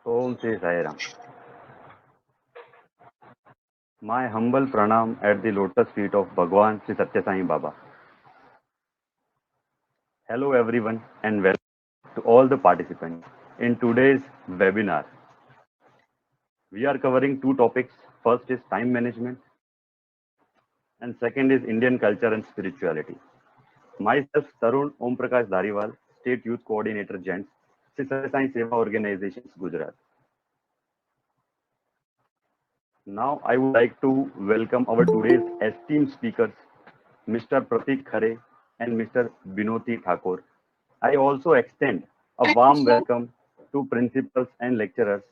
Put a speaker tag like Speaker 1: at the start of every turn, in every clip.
Speaker 1: Om Sri Sai Ram. My humble pranam at the lotus feet of Bhagwan Sri Satya Sai Baba. Hello everyone and welcome to all the participants in today's webinar. We are covering two topics. First is time management and second is Indian culture and spirituality. Myself Tarun Om Prakash Dhariwal, State Youth Coordinator Gents, Sri Satya Sai Seva Organizations, Gujarat. Now I would like to welcome our today's esteemed speakers, Mr. Pratik Khare and Mr. Binoti Thakur. I also extend a warm welcome to principals and lecturers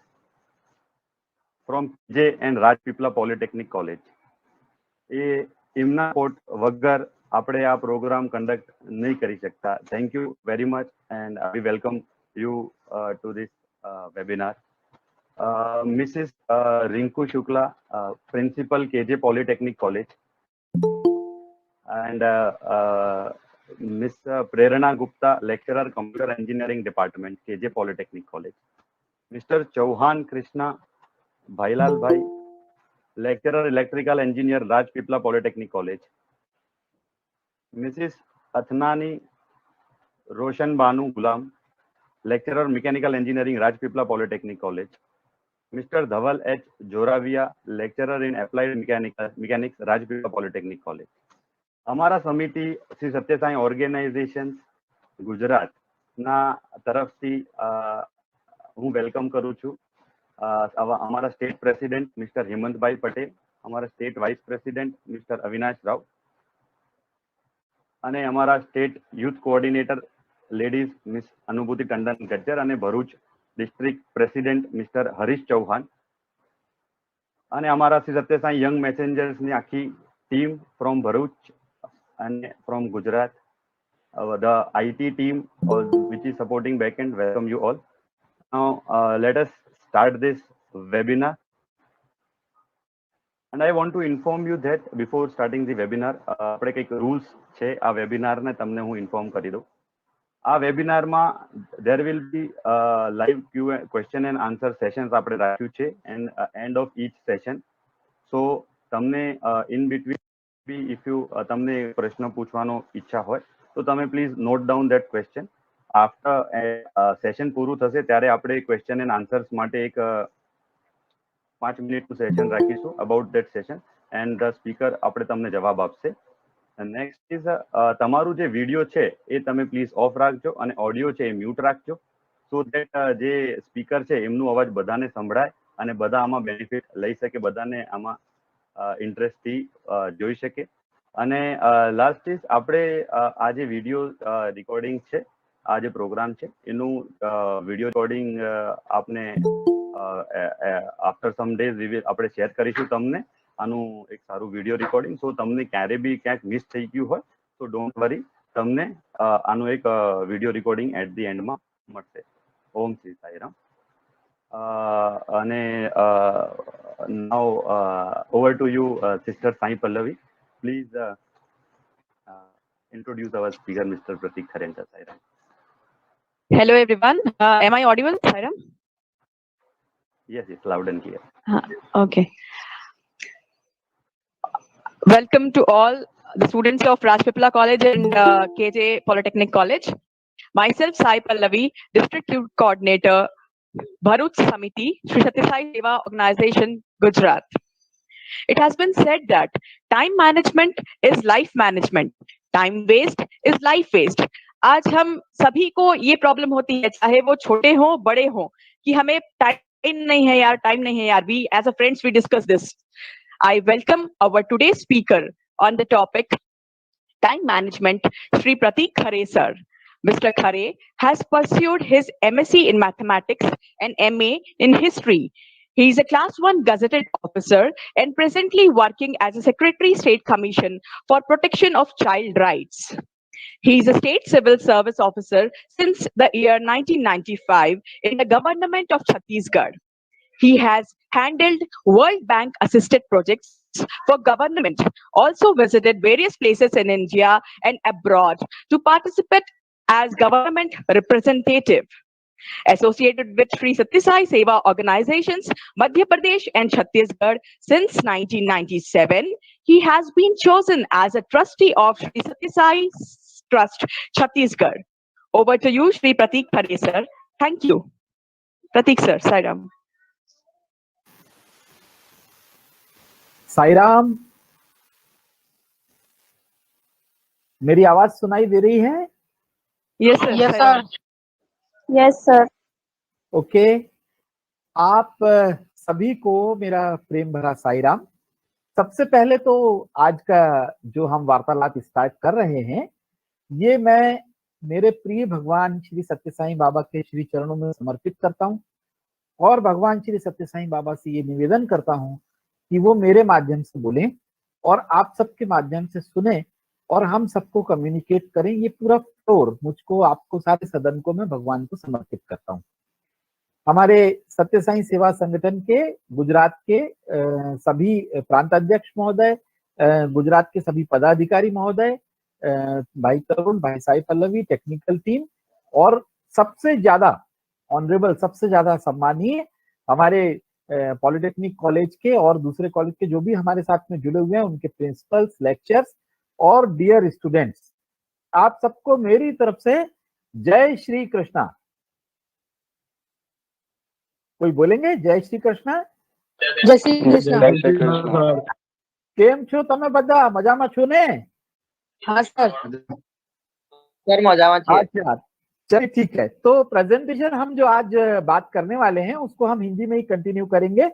Speaker 1: from J and Rajpipla Polytechnic College. એમના કોટ વગર આપણે આ programme conduct નહીં કરી શકતા. Thank you very much and we welcome you to this webinar. Mrs. Rinku Shukla, Principal KJ Polytechnic College, and Miss Prerana Gupta, Lecturer Computer Engineering Department, KJ Polytechnic College. Mr. Chauhan Krishna Bhailal Bhai, Lecturer Electrical Engineer, Rajpipla Polytechnic College. Mrs. Athnani Roshan Banu Gulam, Lecturer Mechanical Engineering, Rajpipla Polytechnic College. Mr. Dhaval H. Joravia, Lecturer in Applied Mechanics, Rajpipla Polytechnic College. અમારા સમિતિ Shri Sathya Sai organisation Gujarat ના તરફથી હું welcome કરું છું અમારા state president mister Hemantbhai Patel, અમારા state vice president mister Avinash Rao અને અમારા state youth coordinator ladies miss Anubhuti Tandon Gajjar અને Bharuch district president mister Harish Chauhan અને અમારા શ્રી સત્યસાઈ યંગ મેસેન્જર્સની આખી team from Bharuch and from Gujarat, the IT team which is supporting backend. Welcome you all. Now let us start this webinar. And I want to inform you that before starting the webinar, આપણે કંઈક rules છે આ વેબિનારને તમને હું inform કરી દઉં. આ વેબિનારમાં there will be live question and answer sessions આપણે રાખ્યું છે and end of each session. So તમને in between if you તમને પ્રશ્ન પૂછવાનો ઈચ્છા હોય તો તમે please note down that question. After session પૂરું થશે ત્યારે આપણે ક્વેશ્ચન એન્ડ આન્સર્સ માટે એક 5 મિનિટનું સેશન રાખીશું about that session and the speaker આપણે તમને જવાબ આપશે. નેક્સ્ટ ઇઝ તમારું જે વિડીયો છે એ તમે પ્લીઝ ઓફ રાખજો અને ઓડિયો છે એ મ્યુટ રાખજો, સો ધેટ જે સ્પીકર છે એમનું અવાજ બધાને સંભળાય અને બધા આમાં બેનિફિટ લઈ શકે, બધાને આમાં ઇન્ટરેસ્ટથી જોઈ શકે. અને લાસ્ટ ઇઝ આપણે આ જે વિડીયો રેકોર્ડિંગ છે, આ જે પ્રોગ્રામ છે એનું વિડીયો રેકોર્ડિંગ આપને આફ્ટર સમ ડેઝ આપણે શેર કરીશું તમને આનું એક સારું વિડીયો રેકોર્ડિંગ. સો તમને ક્યારે બી ક્યાંક મિસ થઈ ગયું હોય તો ડોન્ટ વરી, તમને આનું એક વિડીયો રેકોર્ડિંગ એટ ધી એન્ડમાં મળશે. ઓમ શ્રી સાઈરામ. અને now over to you sister Sai Pallavi. Please introduce our speaker, Mr. Pratik Kharenka. Sairam.
Speaker 2: Hello everyone. Am I audible, Sairam?
Speaker 1: Yes, it's loud and clear.
Speaker 2: Okay. Welcome to all the students of Rajpipla College and KJ Polytechnic College. Myself, Sai Pallavi, District Youth Coordinator, Bharuch Samiti, Sri Satya Sai Seva Organization, Gujarat. It has been said that time management is life management. Time waste is life waste. आज हम सभी को ये problem होती है, चाहे वो छोटे हो बड़े हो, कि हमें टाइम नहीं है यार, टाइम नहीं है यार. We as a friends we discuss this. I welcome our today's speaker on the topic time management, Sri Pratik Khare sir. Mr. Khare has pursued his MSc in mathematics and MA in history. He is a class 1 gazetted officer and presently working as a Secretary State Commission for Protection of Child Rights. He is a state civil service officer since the year 1995 in the government of Chhattisgarh. He has handled World Bank assisted projects for government, also visited various places in India and abroad to participate as government representative. Associated with Sri Satya Sai Seva Organizations, Madhya Pradesh and Chhattisgarh since 1997, he has been chosen as a trustee of Sri Satya Sai Trust, Chhattisgarh. Over to you, Sri Pratik Khare sir. Thank you. Pratik sir, Sairam.
Speaker 3: Sairam, मेरी आवाज सुनाई दे रही है?
Speaker 2: Yes sir.
Speaker 4: Yes sir. Yes sir.
Speaker 3: Okay. आप सभी को मेरा प्रेम भरा साईराम. सबसे पहले तो आज का जो हम वार्तालाप स्टार्ट कर रहे हैं, ये मैं मेरे प्रिय भगवान श्री सत्य साईं बाबा के श्री चरणों में समर्पित करता हूँ और भगवान श्री सत्य साईं बाबा से ये निवेदन करता हूँ कि वो मेरे माध्यम से बोलें और आप सबके माध्यम से सुने और हम सबको कम्युनिकेट करें. ये पूरा फ्लोर मुझको, आपको, सारे सदन को मैं भगवान को समर्पित करता हूँ. हमारे सत्य साईं सेवा संगठन के गुजरात के सभी प्रांत अध्यक्ष महोदय, गुजरात के सभी पदाधिकारी महोदय, भाई तरुण, भाई साई पल्लवी, टेक्निकल टीम और सबसे ज्यादा ऑनरेबल, सबसे ज्यादा सम्मानीय हमारे पॉलिटेक्निक कॉलेज के और दूसरे कॉलेज के जो भी हमारे साथ में जुड़े हुए हैं, उनके प्रिंसिपल्स, लेक्चर्स और डियर स्टूडेंट्स, आप सबको मेरी तरफ से जय श्री कृष्णा. कोई बोलेंगे जय श्री कृष्णा?
Speaker 4: जय श्री कृष्ण.
Speaker 3: केम छो તમે બધા? મજામાં છો ને?
Speaker 4: हाँ सर. सर मजामा छे.
Speaker 3: अच्छा, चलिए ठीक है. तो प्रेजेंटेशन हम जो आज बात करने वाले हैं उसको हम हिंदी में ही कंटिन्यू करेंगे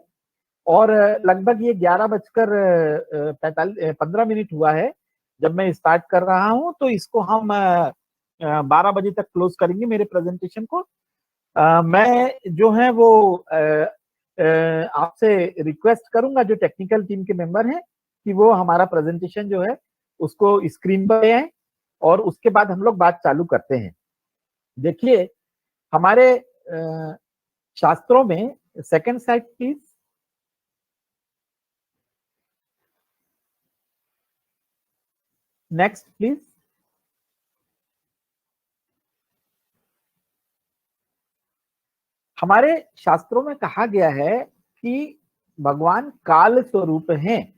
Speaker 3: और लगभग ये 11:15 हुआ है जब मैं स्टार्ट कर रहा हूं, तो इसको हम 12 बजे तक क्लोज करेंगे मेरे प्रेजेंटेशन को. मैं जो है वो आपसे रिक्वेस्ट करूंगा, जो टेक्निकल टीम के मेंबर हैं, कि वो हमारा प्रेजेंटेशन जो है उसको स्क्रीन पर है और उसके बाद हम लोग बात चालू करते हैं। देखिए हमारे शास्त्रों में, second slide please. Next please. हमारे शास्त्रों में कहा गया है कि भगवान काल स्वरूप हैं,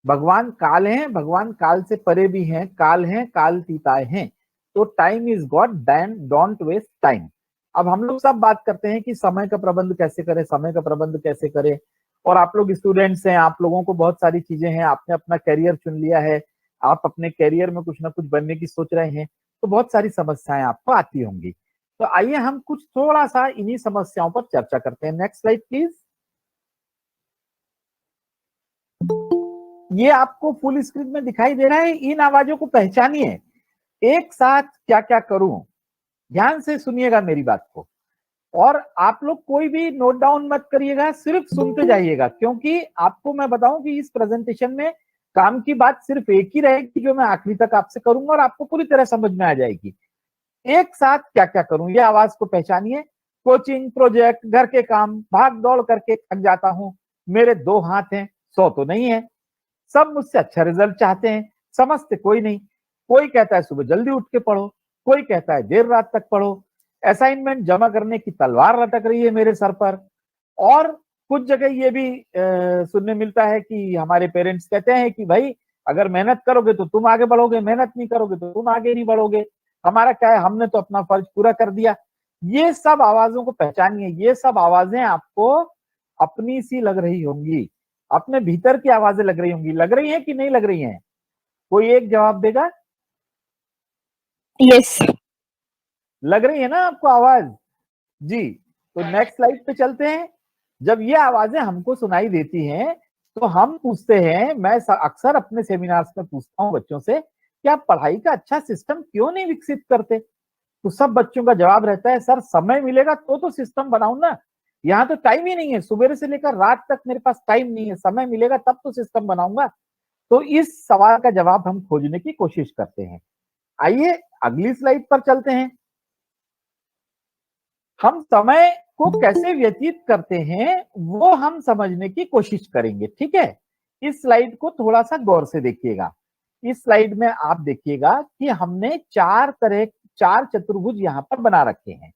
Speaker 3: भगवान काल हैं, भगवान काल से परे भी हैं, काल हैं, कालतीताय हैं। तो time is God, don't waste time. अब हम लोग सब बात करते हैं कि समय का प्रबंध कैसे करें, समय का प्रबंध कैसे करें। और आप लोग स्टूडेंट्स हैं, आप लोगों को बहुत सारी चीजें हैं, आपने अपना करियर चुन लिया है, आप अपने करियर में कुछ ना कुछ बनने की सोच रहे हैं, तो बहुत सारी समस्याएं आपको आती होंगी। तो आइए हम कुछ थोड़ा सा इन्हीं समस्याओं पर चर्चा करते हैं। Next slide please. ये आपको फुल स्क्रीन में दिखाई दे रहा है। इन आवाजों को पहचानिए। एक साथ क्या क्या करूं, ध्यान से सुनिएगा मेरी बात को। और आप लोग कोई भी नोट डाउन मत करिएगा, सिर्फ सुनते जाइएगा, क्योंकि आपको मैं बताऊं कि इस प्रेजेंटेशन में काम की बात सिर्फ एक ही रहेगी जो मैं आखिरी तक आपसे करूंगा और आपको पूरी तरह समझ में आ जाएगी। एक साथ क्या क्या करूं, ये आवाज को पहचानिए। कोचिंग, प्रोजेक्ट, घर के काम, भाग दौड़ करके थक जाता हूं, मेरे 2 हाथ हैं, 100 तो नहीं है। सब मुझसे अच्छा रिजल्ट चाहते हैं, समझते कोई नहीं। कोई कहता है सुबह जल्दी उठ के पढ़ो, कोई कहता है देर रात तक पढ़ो। असाइनमेंट जमा करने की तलवार लटक रही है मेरे सर पर। और कुछ जगह ये भी सुनने मिलता है कि हमारे पेरेंट्स कहते हैं कि भाई अगर मेहनत करोगे तो तुम आगे बढ़ोगे, मेहनत नहीं करोगे तो तुम आगे नहीं बढ़ोगे। हमारा क्या है, हमने तो अपना फर्ज पूरा कर दिया। ये सब आवाजों को पहचानिए। ये सब आवाजें आपको अपनी सी लग रही होंगी, अपने भीतर की आवाजें लग रही होंगी। लग रही है कि नहीं लग रही हैं? कोई एक जवाब देगा।
Speaker 4: यस।
Speaker 3: लग रही है ना आपको आवाज? जी। तो नेक्स्ट स्लाइड पे चलते हैं। जब ये आवाजें हमको सुनाई देती हैं तो हम पूछते हैं, मैं अक्सर अपने सेमिनार्स में पूछता हूँ बच्चों से कि आप पढ़ाई का अच्छा सिस्टम क्यों नहीं विकसित करते? तो सब बच्चों का जवाब रहता है, सर समय मिलेगा तो सिस्टम बनाऊं ना, यहाँ तो टाइम ही नहीं है, सुबह से लेकर रात तक मेरे पास टाइम नहीं है, समय मिलेगा तब तो सिस्टम बनाऊंगा। तो इस सवाल का जवाब हम खोजने की कोशिश करते हैं। आइए अगली स्लाइड पर चलते हैं। हम समय को कैसे व्यतीत करते हैं वो हम समझने की कोशिश करेंगे, ठीक है? इस स्लाइड को थोड़ा सा गौर से देखिएगा। इस स्लाइड में आप देखिएगा कि हमने 4 चतुर्भुज यहाँ पर बना रखे हैं।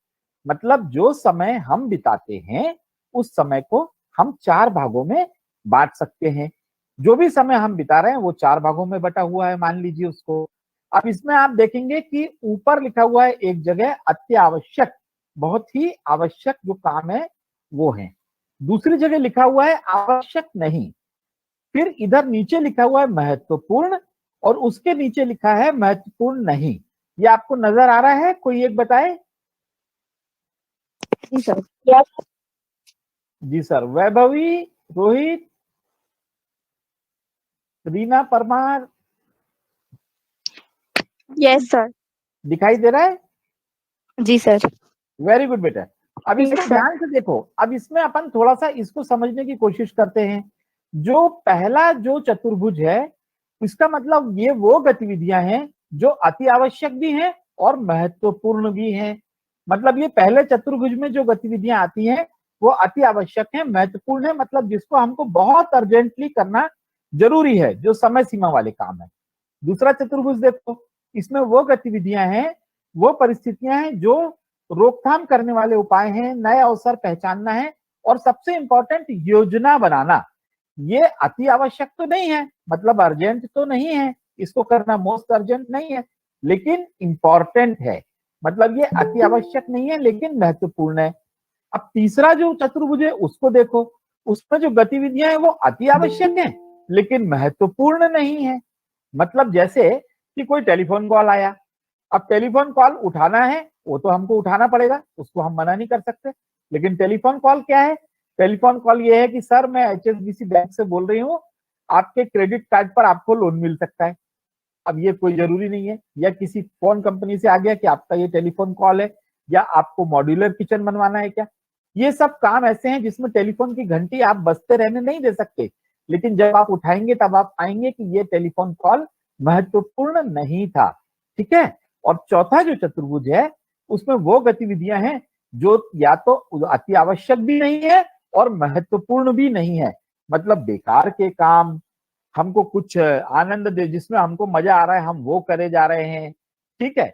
Speaker 3: मतलब जो समय हम बिताते हैं उस समय को हम 4 भागों में बांट सकते हैं। जो भी समय हम बिता रहे हैं वो 4 भागों में बटा हुआ है, मान लीजिए उसको। अब इसमें आप देखेंगे कि ऊपर लिखा हुआ है एक जगह अत्यावश्यक, बहुत ही आवश्यक जो काम है वो है। दूसरी जगह लिखा हुआ है आवश्यक नहीं। फिर इधर नीचे लिखा हुआ है महत्वपूर्ण और उसके नीचे लिखा है महत्वपूर्ण नहीं। ये आपको नजर आ रहा है? कोई एक बताए।
Speaker 4: जी सर। यस।
Speaker 3: जी sir. Vaibhavi, Rohit, Reena Parmar,
Speaker 4: yes sir.
Speaker 3: दिखाई दे रहा है?
Speaker 4: जी सर।
Speaker 3: वेरी गुड बेटा। अब
Speaker 4: Yes,
Speaker 3: इसमें
Speaker 4: sir.
Speaker 3: ध्यान से देखो। अब इसमें अपन थोड़ा सा इसको समझने की कोशिश करते हैं। जो पहला जो चतुर्भुज है इसका मतलब ये वो गतिविधियां हैं जो अति आवश्यक भी हैं और महत्वपूर्ण भी हैं। मतलब ये पहले चतुर्भुज में जो गतिविधियां आती हैं वो अति आवश्यक है, महत्वपूर्ण है, मतलब जिसको हमको बहुत अर्जेंटली करना जरूरी है, जो समय सीमा वाले काम है। दूसरा चतुर्भुज देखो, इसमें वो गतिविधियां हैं, वो परिस्थितियां हैं जो रोकथाम करने वाले उपाय हैं, नए अवसर पहचानना है और सबसे इंपॉर्टेंट योजना बनाना। ये अति आवश्यक तो नहीं है, मतलब अर्जेंट तो नहीं है, इसको करना मोस्ट अर्जेंट नहीं है, लेकिन इंपॉर्टेंट है। मतलब ये अति आवश्यक नहीं है लेकिन महत्वपूर्ण है। अब तीसरा जो चतुर्भुज है उसको देखो, उसमें जो गतिविधियां हैं वो अति आवश्यक है लेकिन महत्वपूर्ण नहीं है। मतलब जैसे कि कोई टेलीफोन कॉल आया, अब टेलीफोन कॉल उठाना है, वो तो हमको उठाना पड़ेगा, उसको हम मना नहीं कर सकते। लेकिन टेलीफोन कॉल क्या है? टेलीफोन कॉल ये है कि सर मैं HSBC बैंक से बोल रही हूँ, आपके क्रेडिट कार्ड पर आपको लोन मिल सकता है। अब ये कोई जरूरी नहीं है। या किसी फोन कंपनी से आ गया कि आपका ये टेलीफोन कॉल है, या आपको मॉड्यूलर किचन बनवाना है क्या। ये सब काम ऐसे हैं जिसमें टेलीफोन की घंटी आप बजते रहने नहीं दे सकते, लेकिन जब आप उठाएंगे तब आप पाएंगे कि ये टेलीफोन कॉल महत्वपूर्ण नहीं था। ठीक है। और चौथा जो चतुर्भुज है उसमें वो गतिविधियां हैं जो या तो अति आवश्यक भी नहीं है और महत्वपूर्ण भी नहीं है। मतलब बेकार के काम, हमको कुछ आनंद दे, जिसमें हमको मजा आ रहा है हम वो करे जा रहे हैं। ठीक है।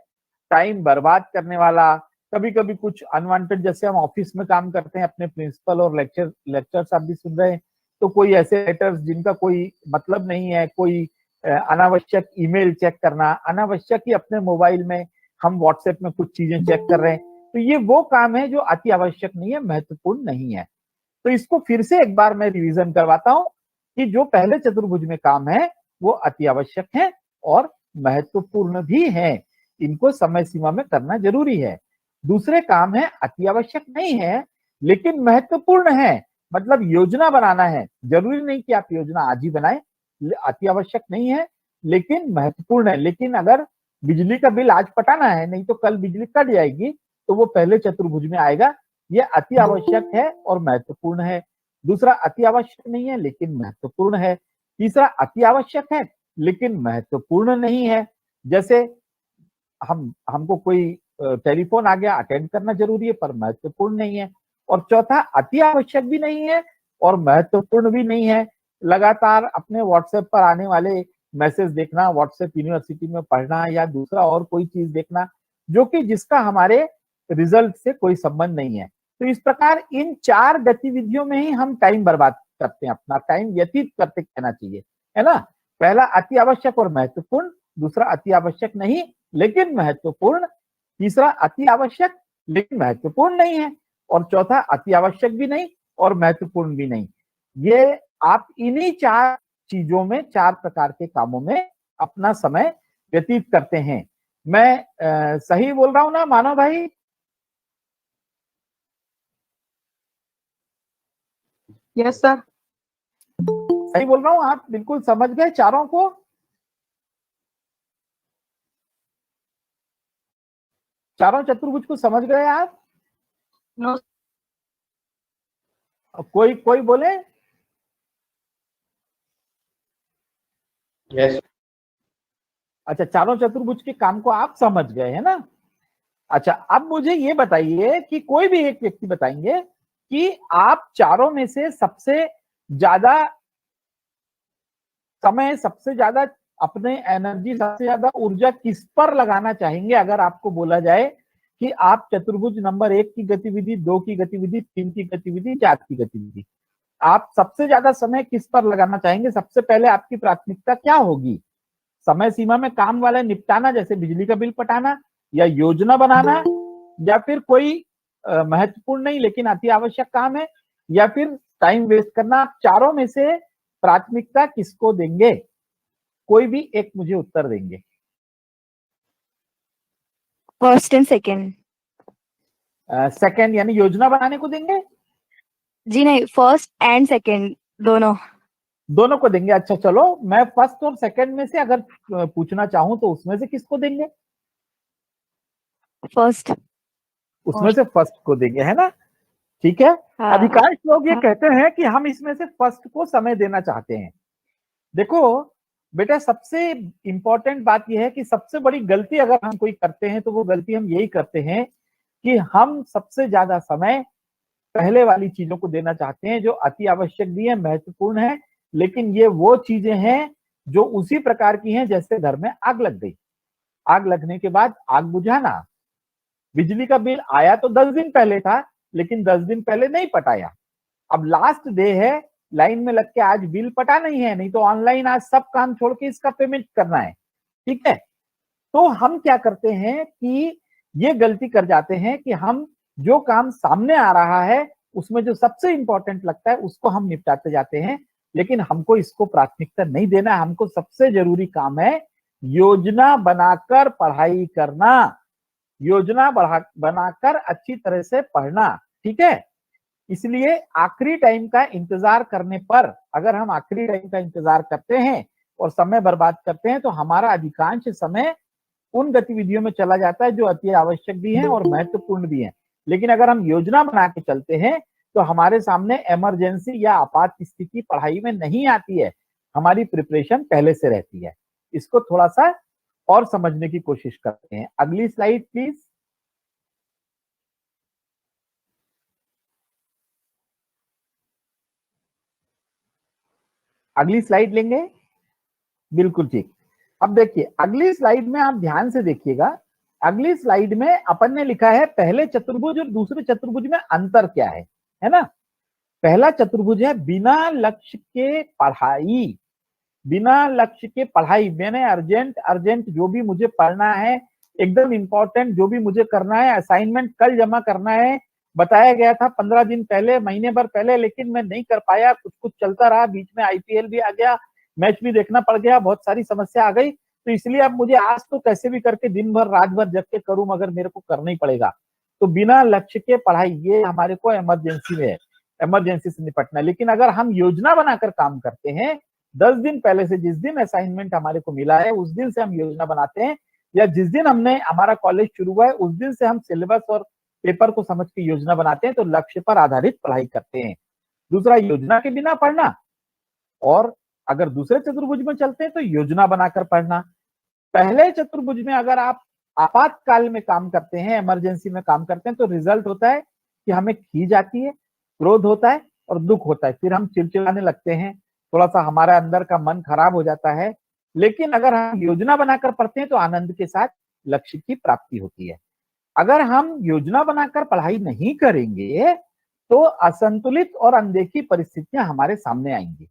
Speaker 3: टाइम बर्बाद करने वाला, कभी कभी कुछ अनवांटेड, जैसे हम ऑफिस में काम करते हैं, अपने प्रिंसिपल और लेक्चर्स आप भी सुन रहे हैं, तो कोई ऐसे लेटर्स जिनका कोई मतलब नहीं है, कोई अनावश्यक ईमेल चेक करना, अनावश्यक ही अपने मोबाइल में हम व्हाट्सएप में कुछ चीजें चेक कर रहे हैं, तो ये वो काम है जो अति आवश्यक नहीं है, महत्वपूर्ण नहीं है। तो इसको फिर से एक बार मैं रिवीजन करवाता हूं कि जो पहले चतुर्भुज में काम है वो अति आवश्यक है और महत्वपूर्ण भी है, इनको समय सीमा में करना जरूरी है। दूसरे काम है अति आवश्यक नहीं है लेकिन महत्वपूर्ण है, मतलब योजना बनाना है, जरूरी नहीं कि आप योजना आज ही बनाएं, अति आवश्यक नहीं है लेकिन महत्वपूर्ण है। लेकिन अगर बिजली का बिल आज पटाना है, नहीं तो कल बिजली कट जाएगी, तो वो पहले चतुर्भुज में आएगा। ये अति आवश्यक है और महत्वपूर्ण है। दूसरा अति आवश्यक नहीं है लेकिन महत्वपूर्ण है। तीसरा अति आवश्यक है लेकिन महत्वपूर्ण नहीं है, जैसे हमको कोई टेलीफोन आ गया, अटेंड करना जरूरी है पर महत्वपूर्ण नहीं है। और चौथा अति आवश्यक भी नहीं है और महत्वपूर्ण भी नहीं है, लगातार अपने व्हाट्सएप पर आने वाले मैसेज देखना, व्हाट्सएप यूनिवर्सिटी में पढ़ना या दूसरा और कोई चीज देखना जो कि जिसका हमारे रिजल्ट से कोई संबंध नहीं है। तो इस प्रकार इन चार गतिविधियों में ही हम टाइम बर्बाद करते हैं, अपना टाइम व्यतीत करते कहना चाहिए, है ना। पहला अति आवश्यक और महत्वपूर्ण, दूसरा अति आवश्यक नहीं लेकिन महत्वपूर्ण, तीसरा अति आवश्यक लेकिन महत्वपूर्ण नहीं है, और चौथा अति आवश्यक भी नहीं और महत्वपूर्ण भी नहीं। ये आप इन्हीं चार चीजों में, चार प्रकार के कामों में अपना समय व्यतीत करते हैं। मैं सही बोल रहा हूं ना मानव भाई?
Speaker 2: Yes sir.
Speaker 3: सही बोल रहा हूं? आप बिल्कुल समझ गए चारों को? चारों चतुर्भुज को समझ गए आप?
Speaker 2: नो।
Speaker 3: कोई कोई बोले?
Speaker 5: यस।
Speaker 3: अच्छा, चारों चतुर्भुज के काम को आप समझ गए है ना। अच्छा, अब मुझे ये बताइए कि कोई भी एक व्यक्ति बताएंगे कि आप चारों में से सबसे ज्यादा समय, सबसे ज्यादा अपने एनर्जी, सबसे ज्यादा ऊर्जा किस पर लगाना चाहेंगे अगर आपको बोला जाए कि आप चतुर्भुज नंबर 1 की गतिविधि, 2 की गतिविधि, 3 की गतिविधि, 4 की गतिविधि, आप सबसे ज्यादा समय किस पर लगाना चाहेंगे? सबसे पहले आपकी प्राथमिकता क्या होगी? समय सीमा में काम वाले निपटाना, जैसे बिजली का बिल पटाना, या योजना बनाना, या फिर कोई महत्वपूर्ण नहीं लेकिन अति आवश्यक काम है, या फिर टाइम वेस्ट करना? आप चारों में से प्राथमिकता किसको देंगे? कोई भी एक मुझे उत्तर देंगे।
Speaker 4: First and second.
Speaker 3: सेकंड यानी योजना बनाने को देंगे?
Speaker 4: जी नहीं, फर्स्ट एंड सेकेंड दोनों।
Speaker 3: दोनों को देंगे। अच्छा चलो, मैं फर्स्ट और सेकंड में से अगर पूछना चाहूं तो उसमें से किसको देंगे?
Speaker 4: फर्स्ट।
Speaker 3: उसमें से फर्स्ट को देंगे, है ना। ठीक है।
Speaker 4: हाँ।
Speaker 3: अधिकांश लोग ये
Speaker 4: हाँ।
Speaker 3: कहते हैं कि हम इसमें से फर्स्ट को समय देना चाहते हैं। देखो बेटा, सबसे इंपॉर्टेंट बात यह है कि सबसे बड़ी गलती अगर हम कोई करते हैं तो वो गलती हम यही करते हैं कि हम सबसे ज्यादा समय पहले वाली चीजों को देना चाहते हैं जो अति आवश्यक भी है, महत्वपूर्ण है, लेकिन ये वो चीजें हैं जो उसी प्रकार की हैं जैसे घर में आग लग गई। आग लगने के बाद आग बुझाना, बिजली का बिल आया तो 10 दिन पहले था लेकिन 10 दिन पहले नहीं पटाया, अब लास्ट डे है, लाइन में लग के आज बिल पटा नहीं है, नहीं तो ऑनलाइन आज सब काम छोड़ के इसका पेमेंट करना है। ठीक है। तो हम क्या करते हैं कि ये गलती कर जाते हैं कि हम जो काम सामने आ रहा है उसमें जो सबसे इंपॉर्टेंट लगता है उसको हम निपटाते जाते हैं, लेकिन हमको इसको प्राथमिकता नहीं देना। हमको सबसे जरूरी काम है योजना बनाकर पढ़ाई करना, योजना बनाकर अच्छी तरह से पढ़ना। ठीक है। इसलिए आखिरी टाइम का इंतजार करने पर, अगर हम आखिरी टाइम का इंतजार करते हैं और समय बर्बाद करते हैं तो हमारा अधिकांश समय उन गतिविधियों में चला जाता है जो अति आवश्यक भी है और महत्वपूर्ण भी है। लेकिन अगर हम योजना बना के चलते हैं तो हमारे सामने इमरजेंसी या आपात स्थिति पढ़ाई में नहीं आती है, हमारी प्रिपरेशन पहले से रहती है। इसको थोड़ा सा और समझने की कोशिश करते हैं। अगली स्लाइड प्लीज। अगली स्लाइड लेंगे, बिल्कुल ठीक। अब देखिए अगली स्लाइड में आप ध्यान से देखिएगा। अगली स्लाइड में अपन ने लिखा है पहले चतुर्भुज और दूसरे चतुर्भुज में अंतर क्या है ना। पहला चतुर्भुज है बिना लक्ष्य के पढ़ाई। बिना लक्ष्य के पढ़ाई, मैंने अर्जेंट जो भी मुझे पढ़ना है, एकदम इंपॉर्टेंट जो भी मुझे करना है, असाइनमेंट कल जमा करना है, बताया गया था 15 दिन पहले, महीने भर पहले, लेकिन मैं नहीं कर पाया, कुछ कुछ चलता रहा, बीच में आईपीएल भी आ गया, मैच भी देखना पड़ गया, बहुत सारी समस्या आ गई। तो इसलिए अब मुझे आज तो कैसे भी करके दिन भर रात भर जग के करूं, मगर मेरे को करना ही पड़ेगा। तो बिना लक्ष्य के पढ़ाई, ये हमारे को इमरजेंसी में है, इमरजेंसी से निपटना। लेकिन अगर हम योजना बनाकर काम करते हैं, 10 दिन पहले से, जिस दिन असाइनमेंट हमारे को मिला है उस दिन से हम योजना बनाते हैं, या जिस दिन हमारा कॉलेज शुरू हुआ है उस दिन से हम सिलेबस और पेपर को समझ के योजना बनाते हैं, तो लक्ष्य पर आधारित पढ़ाई करते हैं। दूसरा, योजना के बिना पढ़ना, और अगर दूसरे चतुर्भुज में चलते हैं तो योजना बनाकर पढ़ना। पहले चतुर्भुज में अगर आप आपातकाल में काम करते हैं, इमरजेंसी में काम करते हैं, तो रिजल्ट होता है कि हमें खीज आती है, क्रोध होता है और दुख होता है, फिर हम चिड़चिड़ाने लगते हैं, थोड़ा सा हमारा अंदर का मन खराब हो जाता है। लेकिन अगर हम योजना बनाकर पढ़ते हैं तो आनंद के साथ लक्ष्य की प्राप्ति होती है। अगर हम योजना बनाकर पढ़ाई नहीं करेंगे तो असंतुलित और अनदेखी परिस्थितियां हमारे सामने आएंगी।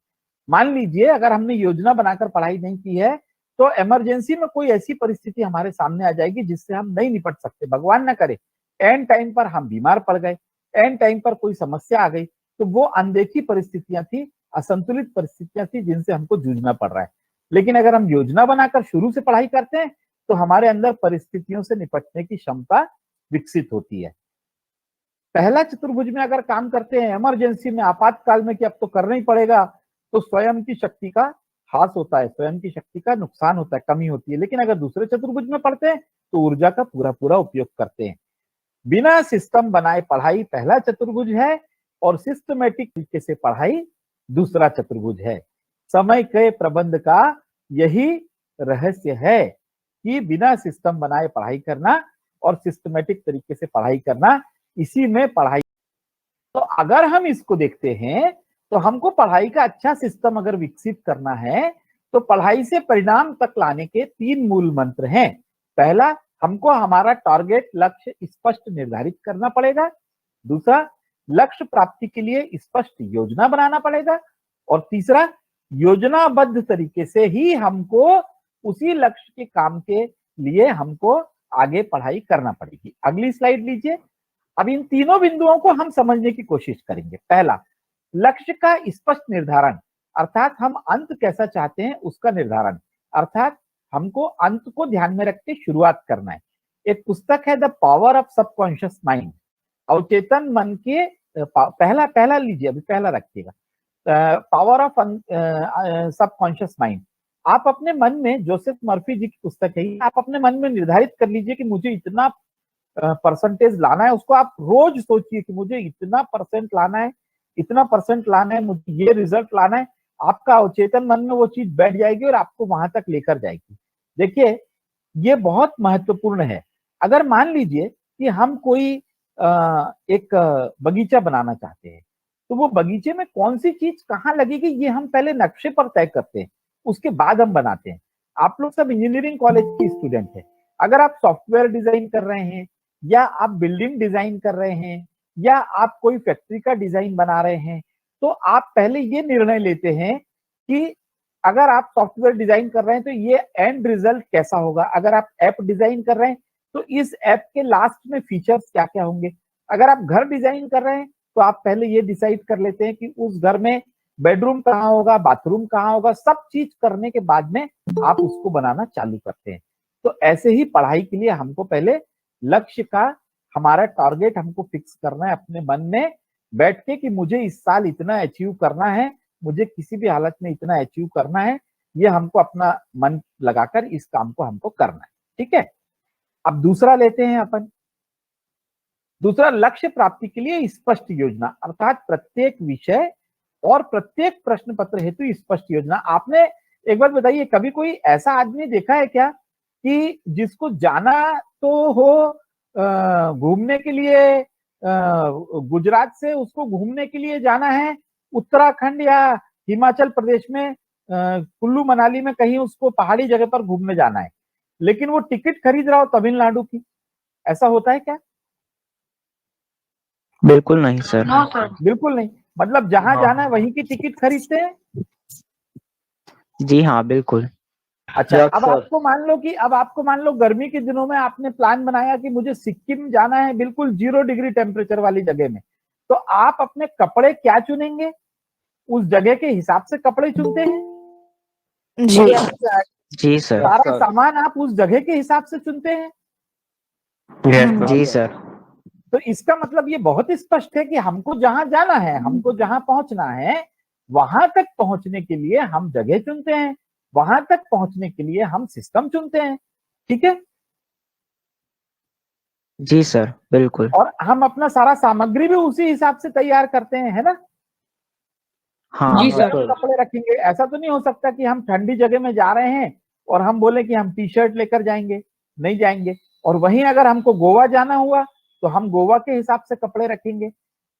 Speaker 3: मान लीजिए अगर हमने योजना बनाकर पढ़ाई नहीं की है तो इमरजेंसी में कोई ऐसी परिस्थिति हमारे सामने आ जाएगी जिससे हम नहीं निपट सकते, भगवान ना करे एंड टाइम पर हम बीमार पड़ गए, एंड टाइम पर कोई समस्या आ गई, तो वो अनदेखी परिस्थितियां थी, असंतुलित परिस्थितियां थी जिनसे हमको जूझना पड़ रहा है। लेकिन अगर हम योजना बनाकर शुरू से पढ़ाई करते हैं तो हमारे अंदर परिस्थितियों से निपटने की क्षमता विकसित होती है। पहला चतुर्भुज में अगर काम करते हैं इमरजेंसी में, आपातकाल में कि अब तो करना ही पड़ेगा, तो स्वयं की शक्ति का ह्रास होता है, स्वयं की शक्ति का नुकसान होता है, कमी होती है। लेकिन अगर दूसरे चतुर्भुज में पढ़ते हैं तो ऊर्जा का पूरा पूरा उपयोग करते हैं। बिना सिस्टम बनाए पढ़ाई पहला चतुर्भुज है, और सिस्टमेटिक तरीके से पढ़ाई दूसरा चतुर्भुज है। समय के प्रबंध का यही रहस्य है कि बिना सिस्टम बनाए पढ़ाई करना और सिस्टमेटिक तरीके से पढ़ाई करना, इसी में पढ़ाई। तो अगर हम इसको देखते हैं तो हमको पढ़ाई का अच्छा सिस्टम अगर विकसित करना है तो पढ़ाई से परिणाम तक लाने के 3 मूल मंत्र हैं। पहला, हमको हमारा टारगेट लक्ष्य स्पष्ट निर्धारित करना पड़ेगा। दूसरा, लक्ष्य प्राप्ति के लिए स्पष्ट योजना बनाना पड़ेगा। और तीसरा, योजनाबद्ध तरीके से ही हमको उसी लक्ष्य के काम के लिए हमको आगे पढ़ाई करना पड़ेगी। अगली स्लाइड लीजिए। अब इन तीनों बिंदुओं को हम समझने की कोशिश करेंगे। पहला, लक्ष्य का स्पष्ट निर्धारण, अर्थात हम अंत कैसा चाहते हैं उसका निर्धारण, अर्थात हमको अंत को ध्यान में रख के शुरुआत करना है। एक पुस्तक है the power of subconscious mind, अवचेतन मन के पहला लीजिए, अभी पहला रखिएगा, पावर ऑफ सबकॉन्शियस माइंड। आप अपने मन में, जोसेफ मर्फी जी की पुस्तक है, आप अपने मन में निर्धारित कर लीजिए कि मुझे इतना परसेंटेज लाना है। उसको आप रोज सोचिए कि मुझे इतना परसेंट लाना है, इतना परसेंट लाना है, मुझे ये रिजल्ट लाना है। आपका अवचेतन मन में वो चीज बैठ जाएगी और आपको वहां तक लेकर जाएगी। देखिए, ये बहुत महत्वपूर्ण है। अगर मान लीजिए कि हम कोई एक बगीचा बनाना चाहते हैं, तो वो बगीचे में कौन सी चीज कहाँ लगेगी ये हम पहले नक्शे पर तय करते हैं, उसके बाद हम बनाते हैं। आप लोग सब इंजीनियरिंग कॉलेज के स्टूडेंट हैं। अगर आप सॉफ्टवेयर डिजाइन कर रहे हैं, या आप बिल्डिंग डिजाइन कर रहे हैं, या आप कोई फैक्ट्री का डिजाइन बना रहे हैं, तो आप पहले ये निर्णय लेते हैं कि अगर आप सॉफ्टवेयर डिजाइन कर रहे हैं तो ये एंड रिजल्ट कैसा होगा। अगर आप ऐप डिजाइन कर रहे हैं तो इस ऐप के लास्ट में फीचर्स क्या क्या होंगे। अगर आप घर डिजाइन कर रहे हैं तो आप पहले ये डिसाइड कर लेते हैं कि उस घर में बेडरूम कहाँ होगा, बाथरूम कहाँ होगा। सब चीज करने के बाद में आप उसको बनाना चालू करते हैं। तो ऐसे ही पढ़ाई के लिए हमको पहले लक्ष्य का, हमारा टारगेट हमको फिक्स करना है अपने मन में बैठ के कि मुझे इस साल इतना अचीव करना है, मुझे किसी भी हालत में इतना अचीव करना है। ये हमको अपना मन लगाकर इस काम को हमको करना है। ठीक है, अब दूसरा लेते हैं अपन। दूसरा, लक्ष्य प्राप्ति के लिए स्पष्ट योजना, अर्थात प्रत्येक विषय और प्रत्येक प्रश्न पत्र हेतु स्पष्ट योजना। आपने एक बात बताइए, कभी कोई ऐसा आदमी देखा है क्या कि जिसको जाना तो हो घूमने के लिए, गुजरात से उसको घूमने के लिए जाना है उत्तराखंड या हिमाचल प्रदेश में, कुल्लू मनाली में कहीं उसको पहाड़ी जगह पर घूमने जाना है, लेकिन वो टिकट खरीद रहा हो तमिलनाडु की? ऐसा होता है क्या?
Speaker 5: बिल्कुल नहीं सर।
Speaker 3: बिल्कुल नहीं। मतलब जहां जाना है वहीं की टिकट खरीदते हैं।
Speaker 5: जी हाँ बिल्कुल।
Speaker 3: अच्छा, अब आपको मान लो गर्मी के दिनों में आपने प्लान बनाया कि मुझे सिक्किम जाना है, बिल्कुल 0 डिग्री टेम्परेचर वाली जगह में, तो आप अपने कपड़े क्या चुनेंगे? उस जगह के हिसाब से कपड़े चुनते हैं।
Speaker 4: जी
Speaker 5: जी सर।
Speaker 3: सारा सामान आप उस जगह के हिसाब से चुनते हैं।
Speaker 5: जी सर।
Speaker 3: तो इसका मतलब ये बहुत स्पष्ट है कि हमको जहां जाना है, हमको जहां पहुंचना है, वहां तक पहुंचने के लिए हम जगह चुनते हैं, वहां तक पहुंचने के लिए हम सिस्टम चुनते हैं। ठीक है।
Speaker 5: जी सर बिल्कुल।
Speaker 3: और हम अपना सारा सामग्री भी उसी हिसाब से तैयार करते हैं, है ना?
Speaker 5: हाँ
Speaker 2: जी सर।
Speaker 3: गर्म कपड़े रखेंगे, ऐसा तो नहीं हो सकता कि हम ठंडी जगह में जा रहे हैं और हम बोले कि हम टी शर्ट लेकर जाएंगे, नहीं जाएंगे। और वहीं अगर हमको गोवा जाना हुआ तो हम गोवा के हिसाब से कपड़े रखेंगे,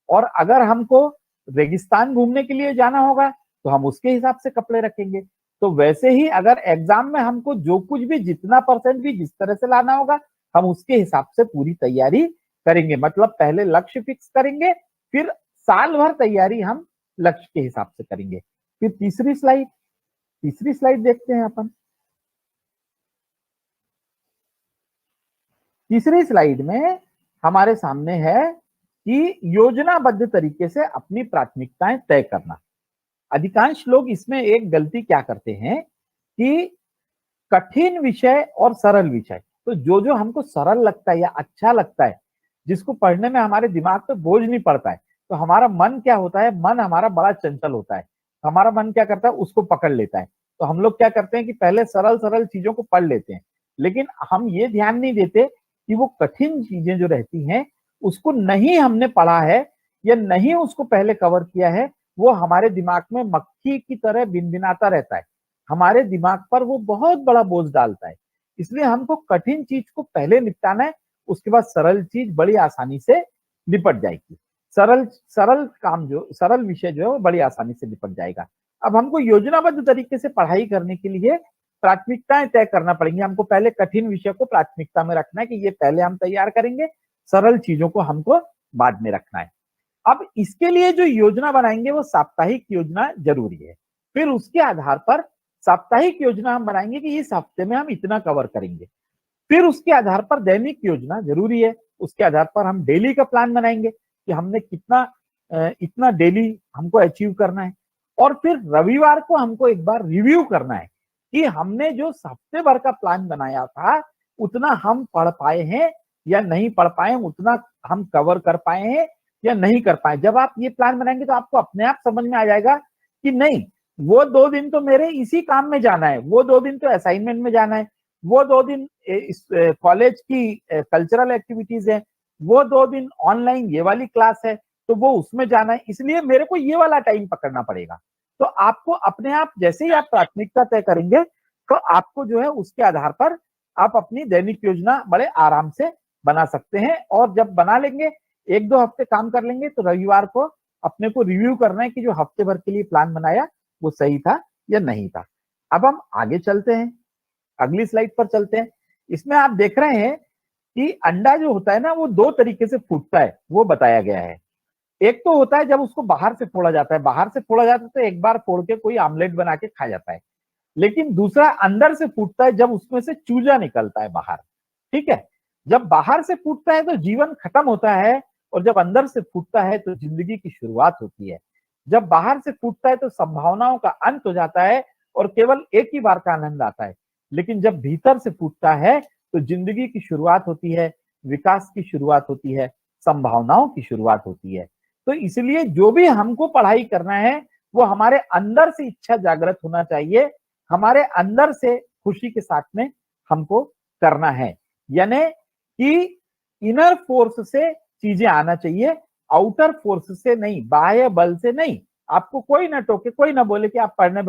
Speaker 3: और अगर हमको रेगिस्तान घूमने के लिए जाना होगा तो हम उसके हिसाब से कपड़े रखेंगे। तो वैसे ही अगर एग्जाम में हमको जो कुछ भी, जितना परसेंट भी जिस तरह से लाना होगा, हम उसके हिसाब से पूरी तैयारी करेंगे। मतलब पहले लक्ष्य फिक्स करेंगे, फिर साल भर तैयारी हम लक्ष्य के हिसाब से करेंगे। फिर तीसरी स्लाइड देखते हैं अपन। तीसरी स्लाइड में हमारे सामने है कि योजनाबद्ध तरीके से अपनी प्राथमिकताएं तय करना। अधिकांश लोग इसमें एक गलती क्या करते हैं कि कठिन विषय और सरल विषय, तो जो जो हमको सरल लगता है या अच्छा लगता है, जिसको पढ़ने में हमारे दिमाग पे बोझ नहीं पड़ता है, तो हमारा मन क्या होता है, मन हमारा बड़ा चंचल होता है। हमारा मन क्या करता है, उसको पकड़ लेता है। तो हम लोग क्या करते हैं कि पहले सरल सरल चीजों को पढ़ लेते हैं, लेकिन हम ये ध्यान नहीं देते कि वो कठिन चीजें जो रहती हैं उसको नहीं हमने पढ़ा है या नहीं उसको पहले कवर किया है, वो हमारे दिमाग में मक्खी की तरह भिनभिनाता रहता है, हमारे दिमाग पर वो बहुत बड़ा बोझ डालता है। इसलिए हमको कठिन चीज को पहले निपटाना है, उसके बाद सरल चीज बड़ी आसानी से निपट जाएगी। सरल विषय जो है वो बड़ी आसानी से निपट जाएगा। अब हमको योजनाबद्ध तरीके से पढ़ाई करने के लिए प्राथमिकताएं तय करना पड़ेंगी। हमको पहले कठिन विषय को प्राथमिकता में रखना है कि ये पहले हम तैयार करेंगे, सरल चीजों को हमको बाद में रखना है। अब इसके लिए जो योजना बनाएंगे वो साप्ताहिक योजना जरूरी है। फिर उसके आधार पर साप्ताहिक योजना हम बनाएंगे कि इस हफ्ते में हम इतना कवर करेंगे। फिर उसके आधार पर दैनिक योजना जरूरी है। उसके आधार पर हम डेली का प्लान बनाएंगे कि हमने इतना डेली हमको अचीव करना है। और फिर रविवार को हमको एक बार रिव्यू करना है कि हमने जो हफ्ते भर का प्लान बनाया था उतना हम पढ़ पाए हैं या नहीं पढ़ पाए, उतना हम कवर कर पाए हैं या नहीं कर पाए। जब आप ये प्लान बनाएंगे तो आपको अपने आप समझ में आ जाएगा कि नहीं, वो 2 दिन तो मेरे इसी काम में जाना है, वो 2 दिन तो असाइनमेंट में जाना है, वो 2 दिन कॉलेज की कल्चरल एक्टिविटीज है, वो 2 दिन ऑनलाइन ये वाली क्लास है, तो वो उसमें जाना है, इसलिए मेरे को ये वाला टाइम पकड़ना पड़ेगा। तो आपको अपने आप जैसे ही आप प्राथमिकता तय करेंगे तो आपको जो है उसके आधार पर आप अपनी दैनिक योजना बड़े आराम से बना सकते हैं। और जब बना लेंगे, 1-2 हफ्ते काम कर लेंगे, तो रविवार को अपने को रिव्यू करना है कि जो हफ्ते भर के लिए प्लान बनाया वो सही था या नहीं था। अब हम आगे चलते हैं, अगली स्लाइड पर चलते हैं। इसमें आप देख रहे हैं कि अंडा जो होता है ना वो 2 तरीके से फूटता है, वो बताया गया है। एक तो होता है जब उसको बाहर से फोड़ा जाता है, बाहर से फोड़ा जाता है तो एक बार फोड़ के कोई आमलेट बना के खा जाता है। लेकिन दूसरा अंदर से फूटता है जब उसमें से चूजा निकलता है बाहर। ठीक है। जब बाहर से फूटता है तो जीवन खत्म होता है, और जब अंदर से फूटता है तो जिंदगी की शुरुआत होती है। जब बाहर से फूटता है तो संभावनाओं का अंत हो जाता है और केवल एक ही बार का आनंद आता है। लेकिन जब भीतर से फूटता है तो जिंदगी की शुरुआत होती है, विकास की शुरुआत होती है, संभावनाओं की शुरुआत होती है। तो इसलिए जो भी हमको पढ़ाई करना है वो हमारे अंदर से इच्छा जागृत होना चाहिए, हमारे अंदर से खुशी के साथ में हमको करना है। यानी कि इनर फोर्स से चीजें आना चाहिए, आउटर फोर्स से नहीं, बाह्य बल से नहीं। आपको कोई ना टोके, कोई ना बोले कि आप पढ़ने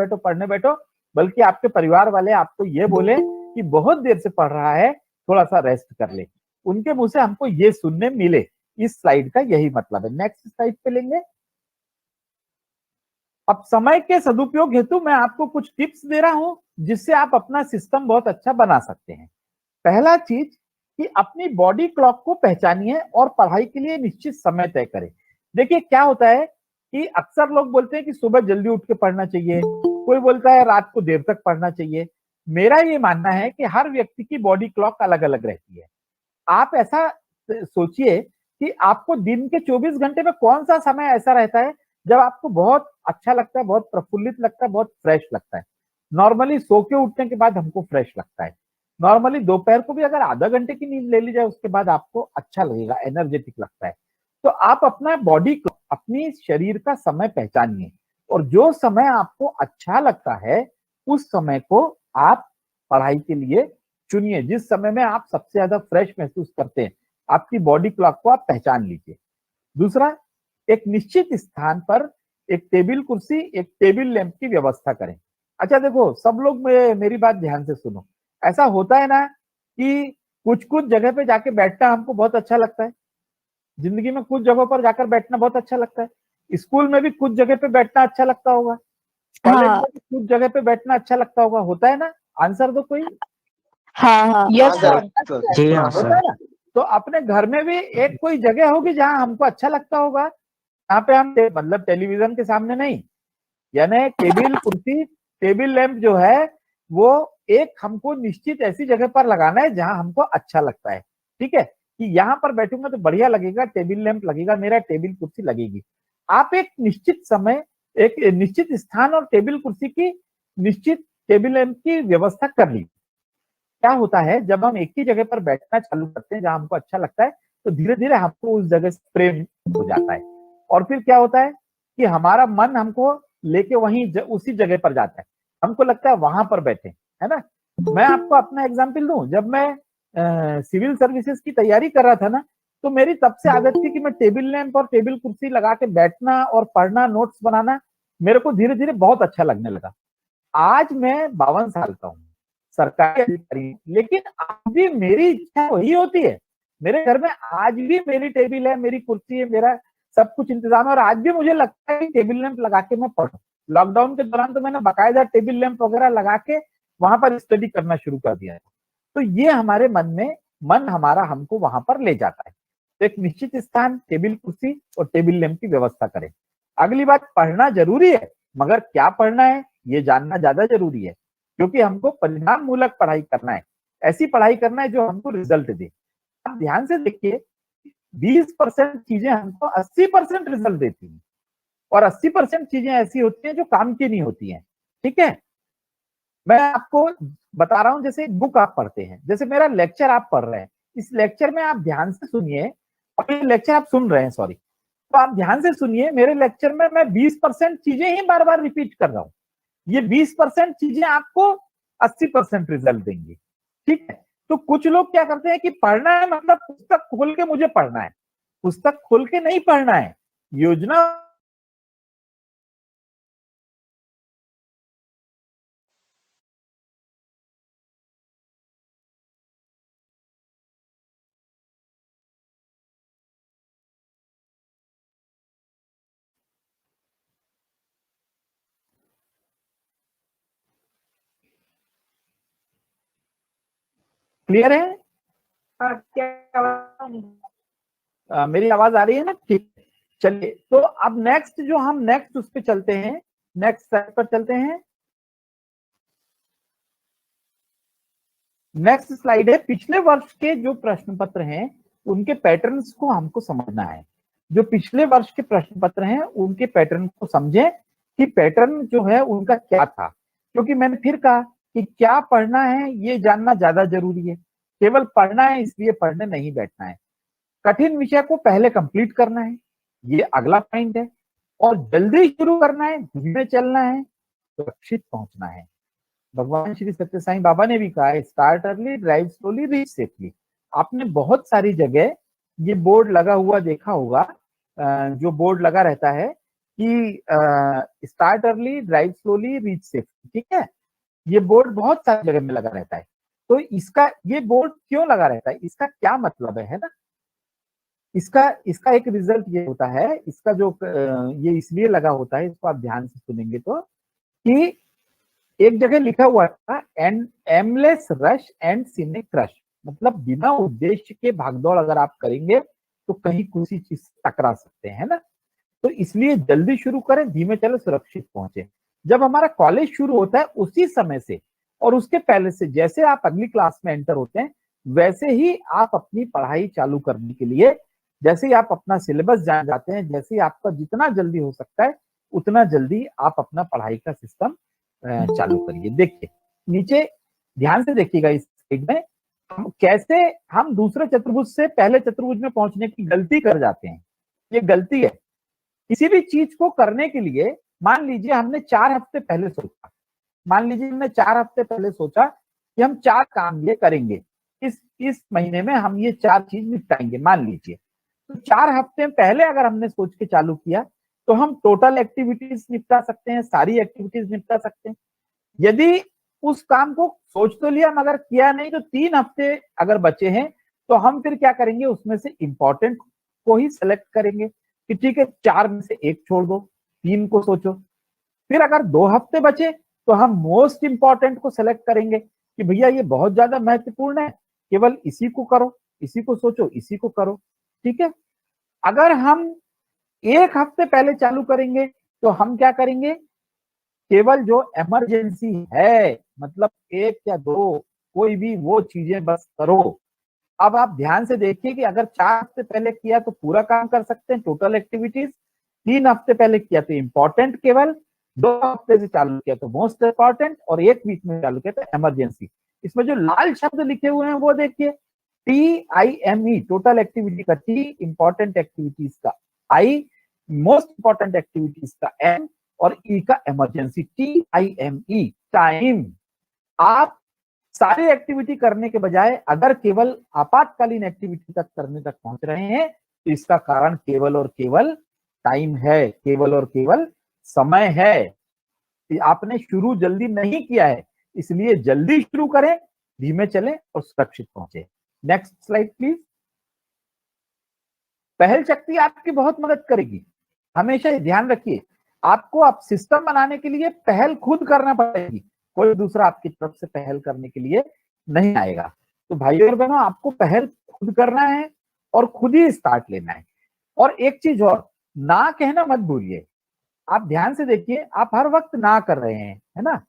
Speaker 3: बैठो, बल्कि आपके परिवार वाले आपको ये बोले कि बहुत देर से पढ़ रहा है, थोड़ा सा रेस्ट कर ले। उनके मुंह से हमको ये सुनने मिले। इस स्लाइड का यही मतलब है। नेक्स्ट स्लाइड पे लेंगे। अब समय के सदुपयोग हेतु मैं आपको कुछ टिप्स दे रहा हूं, जिससे आप अपना सिस्टम बहुत अच्छा बना सकते हैं। पहला चीज कि अपनी बॉडी क्लॉक को पहचानिए और पढ़ाई के लिए निश्चित समय तय करें। देखिए क्या होता है कि अक्सर लोग बोलते हैं कि सुबह जल्दी उठ के पढ़ना चाहिए, कोई बोलता है रात को देर तक पढ़ना चाहिए। मेरा ये मानना है कि हर व्यक्ति की बॉडी क्लॉक अलग अलग रहती है। आप ऐसा सोचिए कि आपको दिन के 24 घंटे में कौन सा समय ऐसा रहता है जब आपको बहुत अच्छा लगता है, बहुत प्रफुल्लित लगता है, बहुत फ्रेश लगता है। नॉर्मली सो के उठने के बाद हमको फ्रेश लगता है। नॉर्मली दोपहर को भी अगर आधा घंटे की नींद ले ली जाए उसके बाद आपको अच्छा लगेगा, एनर्जेटिक लगता है। तो आप अपना बॉडी क्लॉक, अपनी शरीर का समय पहचानिए और जो समय आपको अच्छा लगता है उस समय को आप पढ़ाई के लिए चुनिए। जिस समय में आप सबसे ज्यादा फ्रेश महसूस करते हैं, आपकी बॉडी क्लॉक को आप पहचान लीजिए। दूसरा, एक निश्चित स्थान पर एक टेबल कुर्सी, एक टेबल लैंप की व्यवस्था करें। अच्छा देखो, सब लोग मेरी बात ध्यान से सुनो। ऐसा होता है ना कि कुछ कुछ जगह पे जाके बैठना हमको बहुत अच्छा लगता है। जिंदगी में कुछ जगहों पर जाकर बैठना बहुत अच्छा लगता है। स्कूल में भी कुछ जगह पे बैठना अच्छा लगता होगा, कॉलेज
Speaker 4: हाँ
Speaker 3: में भी कुछ जगह पे बैठना अच्छा लगता होगा, होता है ना? आंसर दो कोई।
Speaker 4: हाँ
Speaker 2: Yes, sir.
Speaker 5: जी हाँ
Speaker 3: होता
Speaker 5: सर।
Speaker 3: है ना? तो अपने घर में भी एक कोई जगह होगी जहां हमको अच्छा लगता होगा, यहाँ पे हम मतलब टेलीविजन के सामने नहीं, यानी टेबल कुर्सी, टेबल लैंप जो है वो एक हमको निश्चित ऐसी जगह पर लगाना है जहां हमको अच्छा लगता है। ठीक है, कि यहाँ पर बैठूंगा तो बढ़िया लगेगा, टेबल लैंप लगेगा, मेरा टेबल कुर्सी लगेगी। आप एक निश्चित समय, एक निश्चित स्थान और टेबल कुर्सी की, निश्चित टेबल लैंप की व्यवस्था कर ली। क्या होता है जब हम एक ही जगह पर बैठना चालू करते हैं जहां हमको अच्छा लगता है, तो धीरे धीरे हमको उस जगह से प्रेम हो जाता है। और फिर क्या होता है कि हमारा मन हमको लेके वहीं उसी जगह पर जाता है, हमको लगता है वहां पर बैठे, है ना? मैं आपको अपना एग्जाम्पल दूं, जब मैं सिविल सर्विसेज की तैयारी कर रहा था ना, तो मेरी तब से आदत थी कि मैं टेबल लैंप और टेबल कुर्सी लगा के बैठना और पढ़ना, नोट्स बनाना मेरे को धीरे धीरे बहुत अच्छा लगने लगा। आज मैं 52 साल का हूँ, सरकारी अधिकारी हूं, लेकिन आज भी मेरी इच्छा वही होती है। मेरे घर में आज भी मेरी टेबल है, मेरी कुर्सी है, मेरा सब कुछ इंतजाम है, और आज भी मुझे लगता है कि टेबल लैंप लगा के मैं पढूं। लॉकडाउन के दौरान तो मैंने बाकायदा टेबल लैंप वगैरह लगा के वहां पर स्टडी करना शुरू कर दिया है। तो ये हमारे मन में, मन हमारा हमको वहां पर ले जाता है। तो एक निश्चित स्थान, टेबल कुर्सी और टेबल लैंप की व्यवस्था करें। अगली बात, पढ़ना जरूरी है, मगर क्या पढ़ना है ये जानना ज्यादा जरूरी है, क्योंकि हमको परिणाम मूलक पढ़ाई करना है। ऐसी पढ़ाई करना है जो हमको रिजल्ट दे। आप ध्यान से देखिए, 20% चीजें हमको 80% रिजल्ट देती हैं, और 80% चीजें ऐसी होती हैं जो काम की नहीं होती हैं। ठीक है, मैं आपको बता रहा हूं, जैसे बुक आप पढ़ते हैं, जैसे मेरा लेक्चर आप पढ़ रहे हैं, इस लेक्चर में आप ध्यान से सुनिए, और ये लेक्चर आप सुन रहे हैं, सॉरी, तो आप ध्यान से सुनिए। मेरे लेक्चर में मैं 20% चीजें ही बार बार रिपीट कर रहा हूं। ये 20% चीजें आपको 80% रिजल्ट देंगी। ठीक है, तो कुछ लोग क्या करते हैं कि पढ़ना है मतलब पुस्तक खोल के मुझे पढ़ना है। पुस्तक खोल के नहीं पढ़ना है, योजना क्लियर है? मेरी आवाज आ रही है ना? ठीक, चलिए, तो अब नेक्स्ट जो हम नेक्स्ट उस पे चलते हैं, नेक्स्ट स्लाइड पर चलते हैं। नेक्स्ट स्लाइड है, पिछले वर्ष के जो प्रश्न पत्र हैं उनके पैटर्न्स को हमको समझना है। जो पिछले वर्ष के प्रश्न पत्र हैं उनके पैटर्न को समझें कि पैटर्न जो है उनका क्या था, क्योंकि मैंने फिर कहा कि क्या पढ़ना है ये जानना ज्यादा जरूरी है। केवल पढ़ना है इसलिए पढ़ने नहीं बैठना है। कठिन विषय को पहले कंप्लीट करना है, ये अगला पॉइंट है, और जल्दी शुरू करना है, धीरे चलना है, सुरक्षित पहुंचना है। भगवान श्री सत्य साईं बाबा ने भी कहा है, start early, drive slowly, reach safely. आपने बहुत सारी जगह ये बोर्ड लगा हुआ देखा होगा, जो बोर्ड लगा रहता है कि start early, drive slowly, reach safety, ठीक है। ये बोर्ड बहुत सारी जगह में लगा रहता है। तो इसका ये बोर्ड क्यों लगा रहता है, इसका क्या मतलब है ना। इसका इसका एक रिजल्ट ये होता है, इसका जो ये इसलिए लगा होता है, इसको आप ध्यान से सुनेंगे तो, कि एक जगह लिखा हुआ था and aimless rush and scenic rush, मतलब बिना उद्देश्य के भागदौड़ अगर आप करेंगे तो कहीं किसी चीज से टकरा सकते हैं ना। तो इसलिए जल्दी शुरू करें, धीमे चले, सुरक्षित पहुंचे। जब हमारा कॉलेज शुरू होता है उसी समय से और उसके पहले से, जैसे आप अगली क्लास में एंटर होते हैं वैसे ही आप अपनी पढ़ाई चालू करने के लिए, जैसे ही आप अपना सिलेबस जान जाते हैं, जैसे ही आपका जितना जल्दी हो सकता है उतना जल्दी आप अपना पढ़ाई का सिस्टम चालू करिए। देखिए नीचे ध्यान से देखिएगा, इस स्लाइड में कैसे हम दूसरे चतुर्भुज से पहले चतुर्भुज में पहुंचने की गलती कर जाते हैं। ये गलती है। किसी भी चीज को करने के लिए मान लीजिए हमने 4 हफ्ते पहले सोचा, मान लीजिए हमने 4 हफ्ते पहले सोचा कि हम 4 काम ये करेंगे, इस महीने में हम ये 4 चीज निपटाएंगे, मान लीजिए। तो 4 हफ्ते पहले अगर हमने सोच के चालू किया तो हम टोटल एक्टिविटीज निपटा सकते हैं, सारी एक्टिविटीज निपटा सकते हैं। यदि उस काम को सोच तो लिया मगर किया नहीं, तो 3 हफ्ते अगर बचे हैं तो हम फिर क्या करेंगे, उसमें से इंपॉर्टेंट को ही सेलेक्ट करेंगे कि ठीक है 4 में से 1 छोड़ दो, 3 को सोचो। फिर अगर 2 हफ्ते बचे तो हम मोस्ट इंपॉर्टेंट को सेलेक्ट करेंगे कि भैया ये बहुत ज्यादा महत्वपूर्ण है, केवल इसी को करो, इसी को सोचो, इसी को करो, ठीक है। अगर हम 1 हफ्ते पहले चालू करेंगे तो हम क्या करेंगे, केवल जो इमरजेंसी है, मतलब 1 या 2 कोई भी वो चीजें बस करो। अब आप ध्यान से देखिए कि अगर 4 हफ्ते पहले किया तो पूरा काम कर सकते हैं, टोटल एक्टिविटीज। 3 हफ्ते पहले किया तो इंपॉर्टेंट केवल, 2 हफ्ते से चालू किया तो मोस्ट इंपॉर्टेंट, और 1 वीक में चालू किया तो इमरजेंसी। इसमें जो लाल शब्द लिखे हुए हैं वो देखिए, TIME टोटल एक्टिविटी का T, इंपॉर्टेंट एक्टिविटीज का I, मोस्ट इंपॉर्टेंट एक्टिविटीज का M और E का इमरजेंसी, TIME टाइम। आप सारी एक्टिविटी करने के बजाय अगर केवल आपातकालीन एक्टिविटी तक करने तक पहुंच रहे हैं तो इसका कारण केवल और केवल टाइम है, केवल और केवल समय है। आपने शुरू जल्दी नहीं किया है, इसलिए जल्दी शुरू करें, धीमे चलें और सुरक्षित पहुंचे। Next slide please. पहल शक्ति आपकी बहुत मदद करेगी। हमेशा ध्यान रखिए, आपको आप सिस्टम बनाने के लिए पहल खुद करना पड़ेगी, कोई दूसरा आपकी तरफ से पहल करने के लिए नहीं आएगा। तो भाइयों और बहनों, आपको पहल खुद करना है और खुद ही स्टार्ट लेना है। और एक चीज और, ना कहना मत भूलिए। आप ध्यान से देखिए, आप हर वक्त ना कर रहे हैं, है ना।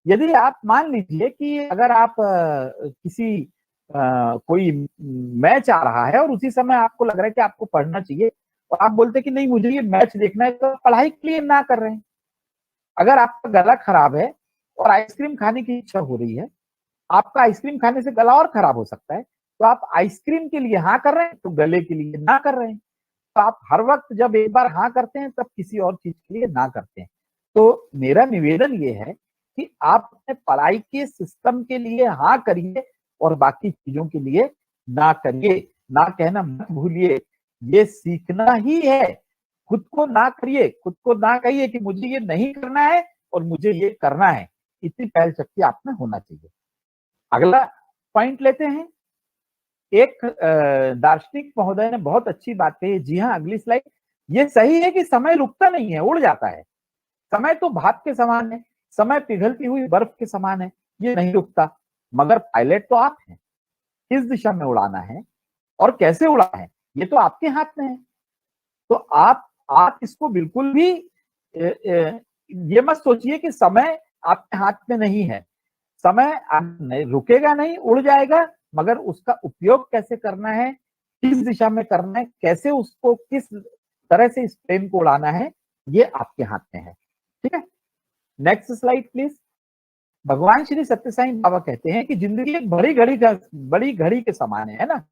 Speaker 3: यदि आप मान लीजिए कि अगर आप किसी कोई मैच आ रहा है और उसी समय आपको लग रहा है कि आपको पढ़ना चाहिए और आप बोलते कि नहीं मुझे ये मैच देखना है, तो पढ़ाई के लिए ना कर रहे हैं। अगर आपका गला खराब है और आइसक्रीम खाने की इच्छा हो रही है, आपका आइसक्रीम खाने से गला और खराब हो सकता है, तो आप आइसक्रीम के लिए हाँ कर रहे हैं तो गले के लिए ना कर रहे हैं। तो आप हर वक्त जब एक बार हाँ करते हैं तब किसी और चीज के लिए ना करते हैं। तो मेरा निवेदन ये है कि आप अपने पढ़ाई के सिस्टम के लिए हाँ करिए और बाकी चीजों के लिए ना करिए। ना कहना मत भूलिए, ये सीखना ही है। खुद को ना करिए, खुद को ना कहिए कि मुझे ये नहीं करना है और मुझे ये करना है। इतनी पहल शक्ति आप में होना चाहिए। अगला पॉइंट लेते हैं। एक दार्शनिक महोदय ने बहुत अच्छी बात कही। जी हाँ, अगली स्लाइड। ये सही है कि समय रुकता नहीं है, उड़ जाता है। समय तो भाप के समान है, समय पिघलती हुई बर्फ के समान है, ये नहीं रुकता। मगर पायलट तो आप हैं, किस दिशा में उड़ाना है और कैसे उड़ाना है ये तो आपके हाथ में है। तो आप इसको बिल्कुल भी ये मत सोचिए कि समय आपके हाथ में नहीं है। समय रुकेगा नहीं, उड़ जाएगा, मगर उसका उपयोग कैसे करना है, किस दिशा में करना है, कैसे उसको किस तरह से इस प्लेन को उड़ाना है, ये आपके हाथ में है। ठीक है, नेक्स्ट स्लाइड प्लीज। भगवान श्री सत्य साईं बाबा कहते हैं कि जिंदगी एक बड़ी घड़ी के समान है ना।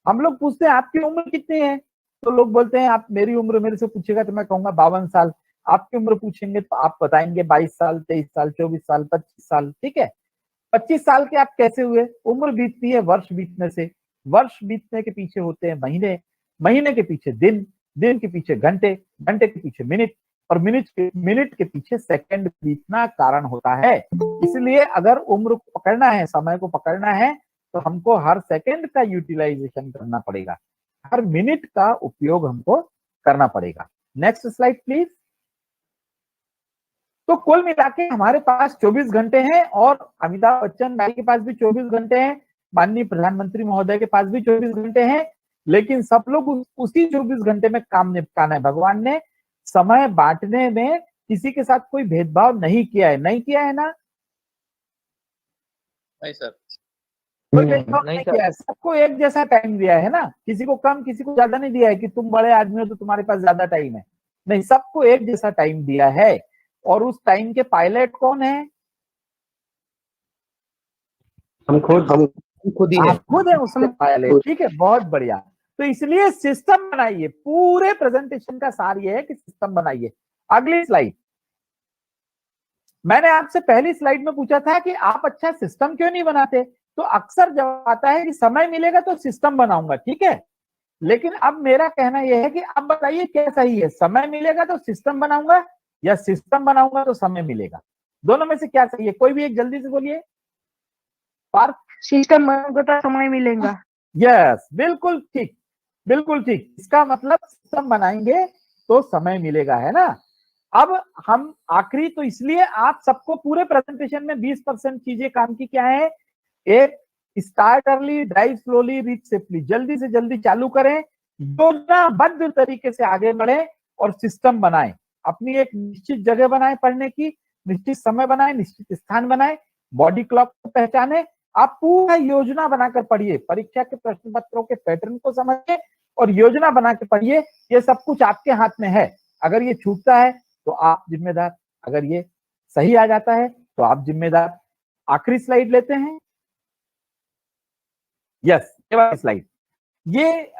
Speaker 3: हम लोग पूछते हैं आपकी उम्र कितनी है, तो लोग बोलते हैं आप मेरी उम्र मेरे से पूछेगा तो मैं कहूंगा 52 साल। आपकी उम्र पूछेंगे तो आप बताएंगे 22 साल, 23 साल, 24 साल, 25 साल। ठीक है, 25 साल के आप कैसे हुए? उम्र बीतती है वर्ष बीतने से, वर्ष बीतने के पीछे होते हैं महीने, महीने के पीछे दिन, दिन के पीछे घंटे, घंटे के पीछे मिनट, और मिनट के पीछे सेकंड बीतना कारण होता है। इसलिए अगर उम्र को पकड़ना है, समय को पकड़ना है, तो हमको हर सेकंड का यूटिलाइजेशन करना पड़ेगा, हर मिनट का उपयोग हमको करना पड़ेगा। Next slide please. तो कुल मिला के हमारे पास 24 घंटे हैं, और अमिताभ बच्चन भाई के पास भी 24 घंटे हैं, माननीय प्रधानमंत्री महोदय के पास भी 24 घंटे हैं, लेकिन सब लोग उसी 24 घंटे में काम निपटाना है। भगवान ने समय बांटने में किसी के साथ कोई भेदभाव नहीं किया है, नहीं किया है ना?
Speaker 6: नहीं सर।
Speaker 3: कोई भेदभाव नहीं किया है, सबको एक जैसा टाइम दिया है ना, किसी को कम किसी को ज्यादा नहीं दिया है कि तुम बड़े आदमी हो तो तुम्हारे पास ज्यादा टाइम है, नहीं, सबको एक जैसा टाइम दिया है। और उस टाइम के पायलट कौन है?
Speaker 6: हम खुद ही
Speaker 3: आप खुद है उसके पायलट। ठीक है, बहुत बढ़िया। तो इसलिए सिस्टम बनाइए, पूरे प्रेजेंटेशन का सार ये है कि सिस्टम बनाइए। अगली स्लाइड। मैंने आपसे पहली स्लाइड में पूछा था कि आप अच्छा सिस्टम क्यों नहीं बनाते, तो अक्सर जवाब आता है कि समय मिलेगा तो सिस्टम बनाऊंगा। ठीक है, लेकिन अब मेरा कहना यह है कि अब बताइए क्या सही है, समय मिलेगा तो सिस्टम बनाऊंगा या सिस्टम बनाऊंगा तो समय मिलेगा? दोनों में से क्या सही है? कोई भी एक जल्दी से बोलिए। पार्थ?
Speaker 4: सिस्टम बनाऊंगा तो समय मिलेगा।
Speaker 3: यस, बिल्कुल ठीक, बिल्कुल ठीक। इसका मतलब सिस्टम बनाएंगे तो समय मिलेगा, है ना? अब हम आखिरी, तो इसलिए आप सबको पूरे प्रेजेंटेशन में 20% चीजें काम की क्या है? एक, start early, drive slowly, reach safely. जल्दी से जल्दी चालू करें, योजनाबद्ध तरीके से आगे बढ़े और सिस्टम बनाएं। अपनी एक निश्चित जगह बनाएं पढ़ने की, निश्चित समय बनाएं, निश्चित स्थान बनाएं, बॉडी क्लॉक को पहचाने। आप पूरा योजना बनाकर पढ़िए, परीक्षा के प्रश्न पत्रों के पैटर्न को समझिए और योजना बना के पढ़िए। ये सब कुछ आपके हाथ में है। अगर ये छूटता है तो आप जिम्मेदार, अगर ये सही आ जाता है तो आप जिम्मेदार। आखिरी स्लाइड लेते हैं। यस, ये वाली स्लाइड। ये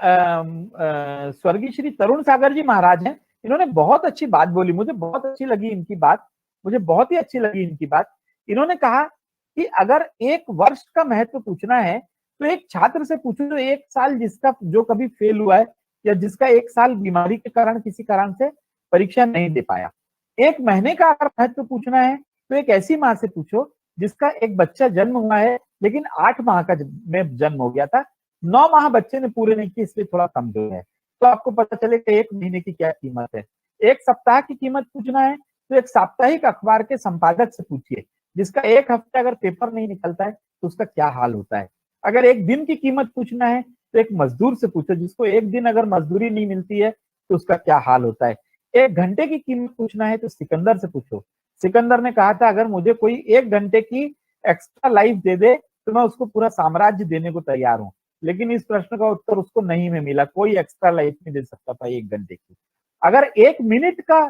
Speaker 3: स्वर्गीय श्री तरुण सागर जी महाराज हैं, इन्होंने बहुत अच्छी बात बोली, मुझे बहुत अच्छी लगी इनकी बात, मुझे बहुत ही अच्छी लगी इनकी बात। इन्होंने कहा कि अगर एक वर्ष का महत्व पूछना है तो एक छात्र से पूछो जो एक साल जिसका जो कभी फेल हुआ है, या जिसका एक साल बीमारी के कारण किसी कारण से परीक्षा नहीं दे पाया। एक महीने का अगर महत्व पूछना है तो एक ऐसी माँ से पूछो जिसका एक बच्चा जन्म हुआ है लेकिन 8 माह का में जन्म हो गया था, 9 माह बच्चे ने पूरे नहीं किए, इसलिए थोड़ा कमजोर है। तो आपको पता चले कि एक महीने की क्या कीमत है। एक सप्ताह की कीमत पूछना है तो एक साप्ताहिक अखबार के संपादक से पूछिए, जिसका एक हफ्ते अगर पेपर नहीं निकलता है तो उसका क्या हाल होता है। अगर एक दिन की कीमत पूछना है तो एक मजदूर से पूछो, जिसको एक दिन अगर मजदूरी नहीं मिलती है तो उसका क्या हाल होता है। एक घंटे की कीमत पूछना है तो सिकंदर से पूछो। सिकंदर ने कहा था अगर मुझे कोई 1 घंटे की एक्स्ट्रा लाइफ दे दे तो मैं उसको पूरा साम्राज्य देने को तैयार हूं, लेकिन इस प्रश्न का उत्तर उसको नहीं में मिला, कोई एक्स्ट्रा लाइफ नहीं दे सकता था 1 घंटे की। अगर 1 मिनट का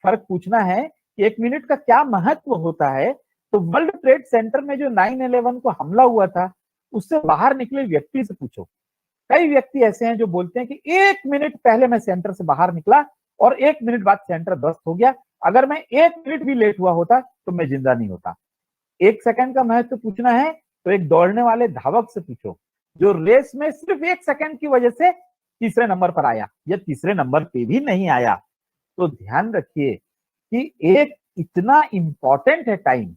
Speaker 3: फर्क पूछना है कि 1 मिनट का क्या महत्व होता है, तो वर्ल्ड ट्रेड सेंटर में जो 9/11 को हमला हुआ था उससे बाहर निकले व्यक्ति से पूछो। कई व्यक्ति ऐसे हैं जो बोलते हैं कि 1 मिनट पहले मैं सेंटर से बाहर निकला और 1 मिनट बाद सेंटर ध्वस्त हो गया, अगर मैं 1 मिनट भी लेट हुआ होता तो मैं जिंदा नहीं होता। 1 सेकंड का महत्व पूछना है तो एक दौड़ने वाले धावक से पूछो जो रेस में सिर्फ 1 सेकंड की वजह से तीसरे नंबर पर आया या तीसरे नंबर पे भी नहीं आया। तो ध्यान रखिए कि एक इतना इंपॉर्टेंट है टाइम,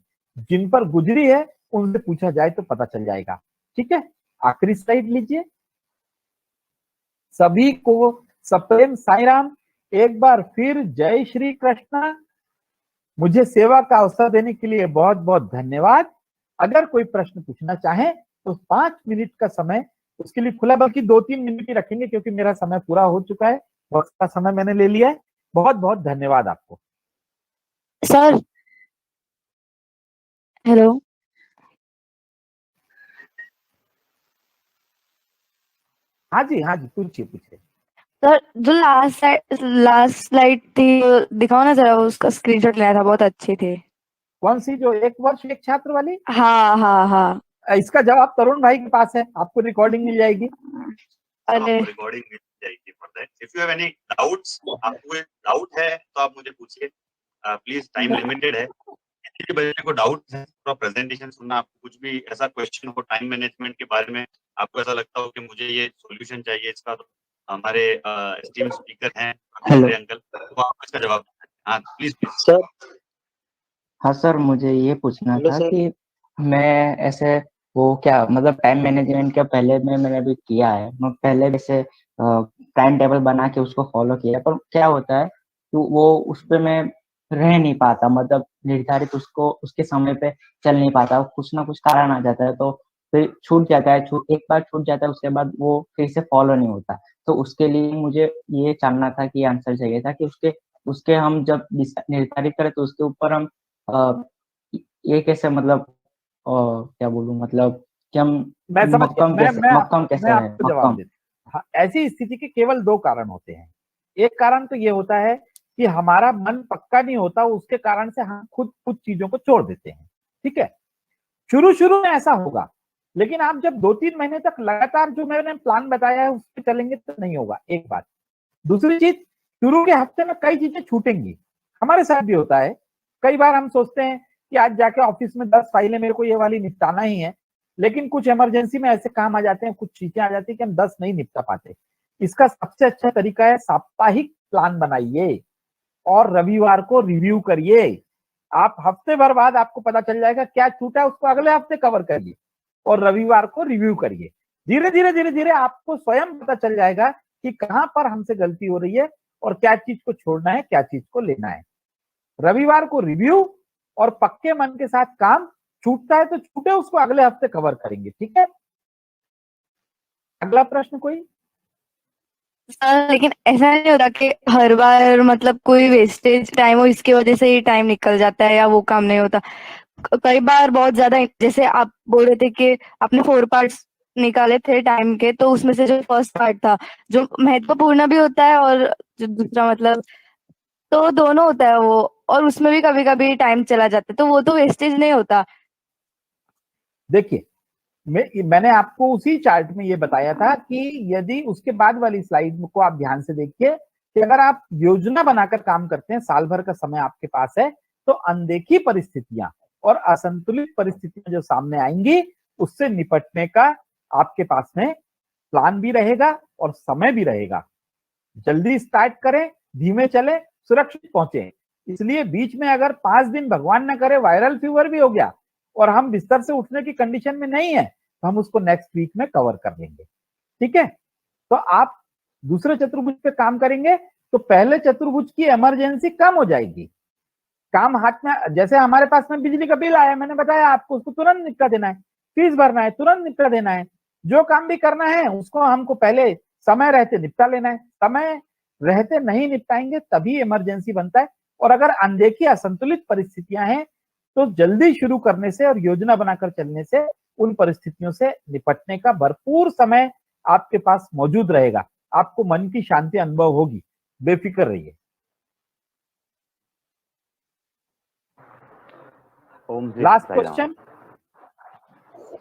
Speaker 3: जिन पर गुजरी है उनसे पूछा जाए तो पता चल जाएगा। ठीक है, आखिरी स्लाइड लीजिए। सभी को सप्रेम साई राम, एक बार फिर जय श्री कृष्णा। मुझे सेवा का अवसर देने के लिए बहुत बहुत धन्यवाद। अगर कोई प्रश्न पूछना चाहे तो 5 मिनट का समय उसके लिए खुला, बल्कि 2-3 मिनट ही रखेंगे क्योंकि मेरा समय पूरा हो चुका है, बहुत सा समय मैंने ले लिया है। बहुत बहुत धन्यवाद आपको।
Speaker 4: सर हेलो
Speaker 3: हाँ जी पूछिए पूछिए।
Speaker 4: सर, जो लास्ट स्लाइड थी दिखाओ ना जरा, उसका स्क्रीनशॉट लेना था, बहुत अच्छी थी।
Speaker 3: कौन सी, जो 1 वर्ष 1 छात्र वाली?
Speaker 4: हाँ हाँ हाँ।
Speaker 3: इसका जवाब तरुण भाई के पास है, आपको रिकॉर्डिंग मिल जाएगी।
Speaker 4: अरे
Speaker 1: रिकॉर्डिंग मिल जाएगी for that. If you have any doubts, आपको कोई डाउट है तो आप मुझे पूछिए, प्लीज, टाइम लिमिटेड है। किसी भी बच्चे को डाउट है, पूरा प्रेजेंटेशन सुनना, आपको कुछ भी ऐसा क्वेश्चन हो टाइम मैनेजमेंट के बारे में, आपको ऐसा लगता हो कि मुझे ये सॉल्यूशन चाहिए इसका, तो हमारे एस्टीम स्पीकर हैं
Speaker 5: हेलो।
Speaker 1: अंकल, तो आप इसका जवाब दें। हाँ प्लीज प्लीज।
Speaker 6: सर
Speaker 5: हाँ सर, मुझे ये पूछना
Speaker 6: हेलो
Speaker 5: था
Speaker 6: सर।
Speaker 5: कि मैं ऐसे वो क्या मतलब टाइम मैनेजमेंट का पहले में मैंने भी किया है, मैं पहले जैसे टाइम टेबल बना के उसको फॉलो किया, पर क्या होता है तो वो उस पे मैं रह नहीं पाता, मतलब निर्धारित उसको उसके समय पे चल नहीं पाता, कुछ ना कुछ कारण आ जाता है तो फिर छूट जाता है, एक बार छूट जाता है उसके बाद वो फिर से फॉलो नहीं होता। तो उसके लिए मुझे ये जानना था कि आंसर चाहिए था कि उसके उसके हम जब निर्धारित करें तो उसके ऊपर हम अ, ये कैसे मतलब क्या बोलूं, मतलब कि हम
Speaker 3: मैं समझ गया,
Speaker 5: मक्कम कैसे
Speaker 3: मैं
Speaker 5: है
Speaker 3: आपको जवाब
Speaker 5: मक्कम।
Speaker 3: देता हूँ। हाँ, ऐसी स्थिति के केवल दो कारण होते हैं। एक कारण तो ये होता है कि हमारा मन पक्का नहीं होता, उसके कारण से हम खुद कुछ चीजों को छोड़ देते हैं। ठीक है, शुरू शुरू में ऐसा होगा, लेकिन आप जब 2-3 महीने तक लगातार जो मैंने प्लान बताया है उस पर चलेंगे तो नहीं होगा, एक बात। दूसरी चीज, शुरू के हफ्ते में कई चीजें छूटेंगी, हमारे साथ भी होता है। कई बार हम सोचते हैं कि आज जाके ऑफिस में 10 फाइलें मेरे को ये वाली निपटाना ही है, लेकिन कुछ इमरजेंसी में ऐसे काम आ जाते हैं, कुछ चीजें आ जाती है कि हम 10 नहीं निपटा पाते। इसका सबसे अच्छा तरीका है साप्ताहिक प्लान बनाइए और रविवार को रिव्यू करिए। आप हफ्ते भर बाद आपको पता चल जाएगा क्या छूटा है, उसको अगले हफ्ते कवर करिए और रविवार को रिव्यू करिए। धीरे धीरे आपको स्वयं पता चल जाएगा कि कहां पर हमसे गलती हो रही है और क्या चीज को छोड़ना है, क्या चीज को लेना है। रविवार को रिव्यू और पक्के मन के साथ काम, छूटता है तो छूटे, उसको अगले हफ्ते कवर करेंगे। ठीक है, अगला प्रश्न कोई?
Speaker 4: सर लेकिन ऐसा नहीं होता कि हर बार मतलब कोई वेस्टेज टाइम हो इसकी वजह से ही टाइम निकल जाता है या वो काम नहीं होता? कई बार बहुत ज्यादा, जैसे आप बोल रहे थे कि आपने 4 पार्ट्स निकाले थे टाइम के, तो उसमें से जो फर्स्ट पार्ट था जो महत्वपूर्ण भी होता है और जो दूसरा मतलब, तो दोनों होता है वो, और उसमें भी कभी कभी टाइम चला जाता है, तो वो तो वेस्टेज नहीं होता।
Speaker 3: देखिए, मैंने आपको उसी चार्ट में ये बताया था कि यदि उसके बाद वाली स्लाइड को आप ध्यान से देखिए कि अगर आप योजना बनाकर काम करते हैं, साल भर का समय आपके पास है, तो अनदेखी परिस्थितियां और असंतुलित परिस्थितियां जो सामने आएंगी उससे निपटने का आपके पास में प्लान भी रहेगा और समय भी रहेगा। जल्दी स्टार्ट करें, धीमे चले, सुरक्षित पहुंचे। इसलिए बीच में अगर 5 दिन भगवान न करे वायरल फीवर भी हो गया और हम बिस्तर से उठने की कंडीशन में नहीं है, तो हम उसको नेक्स्ट वीक में कवर कर लेंगे। ठीक है, तो आप दूसरे चतुर्भुज पे काम करेंगे तो पहले चतुर्भुज की इमरजेंसी कम हो जाएगी। काम हाथ में, जैसे हमारे पास में बिजली का बिल आया, मैंने बताया आपको, उसको तुरंत निपटा देना है, फीस भरना है तुरंत निपटा देना है, जो काम भी करना है उसको हमको पहले समय रहते निपटा लेना है। समय रहते नहीं निपटाएंगे तभी इमरजेंसी बनता है। और अगर अनदेखी असंतुलित परिस्थितियां हैं तो जल्दी शुरू करने से और योजना बनाकर चलने से उन परिस्थितियों से निपटने का भरपूर समय आपके पास मौजूद रहेगा। आपको मन की शांति अनुभव होगी, बेफिक्र रहिए।
Speaker 1: ओम जी
Speaker 3: last
Speaker 1: Sai Ram.
Speaker 3: Question,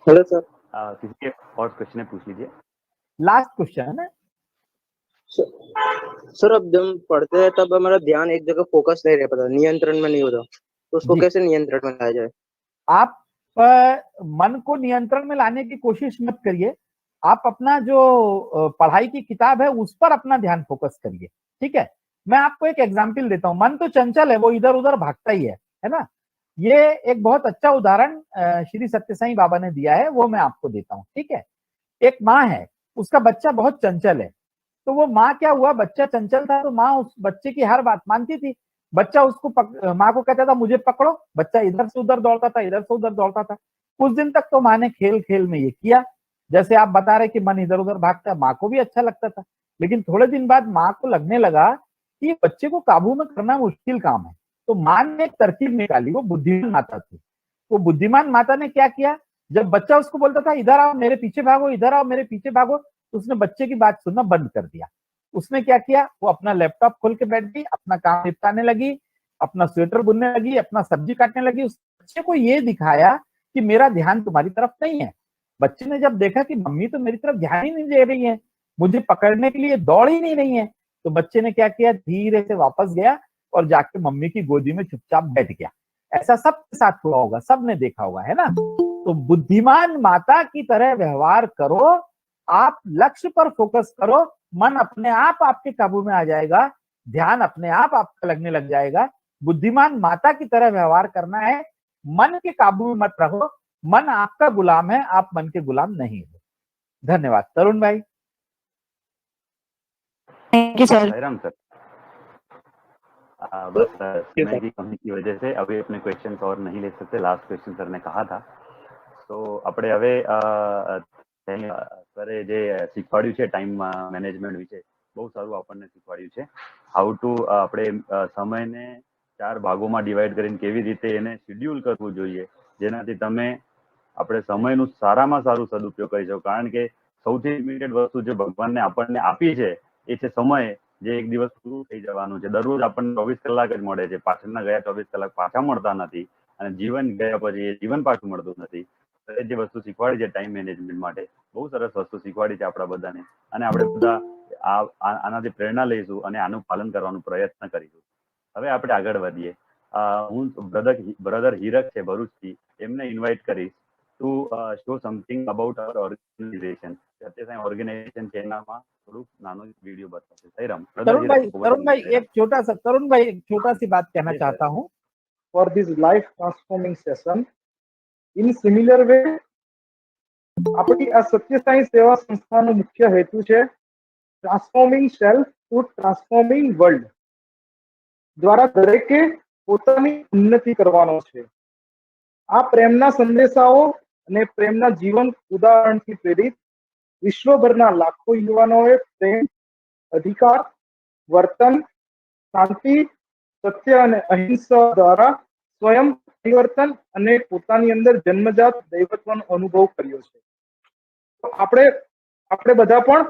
Speaker 6: hello sir.
Speaker 1: किसी के और क्वेश्चन है पूछ लीजिए।
Speaker 3: लास्ट क्वेश्चन है ना।
Speaker 6: सर अब जब हम पढ़ते हैं तब हमारा ध्यान एक जगह फोकस नहीं रह पाता, नियंत्रण में नहीं होता, तो उसको
Speaker 3: जी,
Speaker 6: कैसे नियंत्रण में लाया जाए?
Speaker 3: आप मन को नियंत्रण में लाने की कोशिश मत करिए। आप अपना जो पढ़ाई की किताब है उस पर अपना ध्यान फोकस करिए। ठीक है, मैं आपको एक एग्जाम्पल देता हूँ। मन तो चंचल है, वो इधर उधर भागता ही है ना। ये एक बहुत अच्छा उदाहरण श्री सत्य साईं बाबा ने दिया है, वो मैं आपको देता हूँ। ठीक है, एक माँ है, उसका बच्चा बहुत चंचल है। तो वो माँ, क्या हुआ, बच्चा चंचल था तो माँ उस बच्चे की हर बात मानती थी। बच्चा उसको माँ को कहता था मुझे पकड़ो, बच्चा इधर से उधर दौड़ता था, इधर से उधर दौड़ता था। कुछ दिन तक तो माँ ने खेल खेल में ये किया, जैसे आप बता रहे कि मन इधर उधर भागता है, माँ को भी अच्छा लगता था। लेकिन थोड़े दिन बाद माँ को लगने लगा कि बच्चे को काबू में करना मुश्किल काम है। तो माँ ने एक तरकीब निकाली, वो बुद्धिमान माता थी। वो बुद्धिमान माता ने क्या किया, जब बच्चा उसको बोलता था इधर आओ मेरे पीछे भागो, इधर आओ मेरे पीछे भागो, तो उसने बच्चे की बात सुनना बंद कर दिया। उसने क्या किया, वो अपना लैपटॉप खोल के बैठ गई, अपना काम निपटाने लगी, अपना स्वेटर बुनने लगी, अपना सब्जी काटने लगी। उस बच्चे को ये दिखाया कि मेरा ध्यान तुम्हारी तरफ नहीं है। बच्चे ने जब देखा कि मम्मी तो मेरी तरफ ध्यान ही नहीं दे रही है, मुझे पकड़ने के लिए दौड़ ही नहीं रही है, तो बच्चे ने क्या किया, धीरे से वापस गया और जाके मम्मी की गोदी में चुपचाप बैठ गया। ऐसा सबके साथ हुआ होगा, सबने देखा होगा, है ना। तो बुद्धिमान माता की तरह व्यवहार करो, आप लक्ष्य पर फोकस करो, मन अपने आप आपके काबू में आ जाएगा, ध्यान अपने आप आपका लगने लग जाएगा। बुद्धिमान माता की तरह व्यवहार करना है, मन के काबू में मत रहो, मन आपका गुलाम है, आप मन के गुलाम नहीं हो। धन्यवाद। तरुण भाई।
Speaker 4: Thank you sir.
Speaker 1: Sairam sir. बस समय की कमी की वजह से अभी अपने क्वेश्चंस और नहीं ले सकते, लास्ट क्वेश्चन सर ने कहा था, તો આપણે હવે સરે જે શીખવાડ્યું છે ટાઈમ મેનેજમેન્ટ વિશે બહુ સારું આપણને શીખવાડ્યું છે, હાઉ ટુ આપણે સમયને 4 ભાગોમાં ડિવાઈડ કરીને કેવી રીતે એને શેડ્યુલ કરવું જોઈએ, જેનાથી તમે આપણે સમયનું સારામાં સારું સદુપયોગ કરી શકો. કારણ કે સૌથી લિમિટેડ વસ્તુ જે ભગવાનને આપણને આપી છે એ છે સમય, જે એક દિવસ પૂરું થઈ જવાનું છે. દરરોજ આપણને 24 કલાક જ મળે છે, પાછળના ગયા 24 કલાક પાછા મળતા નથી, અને જીવન ગયા પછી એ જીવન પાછું મળતું નથી. જે વસ્તુ શીખવાડી છે ટાઈમ મેનેજમેન્ટ માટે, બહુ સરસ વસ્તુ શીખવાડી છે આપણા બધાને, અને આપણે બધા આનાથી પ્રેરણા લઈશું અને આનું પાલન કરવાનો પ્રયત્ન કરીશું. હવે આપણે આગળ વધીએ. હું બ્રધર હીરક છે ભરૂચથી, એમને ઇન્વાઇટ કરીશ to show something about our organization. Sathya Sai organization છે એનામાં થોડુંક નાનો વિડીયો બતાવશે. સાઈરામ.
Speaker 3: तरुण भाई एक छोटा सी बात कहना चाहता हूँ
Speaker 7: for this life transforming session. In similar way, આપણી આ સત્યસાઈ સેવા સંસ્થાનો મુખ્ય હેતુ છે transforming self two transforming world દ્વારા દરેકે પોતાની ઉન્નતિ કરવાનો છે. આ પ્રેમના સંદેશાઓ અને પ્રેમના જીવન ઉદાહરણથી પ્રેરિત વિશ્વભરના લાખો યુવાનોએ પ્રેમ, અધિકાર, વર્તન, શાંતિ, સત્ય અને અહિંસા દ્વારા સ્વયં પરિવર્તન અને પોતાની અંદર જન્મજાત દૈવત્વનો અનુભવ કર્યો છે. તો આપણે બધા પણ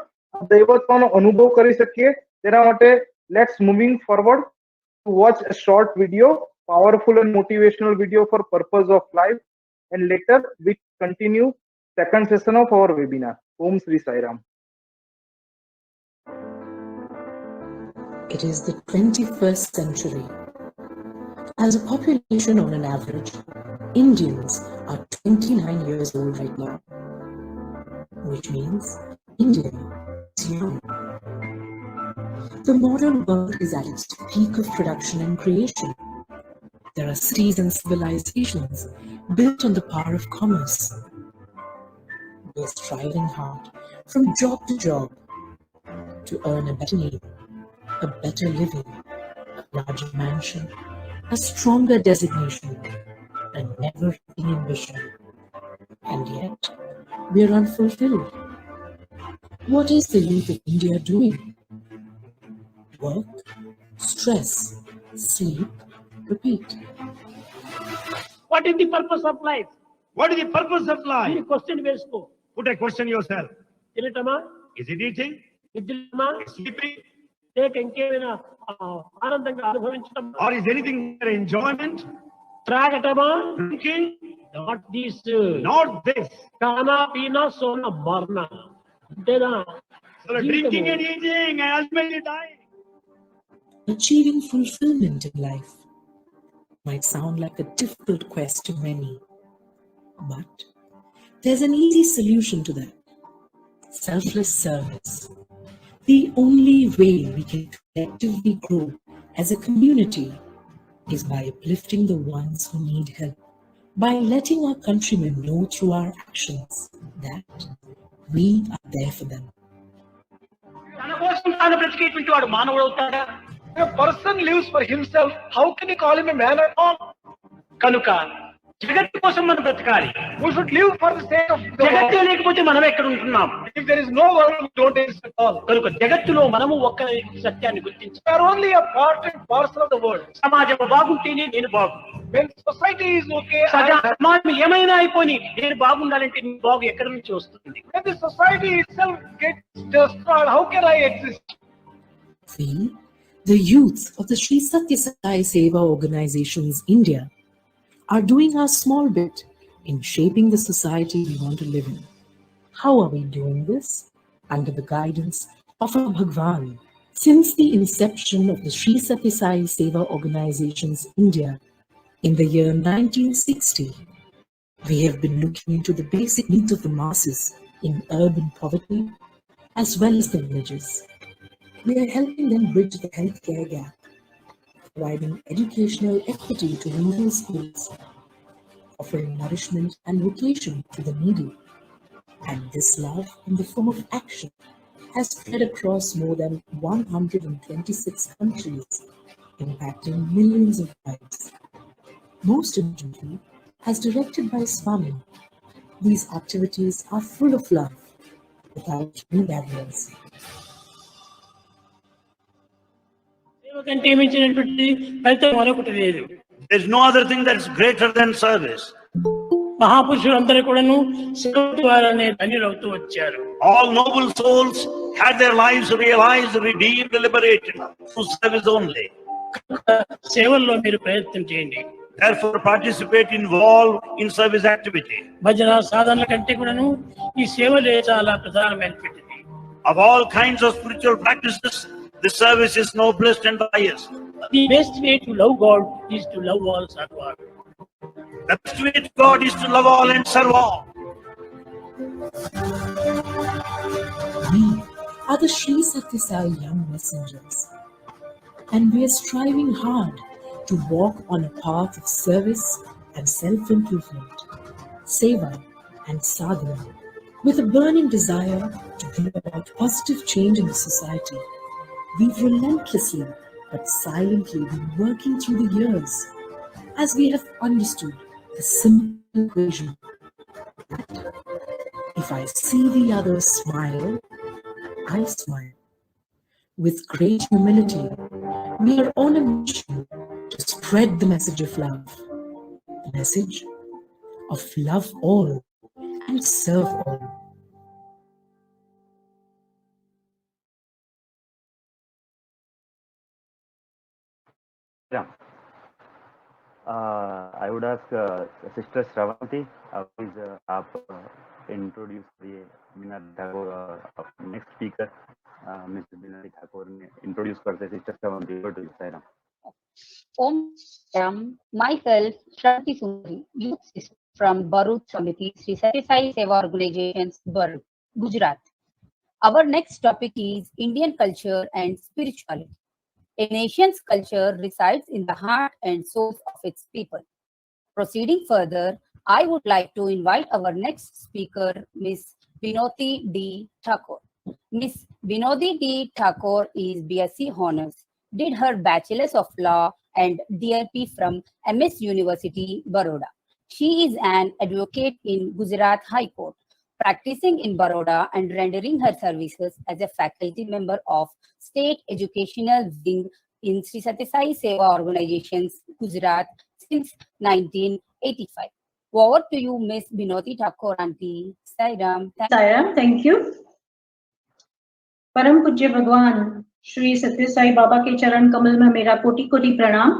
Speaker 7: દૈવત્વનો અનુભવ કરી શકીએ. તેના માટે let's moving forward to watch a short video, powerful and motivational video for purpose of life, and later we continue second session of our webinar. Om Sri Sai Ram.
Speaker 8: It is the 21st century. As a population, on an average, Indians are 29 years old right now, which means India is young. The modern world is at its peak of production and creation. There are cities and civilizations built on the power of commerce. We are striving hard from job to job to earn a better name, a better living, a larger mansion, a stronger designation, a never-ending ambition. And yet, we are unfulfilled. What is the youth of India doing? Work, stress, sleep, repeat.
Speaker 9: What is the purpose of life?
Speaker 10: What is the purpose of life?
Speaker 9: The question వేసుకో.
Speaker 10: Put a question yourself.
Speaker 9: తినటమా,
Speaker 10: Is it eating?
Speaker 9: నిద్రమా,
Speaker 10: Sleeping?
Speaker 9: లేక ఇంకేమైనా ఆనందంగా అనుభవించడం,
Speaker 10: Or is anything there enjoyment?
Speaker 9: త్రాగటమా,
Speaker 10: Drinking?
Speaker 9: Not this,
Speaker 10: Not this.
Speaker 9: ఖానా పీనా సోనా మరనా. అంతేనా?
Speaker 10: So drinking and eating and ultimately dying.
Speaker 8: Achieving fulfillment in life might sound like a difficult quest to many, but there's an easy solution to that. Selfless service. The only way we can collectively grow as a community is by uplifting the ones who need help, by letting our countrymen know through our actions that we are there for them.
Speaker 9: తన కోసం తాను బ్రతికేటువంటి వాడు మానవుడు అవుతాడా?
Speaker 7: If a person lives for himself, how can you call him a man at all?
Speaker 9: కనుక జగత్తు కోసం మనం బ్రతకాలి.
Speaker 7: We should live for the sake of the
Speaker 9: జగత్తు
Speaker 7: world.
Speaker 9: లేకపోతే మనం ఎక్కడ ఉంటున్నాం?
Speaker 7: If there is no world, we don't exist at all.
Speaker 9: కనుక జగత్తులో మనము ఒక్క సత్యాన్ని గుర్తించి,
Speaker 7: We are only a part and parcel of the world.
Speaker 9: సమాజం బాగుంటేనే నేను బాగు.
Speaker 7: When society is okay,
Speaker 9: సమాజం ఏమైనా అయిపోయి నేను బాగుండాలంటే నీ బాగు ఎక్కడి నుంచి వస్తుంది?
Speaker 7: when the society itself gets destroyed, how can I exist?
Speaker 8: We, the youth of the Sri Satya Sai Seva Organizations India, are doing our small bit in shaping the society we want to live in. How are we doing this? Under the guidance of our Bhagwan. Since the inception of the Sri Satya Sai Seva Organizations India in the year 1960, we have been looking into the basic needs of the masses in urban poverty as well as the villages. We are helping them bridge the healthcare gap, providing educational equity to rural schools, offering nourishment and vocation to the needy. And this love in the form of action has spread across more than 126 countries, impacting millions of lives. Most importantly, as directed by Swami, these activities are full of love, without any barriers.
Speaker 9: సేవ కంటే మించినటువంటి ఫలితం మరొకటి లేదు.
Speaker 10: There's no other thing that's greater than service.
Speaker 9: మహాపురుషులందరూ కూడాను సేవ ద్వారానే ధన్యులవుతూ వచ్చారు.
Speaker 10: All noble souls had their lives realized, redeemed, liberated through service only.
Speaker 9: సేవల్లో మీరు ప్రయత్నం చేయండి.
Speaker 10: Therefore, participate, involve in service activity.
Speaker 9: భజన సాధనల కంటే కూడాను ఈ సేవలే చాలా ప్రధానమైనటువంటిది.
Speaker 10: Of all kinds of spiritual practices, the service is noblest and highest.
Speaker 9: The best way to love God is to love all, serve all.
Speaker 10: The best way to God is to love all and serve all.
Speaker 8: We are the Sri Sathya Sai young messengers, and we are striving hard to walk on a path of service and self-improvement, seva and sadhana, with a burning desire to bring about positive change in the society. We've relentlessly but silently been working through the years, as we have understood the simple equation that if I see the others smile, I smile. With great humility, we are on a mission to spread the message of love, the message of love all and serve all.
Speaker 1: Yeah. I would ask Sister Shravanti, please आप introduce करिए Meenakshi Thakur, next speaker mister Meenakshi Thakur ने introduce करते sister Shravanti to Sairam.
Speaker 11: Om Ram, myself Shravanti Sundari, youth sister from Bharuch Samiti, Sri Sathya Sai Seva Organizations, Bharuch, Gujarat. Our next topic is Indian culture and spirituality. A nation's culture resides in the heart and soul of its people. Proceeding further, I would like to invite our next speaker, Miss Vinoti D. Thakur. Miss Vinoti D. Thakur is BSc Honors, did her Bachelor's of Law and DLP from MS University, Baroda. She is an advocate in Gujarat High Court, practicing in Baroda and rendering her services as a faculty member of State Educational Wing in Sri Sathya Sai Seva Organizations, Gujarat since 1985. Over to you, Miss Vinoti Thakur, Auntie. Sairam.
Speaker 12: Sairam, thank you. परम पूज्य भगवान श्री सत्य साई बाबा के चरण कमल में मेरा कोटि कोटि प्रणाम।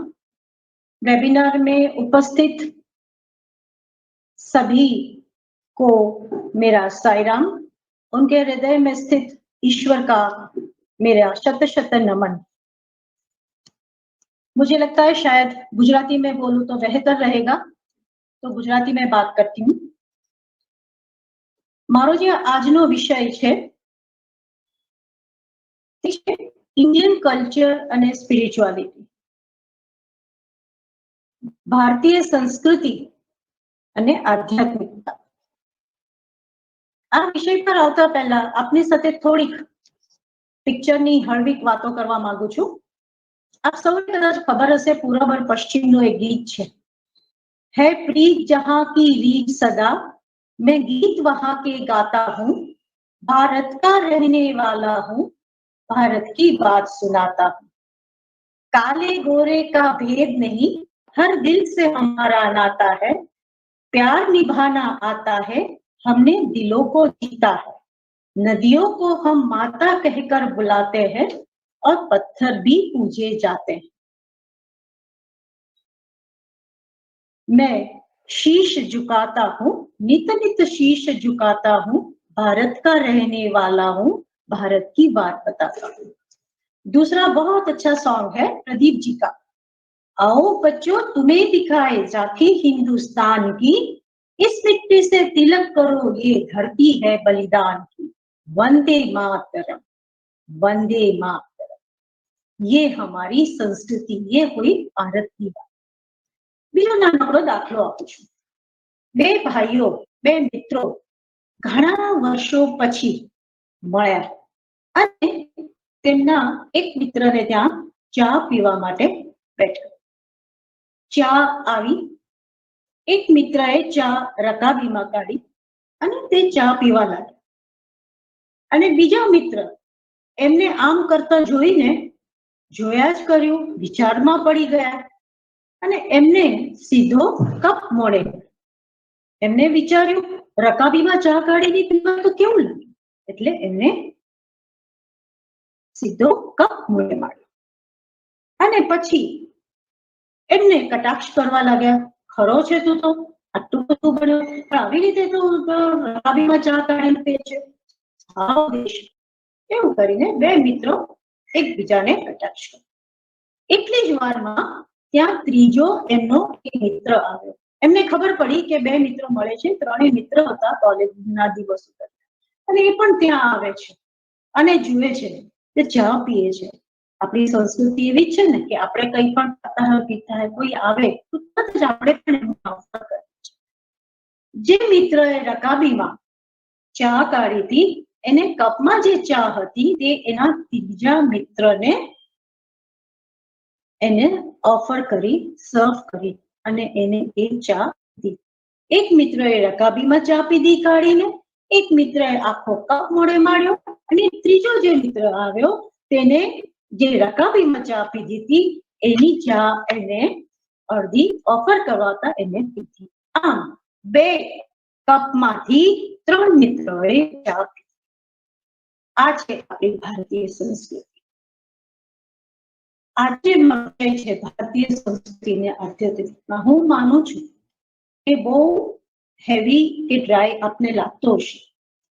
Speaker 12: वेबिनार में उपस्थित सभी को मेरा साईराम, उनके हृदय में स्थित ईश्वर का मेरा शत शत नमन। मुझे लगता है शायद गुजराती में बोलूं तो बेहतर रहेगा, तो गुजराती में बात करती हूँ। मारो जे आजनो विषय छे इंडियन कल्चर અને સ્પિરિચ્યુઆલિટી, ભારતીય સંસ્કૃતિ અને આધ્યાત્મિકતા। આ વિષય પર આવતા પહેલા આપની સાથે થોડીક પિક્ચરની હળવીક વાતો કરવા માંગુ છું। આપ સૌને કદાચ ખબર હશે, પૂરબ और પશ્ચિમનો એક ગીત છે, है प्रीत जहां की रीत सदा, मैं गीत वहां के गाता हूँ, भारत का रहने वाला हूँ, भारत की बात सुनाता हूँ। काले गोरे का भेद नहीं, हर दिल से हमारा नाता है, प्यार निभाना आता है, हमने दिलों को जीता है। नदियों को हम माता कहकर बुलाते हैं और पत्थर भी पूजे जाते हैं। मैं शीश झुकाता हूँ, नित नित शीश झुकाता हूँ, भारत का रहने वाला हूँ, भारत की बात बताता हूँ। दूसरा बहुत अच्छा सॉन्ग है प्रदीप जी का, आओ बच्चों तुम्हें दिखाए झांकी हिंदुस्तान की, इस मिट्टी से तिलक करो ये धरती है बलिदान की। वंदे मातरम, वंदे मातरम। ये हमारी संस्कृति, ये हुई भारत की बात। बीजो नानकड़ो दाखलो आपું છું। બે ભાઈઓ, બે મિત્રો ઘણા વર્ષો પછી મળ્યા અને તેમના એક મિત્રને ત્યાં ચા પીવા માટે બેઠા। ચા આવી, એક મિત્રએ ચા રકાબીમાં કાઢી અને તે ચા પીવા લાગ્યા અને બીજા મિત્ર એમને આમ કરતા જોઈને જોયા જ કર્યું, વિચારમાં પડી ગયા અને એમને સીધો કપ મોડે। એમને વિચાર્યું રકાબીમાં ચા કાઢીને પીવા તો કેવું લાગે, એટલે એમને સીધો કપ મોડે માર્યો અને પછી એમને કટાક્ષ કરવા લાગ્યા, ખરો છે તું તો આટલું બધું ભણ્યો પણ આવી રીતે તું રકાબીમાં ચા કાઢીને પીએ છે, સાવ દેશ। એવું કરીને બે મિત્રો એકબીજાને કટાક્ષ કર્યો। એટલી જ વારમાં ત્યાં ત્રીજો એમનો એક મિત્ર આવ્યો। એમને ખબર પડી કે બે મિત્રો મળે છે, ત્રણેય મિત્ર હતા કોલેજના દિવસો અને એ પણ ત્યાં આવે છે અને જુએ છે કે ચા પીએ છે। આપણી સંસ્કૃતિ એવી છે ને કે આપણે કંઈ પણ ખાતા હોય પીતા હોય કોઈ આવે તો તરત જ આપણે પણ એનું આવકાર કરીએ છીએ। જે મિત્રએ રકાબીમાં ચા કાઢી હતી એને કપમાં જે ચા હતી તે એના ત્રીજા મિત્રને એને ઓફર કરી, સર્વ કરી અને એને એ ચા દીધી। એક મિત્રએ રકાબીમાં ચા પીધી કાઢીને, એક મિત્રએ આખો કપ મોઢે માર્યો અને ત્રીજો જે મિત્ર આવ્યો તેને જે રકાબીમાં ચા પીધી હતી એની ચા એને અડધી ઓફર કરવાતા એને પીધી। આમ બે કપમાંથી ત્રણ મિત્રોએ ચા પીધી। આ છે આપણી ભારતીય સંસ્કૃતિ। આજે મને છે ભારતીય સંસ્કૃતિને આધ્યાત્મિકમાં હું માનું છું કે બહુ હેવી કે ડ્રાય આપને લાગતો હશે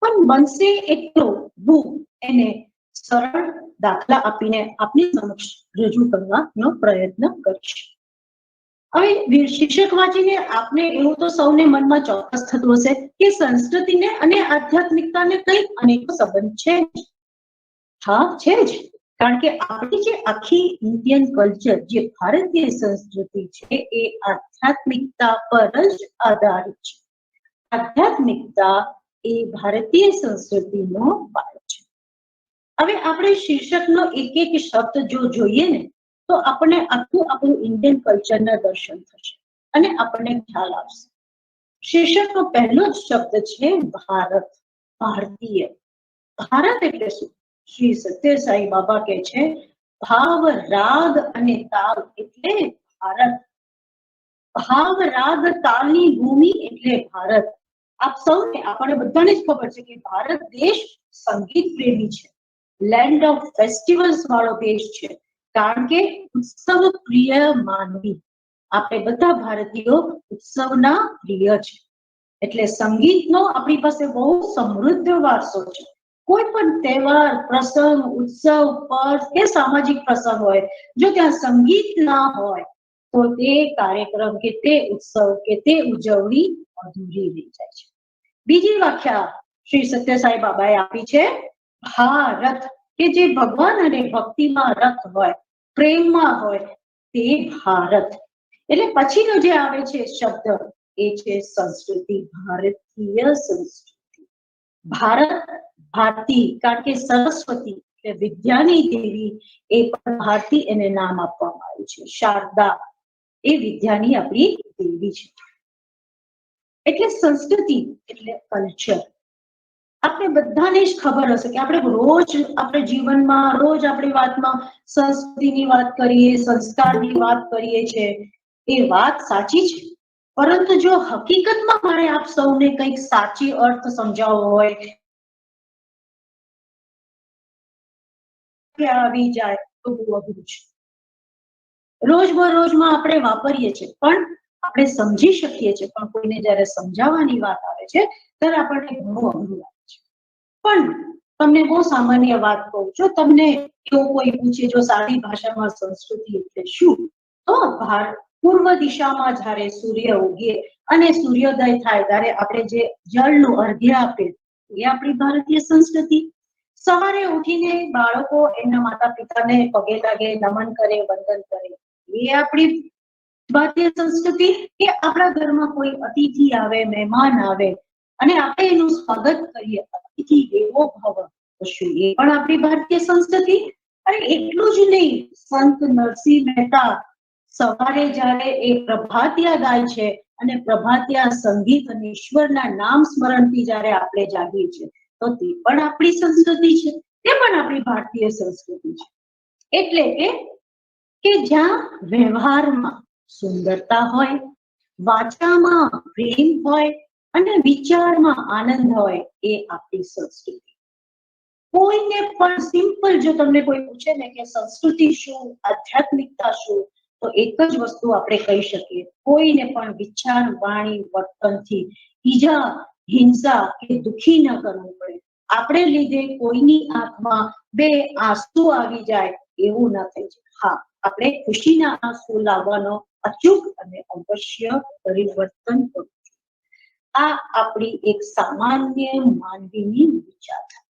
Speaker 12: પણ બનશે એટલો હું એને સરળ દાખલા આપીને આપની સમક્ષ રજૂ કરવાનો પ્રયત્ન કરીશ। હવે શીર્ષક વાંચીને આપને એવું તો સૌને મનમાં ચોક્કસ થતું હશે કે સંસ્કૃતિને અને આધ્યાત્મિકતાને કંઈક અનેકો સંબંધ છે। હા છે જ, કારણ કે આપણી જે આખી ઇન્ડિયન કલ્ચર જે ભારતીય સંસ્કૃતિ છે એ આધ્યાત્મિકતા પર જ આધારિત છે। આધ્યાત્મિકતા એ ભારતીય સંસ્કૃતિનો પાયો છે। હવે આપણે શીર્ષકનો એક એક શબ્દ જો જોઈએ ને તો આપણને આખું આપણું ઇન્ડિયન કલ્ચરના દર્શન થશે અને આપણને ખ્યાલ આવશે। શીર્ષકનો પહેલો જ શબ્દ છે ભારત, ભારતીય। ભારત એટલે શું? શ્રી સત્ય સાઈ બાબા કહે છે ભાવ રાગ અને તાલ એટલે ભારત। ભાવ રાગ તાલની ભૂમિ એટલે ભારત। આપ સૌને આપણે બધાને જ ખબર છે કે ભારત દેશ સંગીત પ્રેમી છે, લેન્ડ ઓફ ફેસ્ટિવલ્સ વાળો દેશ છે, કારણ કે ઉત્સવ પ્રિય માનવી આપણે બધા ભારતીયો ઉત્સવના પ્રિય છે। એટલે સંગીતનો આપણી પાસે બહુ સમૃદ્ધ વારસો છે। કોઈ પણ તહેવાર, પ્રસંગ, ઉત્સવ, પર્વ કે સામાજિક પ્રસંગ હોય જો ત્યાં સંગીત ના હોય તો તે કાર્યક્રમ કે તે ઉત્સવ કે તે ઉજવણી અધૂરી રહી જાય છે। બીજી વ્યાખ્યા શ્રી સત્ય સાઈ બાબાએ આપી છે ભારત કે જે ભગવાન અને ભક્તિમાં રત હોય, પ્રેમમાં હોય તે ભારત। એટલે પછીનો જે આવે છે શબ્દ એ છે સંસ્કૃતિ, ભારતીય સંસ્કૃતિ। ભારત ભારતી કારણ કે સરસ્વતી એટલે વિદ્યાની દેવી એ પણ ભારતી એને નામ આપવામાં આવ્યું છે। શારદા એ વિદ્યાની આપણી દેવી છે। એટલે સંસ્કૃતિ એટલે કલ્ચર। આપણે બધાને જ ખબર હશે કે આપણે રોજ આપણે જીવનમાં રોજ આપણી વાતમાં સંસ્કૃતિની વાત કરીએ, સંસ્કારની વાત કરીએ છે, એ વાત સાચી છે પરંતુ જો હકીકતમાં મારે આપ સૌને કંઈક સાચી અર્થ સમજાવવો હોય આવી જાય તો બહુ અઘરું છે। રોજબરોજમાં આપણે વાપરીએ છીએ પણ આપણે સમજી શકીએ છીએ પણ કોઈને જ્યારે સમજાવવાની વાત આવે છે ત્યારે આપણને ઘણું અઘરું લાગે છે। પણ તમને બહુ સામાન્ય વાત કહું, જો તમને એવું કોઈ પૂછે જો સાદી ભાષામાં સંસ્કૃતિ એટલે શું તો પૂર્વ દિશામાં જ્યારે સૂર્ય ઉગે અને સૂર્યોદય થાય ત્યારે આપણે જે જળનું અર્ઘ્ય આપે એ આપણી ભારતીય સંસ્કૃતિ। સવારે ઉઠીને બાળકો એમના માતા પિતાને પગે લાગે, નમન કરે, વંદન કરે. એ આપણી ભારતીય સંસ્કૃતિ. કે આપણા ઘરમાં કોઈ અતિથિ આવે, મહેમાન આવે અને આપણે એનું સ્વાગત કરીએ, અતિથિ દેવો ભવ, તો શું એ પણ આપણી ભારતીય સંસ્કૃતિ? અને એટલું જ નહીં, સંત નરસિંહ મહેતા સવારે જ્યારે એ પ્રભાતિયા ગાય છે અને પ્રભાતિયા સંગીત અને ઈશ્વરના નામ સ્મરણથી જ્યારે આપણે જાગીએ છીએ, તો તે પણ આપણી સંસ્કૃતિ છે, તે પણ આપણી ભારતીય સંસ્કૃતિ છે. એટલે કે જ્યાં વ્યવહારમાં સુંદરતા હોય, વાચામાં પ્રેમ હોય અને વિચારમાં આનંદ હોય, એ આપણી સંસ્કૃતિ. કોઈને પણ સિમ્પલ જો તમને કોઈ પૂછે ને કે સંસ્કૃતિ શું, આધ્યાત્મિકતા શું, તો એક જ વસ્તુ આપણે કહી શકીએ, કોઈને પણ વિચાર, વાણી, વર્તનથી ઈજા, હિંસા કે દુખી ન કરવું પડે. આપણે લીધે કોઈની આંખમાં બે આંસુ આવી જાય એવું ન થઈ જાય. હા, આપણે ખુશીના આંસુ લાવવાનો અચૂક અને અવશ્ય પરિવર્તન કરવું. આ આપણી એક સામાન્ય માનવીની વિચારધારા.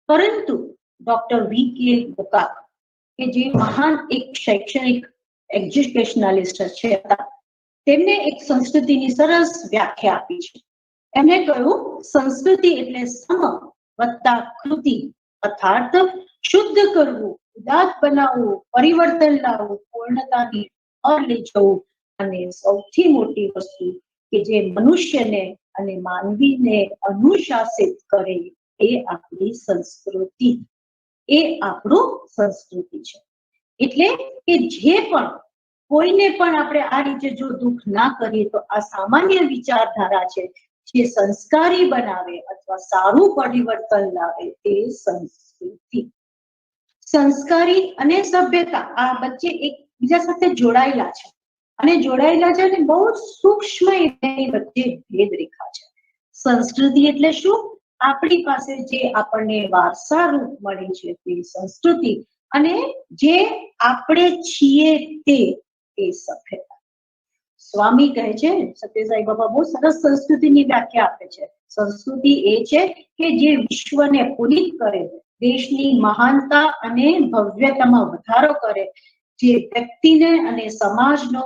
Speaker 12: પરંતુ ડોક્ટર V.K. ગોકાક, કે જે મહાન એક શૈક્ષણિક એજ્યુકેશનાલિસ્ટ છે, તેમને એક સંસ્કૃતિની સરસ વ્યાખ્યા આપી છે. એમણે કહ્યું, સંસ્કૃતિ એટલે સમ વત્તા કૃતિ, અર્થાત શુદ્ધ કરવું, ઉદાત્ત બનાવવું, પરિવર્તન લાવવું, પૂર્ણતાની ઓર લઈ જવું, અને સૌથી મોટી વસ્તુ કે જે મનુષ્યને અને માનવીને અનુશાસિત કરે, એ આપણી સંસ્કૃતિ. એ આપણું સંસ્કૃતિ છે. એટલે કે જે પણ કોઈને પણ આપણે આ રીતે જો દુઃખ ના કરીએ, તો આ સામાન્ય વિચારધારા છે, જે સંસ્કારી બનાવે અથવા સારું પરિવર્તન લાવે, તે સંસ્કૃતિ. સંસ્કારી અને સભ્યતા આ વચ્ચે એકબીજા સાથે જોડાયેલા છે, અને બહુ સૂક્ષ્મ એની વચ્ચે ભેદ રેખા છે. સંસ્કૃતિ એટલે શું? આપણી પાસે જે આપણને વારસા રૂપ મળી છે, તે સંસ્કૃતિ, અને જે આપણે છીએ તે સભ્યતા. સ્વામી કહે છે, સત્યસાઈ બાબા બહુ સરસ સંસ્કૃતિની વ્યાખ્યા આપે છે. સંસ્કૃતિ એ છે કે જે વિશ્વને પુનિત કરે, દેશની મહાનતા અને ભવ્યતામાં વધારો કરે, જે વ્યક્તિને અને સમાજનો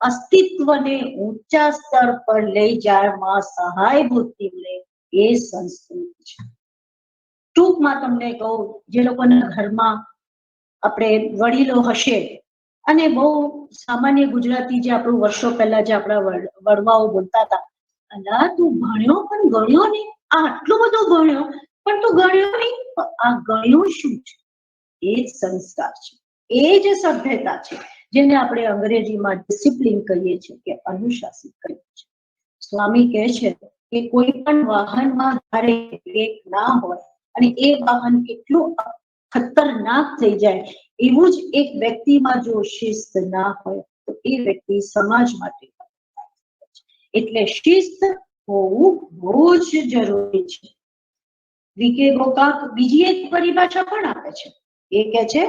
Speaker 12: અસ્તિત્વને ઊંચા સ્તર પર લઈ જવામાં સહાયભૂત મળે, એ સંસ્કૃતિ છે. ટૂંકમાં તમને કહું, જે લોકોના ઘરમાં આપણે વડીલો હશે, અને બહુ સામાન્ય ગુજરાતી જે આપણું વર્ષો પહેલા જે આપણા વડવાઓ બોલતા હતા, અલા તું ભણ્યો પણ ગણ્યો નહીં, આટલું બધું ભણ્યો પણ તું ગણ્યો નહીં, આ ગણ્યું શું છે? એ જ સંસ્કાર છે, એ જ સભ્યતા છે, જેને આપણે અંગ્રેજીમાં ડિસિપ્લિન કહીએ છીએ, કે અનુશાસિત કહીએ છીએ. સ્વામી કહે છે કે કોઈ પણ વાહનમાં જ્યારે બ્રેક ના હોય અને એ વાહન કેટલું ખતરનાક થઈ જાય, એવું જ એક વ્યક્તિમાં જો શિસ્ત ના હોય, તો એ વ્યક્તિ સમાજ માટે. એટલે શિસ્ત હોવું બહુ જ જરૂરી છે. V.K. ગોકાક બીજી એક પરિભાષા પણ આપે છે. એ કહે છે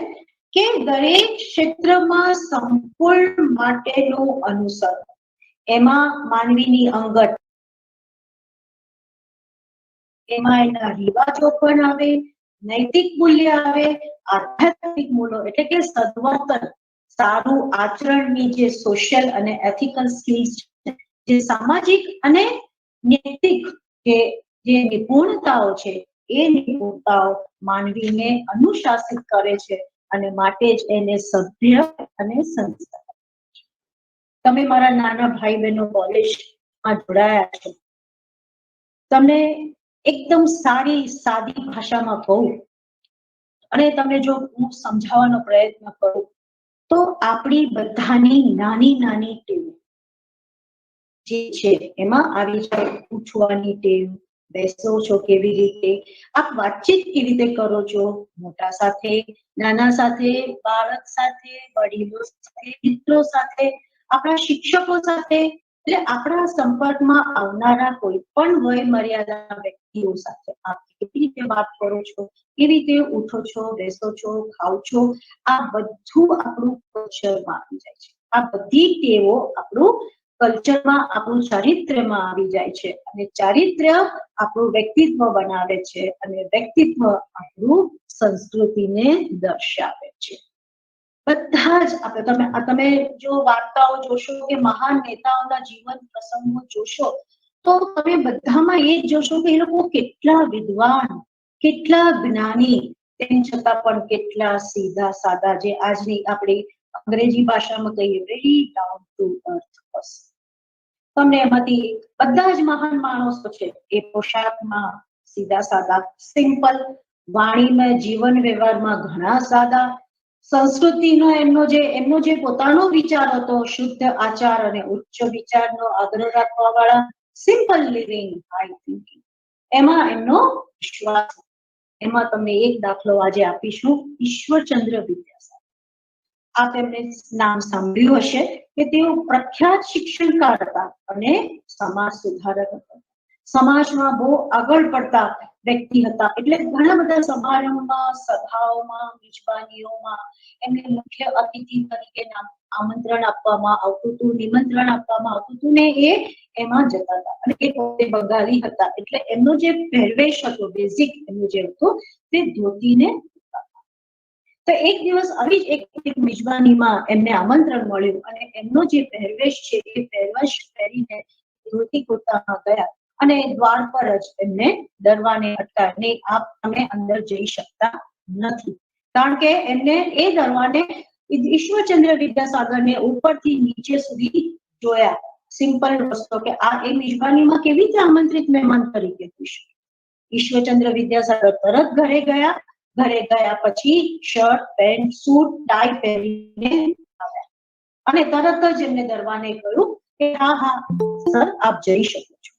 Speaker 12: કે દરેક ક્ષેત્રમાં સંપૂર્ણ માટેનું અનુસરણ, એમાં માનવીની અંગત, એમાં એના રિવાજો પણ આવે, નૈતિક મૂલ્ય આવે, આધ્યાત્મિક મૂલ્યો એટલે કે સદવર્તન, સારું આચરણની જે સોશિયલ અને એથિકલ સ્કિલ્સ, જે સામાજિક અને નૈતિક જે નિપુણતાઓ છે, એ નિપુણતાઓ માનવીને અનુશાસિત કરે છે, અને માટે જ એને સભ્ય અને સંસ્કાર. તમે મારા નાના ભાઈ બહેનો કોલેજમાં જોડાયા છો, તમને એકદમ સારી સાદી ભાષામાં કહું અને તમે જો હું સમજાવવાનો પ્રયત્ન કરું, તો આપણી બધાની નાની નાની ટેવ જે છે, એમાં આવી જાય પૂછવાની ટેવ, બેસો છો કેવી રીતે, આપ વાતચીત કેવી રીતે કરો છો, મોટા સાથે, નાના સાથે, બાળક સાથે, વડીલો સાથે, મિત્રો સાથે, આપણા શિક્ષકો સાથે, એટલે આપણા સંપર્કમાં આવનારા કોઈ પણ વય મર્યાદા વ્યક્તિઓ સાથે આપ કેવી રીતે વાત કરો છો, કેવી રીતે ઉઠો છો, બેસો છો, ખાઓ છો, આ બધું આપણું કલ્ચરમાં આવી જાય છે. આ બધી ટેવો આપણું કલ્ચરમાં આપણું ચારિત્ર્યમાં આવી જાય છે અને ચારિત્ર્ય આપણું વ્યક્તિત્વ બનાવે છે અને વ્યક્તિત્વ આપણું સંસ્કૃતિને દર્શાવે છે. બધા જ તમે જો વાર્તાઓ જોશો કે મહાન નેતાઓના જીવન પ્રસંગો જોશો તો તમે બધામાં એ જ જોશો કે એ લોકો કેટલા વિદ્વાન, કેટલા જ્ઞાની, તેમ છતાં પણ કેટલા સીધા સાદા, જે આજની આપણી અંગ્રેજી ભાષામાં કહીએ very down to earth person. તમને એમાંથી બધા જ મહાન માણસો છે એ પોશાકમાં સીધા સાદા, સિમ્પલ, વાણીમાં, જીવન વ્યવહારમાં ઘણા સાદા, સંસ્કૃતિનો એમનો જે પોતાનો વિચાર હતો, શુદ્ધ આચાર અને ઉચ્ચ વિચારનો આગ્રહ રાખવા વાળા, સિમ્પલ લિવિંગ, હાઈ થિંકિંગ, એમાં એમનો વિશ્વાસ. એમાં તમને એક દાખલો આજે આપીશું, ઈશ્વરચંદ્ર વિદ્યાસાગર. આપ એમને નામ સાંભળ્યું હશે કે તેઓ પ્રખ્યાત શિક્ષણકાર હતા અને સમાજ સુધારક હતા. સમાજમાં બહુ આગળ પડતા વ્યક્તિ હતા. એટલે ઘણા બધા સમારંભમાં, સભાઓમાં, મિજબાનીઓમાં એમને મુખ્ય અતિથિ તરીકે આમંત્રણ આપવામાં આવતું હતું, નિમંત્રણ આપવામાં આવતું હતું ને એ એમાં જતા હતા. અને એ પોતે બંગાળી હતા એટલે એમનો જે પહેરવેશ હતો, બેઝિક એમનું જે હતું તે ધોતીને. તો એક દિવસ આવી જ એક મિજબાનીમાં એમને આમંત્રણ મળ્યું અને એમનો જે પહેરવેશ છે એ પહેરવેશ પહેરીને ધોતી કુર્તામાં ગયા અને દ્વાર પર જ એમને દરવાને અટકાવીને આપ તમે અંદર જઈ શકતા નથી, કારણ કે એમને એ દરવાને ઈશ્વરચંદ્ર વિદ્યાસાગરને ઉપરથી નીચે સુધી જોયા. સિમ્પલ વસ્તુ કે આ એ મિજબાનીમાં કેવી રીતે આમંત્રિત મહેમાન તરીકે થઈ શકે. ઈશ્વરચંદ્ર વિદ્યાસાગર તરત ઘરે ગયા. ઘરે ગયા પછી શર્ટ, પેન્ટ, સૂટ, ટાઈ પહેરીને આવ્યા અને તરત જ એમને દરવાને કહ્યું કે હા હા સર આપ જઈ શકો છો.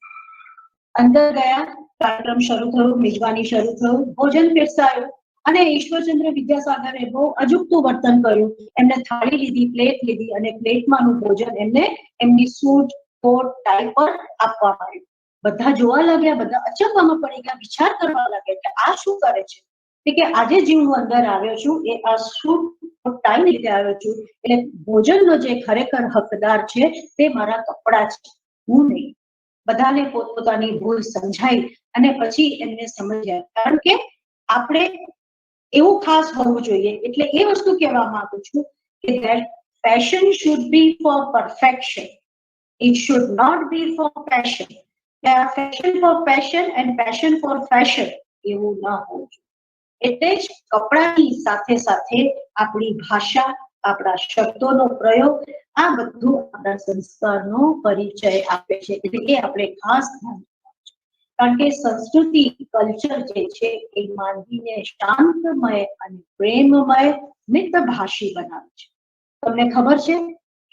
Speaker 12: અંદર ગયા, કાર્યક્રમ શરૂ થયો, મિજબાની શરૂ થયું, ભોજન પીરસાયું અને ઈશ્વરચંદ્ર વિદ્યાસાગરે બહુ અજુગતું વર્તન કર્યું. એમને થાળી લીધી, પ્લેટ લીધી અને પ્લેટમાંનું ભોજન એમને એમની સૂટ, કોટ, ટાઈ પર આપવામાં આવ્યું. બધા જોવા લાગ્યા, બધા અચંબામાં પડી ગયા, વિચાર કરવા લાગ્યા કે આ શું કરે છે. કે આજે જે હું અંદર આવ્યો છું એ આ સૂટ ટાઈ લીધે આવ્યો છું, એટલે ભોજનનો જે ખરેખર હકદાર છે તે મારા કપડા છે, હું નહીં. બધાને પોતપોતાની ભૂલ સમજાઈ અને પછી એમને સમજ્યા, કારણ કે આપણે એવું ખાસ હોવું જોઈએ. એટલે એ વસ્તુ કહેવા માંગુ છું કે fashion should be for perfection, it should not be for passion. Fashion for passion and passion for fashion એવું ના હોવું જોઈએ. એટલે જ કપડાની સાથે સાથે આપણી ભાષા, આપણા શબ્દોનો પ્રયોગ, આ બધું આપણા સંસ્કારનો પરિચય આપે છે. એટલે એ આપણે ખાસ ધ્યાન રાખવું છે, કારણ કે સંસ્કૃતિ, કલ્ચર જે છે એ માનવીને શાંતમય અને પ્રેમમય, મિતભાષી બનાવે છે. તમને ખબર છે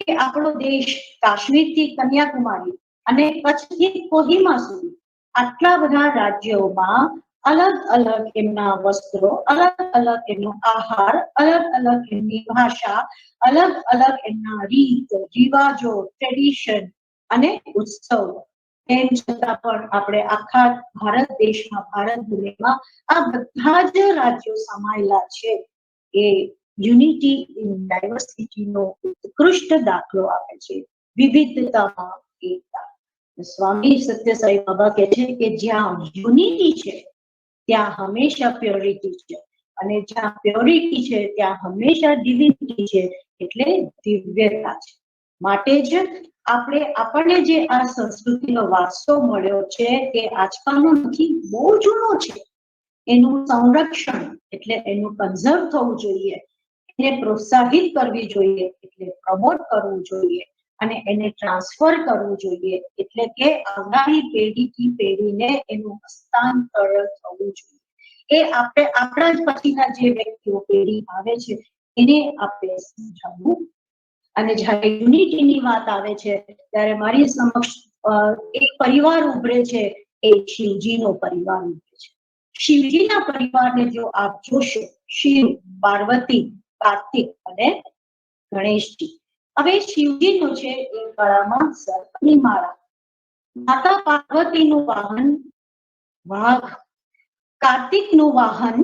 Speaker 12: કે આપણો દેશ કાશ્મીરથી કન્યાકુમારી અને કચ્છથી કોહિમા સુધી આટલા બધા રાજ્યોમાં અલગ અલગ એમના વસ્ત્રો, અલગ અલગ એમનો આહાર, અલગ અલગ એમની ભાષા, અલગ અલગ એમના રીત રિવાજો, ટ્રેડિશન અને ઉત્સવ. તેમ છતાં પણ આપણે આખા ભારત દેશમાં, ભારત ભૂમિમાં આ બધા જ રાજ્યો સમાયેલા છે. એ યુનિટી ઇન ડાયવર્સિટીનો ઉત્કૃષ્ટ દાખલો આપે છે. વિવિધતામાં એકતા. સ્વામી સત્યસાઈ બાબા કહે છે કે જ્યાં યુનિટી છે ત્યાં હંમેશા પ્યોરિટી છે અને જ્યાં પ્યોરિટી છે ત્યાં હંમેશા ડિવિનિટી છે, એટલે દિવ્યતા છે. માટે જ આપણને જે આ સંસ્કૃતિનો વારસો મળ્યો છે તે આજકાલનો નથી, બહુ જૂનો છે. એનું સંરક્ષણ એટલે એનું કન્ઝર્વ થવું જોઈએ, એને પ્રોત્સાહિત કરવી જોઈએ, એટલે પ્રમોટ કરવું જોઈએ અને એને ટ્રાન્સફર કરવું જોઈએ, એટલે કે આવનારી પેઢીથી પેઢીને એનું હસ્તાંતર થવું જોઈએ. એ આપણે આપણા જ પછીના જે વ્યક્તિઓ પેઢી આવે છે એને આપણે સમજાવવું. અને જ્યારે યુનિટીની વાત આવે છે ત્યારે મારી સમક્ષ એક પરિવાર ઉભરે છે, એ શિવજીનો પરિવાર ઉભરે છે. શિવજીના પરિવારને જો આપ જોશો, શિવ, પાર્વતી, કાર્તિક અને ગણેશજી. હવે શિવજીનું છે એ ગળામાં સર્પની માળા, માતા પાર્વતીનું વાહન વાઘ, કાર્તિકનું વાહન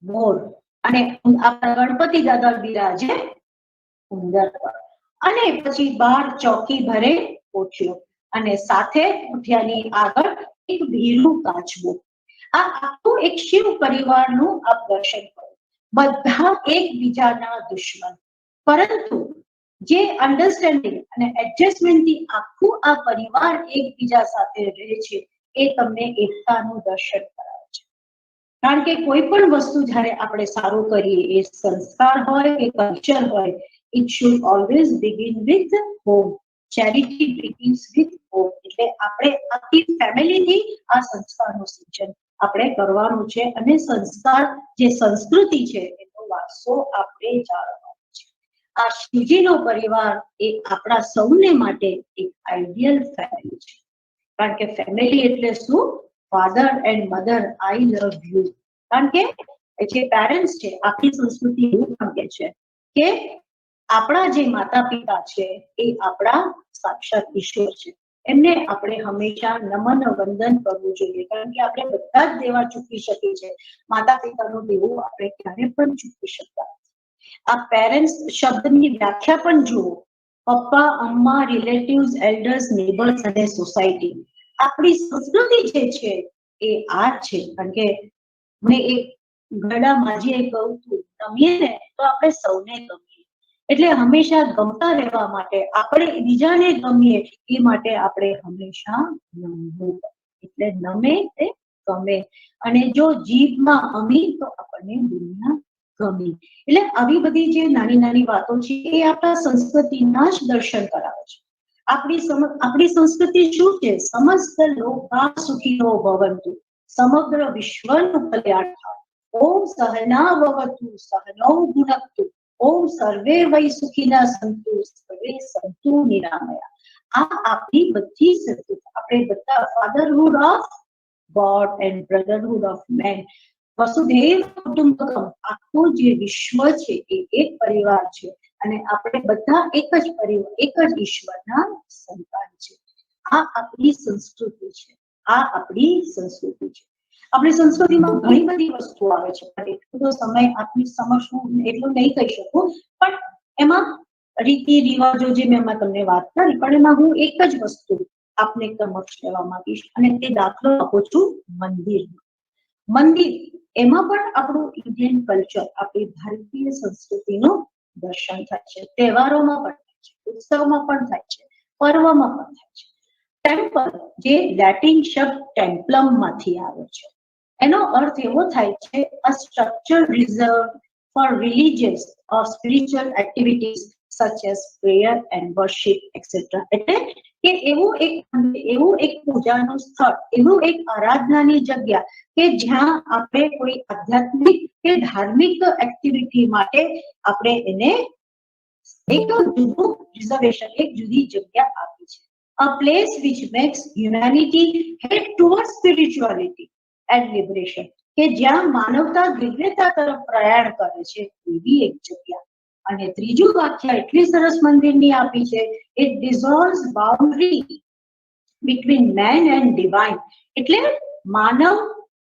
Speaker 12: મોર અને આપણા ગણપતિ દાદા બિરાજે ઉંદર પર. અને પછી 12 ચોકી ભરે પોઠ્યો અને સાથે પોઠિયાની આગળ એક ભીરું કાચબું. આ આખું એક શિવ પરિવારનું આપ દર્શન કરો. બધા એકબીજાના દુશ્મન, પરંતુ જે અન્ડરસ્ટેન્ડિંગ અને એડજસ્ટમેન્ટથી આખું આ પરિવાર એકબીજા સાથે રહે છે એ તમને એકતાનું દર્શન કરાવે છે. કારણ કે કોઈ પણ વસ્તુ જ્યારે આપણે સારું કરીએ, એ સંસ્કાર હોય કે કલ્ચર હોય, it should always begin with home. Charity begins with home. એટલે આપણે આખી ફેમિલીથી આ સંસ્કારનું સિંચન આપણે કરવાનું છે અને સંસ્કાર જે સંસ્કૃતિ છે એનો વારસો આપણે જાળવવાનો છે. આ શિવજીનો પરિવાર એ આપણા સૌને માટે એક આઈડિયલ ફેમિલી છે. કારણ કે ફેમિલી એટલે શું? Father and mother, I love you. કારણ કે જે પેરેન્ટ્સ છે, આપણી સંસ્કૃતિ એવું પણ કહે છે કે આપણા જે માતા પિતા છે એ આપણા સાક્ષાત ઈશ્વર છે. એમને આપણે હંમેશા નમન વંદન કરવું જોઈએ. કારણ કે આપણે બધા જ દેવા ચૂકી શકીએ છીએ, માતા પિતાનું દેવું આપણે ક્યારે પણ ચૂકી શકતા. આ પેરેન્ટ્સ શબ્દની વ્યાખ્યા પણ જુઓ. પપ્પા, અમ્મા, રિલેટિવ્સ, એલ્ડર્સ, નેબર્સ અને સોસાયટી. આપણી સંસ્કૃતિ જે છે એ આ છે. કારણ કે મેં એક ગરડા માજીએ કહું હતું, ગમીએ ને તો આપણે સૌને ગમીએ. એટલે હંમેશા ગમતા રહેવા માટે, આપણે બીજાને ગમીએ એ માટે આપણે હંમેશા નમવું. એટલે નમે તે ગમે. અને જો જીભમાં અમી તો આપણને દુનિયા ગમી. એટલે આવી બધી જે નાની નાની વાતો છે એ આપણા સંસ્કૃતિના જ દર્શન કરાવે છે. આપણી સંસ્કૃતિ શું છે? સમસ્ત લોકા સુખીનો ભવંતુ, સમગ્ર વિશ્વનું કલ્યાણ થાય. ઓમ સહનાવવતુ સહનૌ ભુનક્તુ, ઓમ સર્વે વૈ સુખીના સંતુ, સર્વે સંતુ નિરામયા. આ આપણી બધી સંસ્કૃતિ, આપણે બધા fatherhood of God and brotherhood of man, વસુધૈવ કુટુંબકમ, આખું જે વિશ્વ છે એ એક પરિવાર છે અને આપણે બધા એક જ પરિવાર, એક જ ઈશ્વરના સંતાન છે. આ આપણી સંસ્કૃતિ છે. આ આપણી સંસ્કૃતિ છે. આપણી સંસ્કૃતિમાં ઘણી બધી વસ્તુઓ આવે છે, પણ એટલો તો સમય આપની સમક્ષ હું એટલું નહીં કહી શકું. પણ એમાં રીતિ રિવાજો જે મેં તમને વાત કરી, પણ એમાં હું એક જ વસ્તુ આપને સમક્ષ લેવા માંગીશ અને તે દાખલો આપું છું મંદિર. મંદિર એમાં પણ આપણું ઇન્ડિયન કલ્ચર, આપણી ભારતીય સંસ્કૃતિનું દર્શન થાય છે. તહેવારોમાં પણ થાય છે, ઉત્સવમાં પણ થાય છે, પર્વમાં પણ થાય છે. ટેમ્પલ, જે લેટિન શબ્દ ટેમ્પલમ માંથી આવે છે, એનો અર્થ એવો થાય છે a structure reserved for religious or spiritual activities such as prayer and worship etc. એટલે કે એવું એક પૂજાનું સ્થળ, એવું એક આરાધનાની જગ્યા કે જ્યાં આપણે કોઈ આધ્યાત્મિક કે ધાર્મિક એક્ટિવિટી માટે આપણે એને એક જુદું રિઝર્વેશન, એક જુદી જગ્યા આપી છે. A place which makes humanity head towards spirituality and liberation, કે જ્યાં માનવતા દિવ્યતા તરફ પ્રયાણ કરે છે એવી એક જગ્યા. અને ત્રીજું વ્યાખ્યા એટલી સરસ મંદિરની આપી છે, it dissolves boundary between man and divine. એટલે માનવ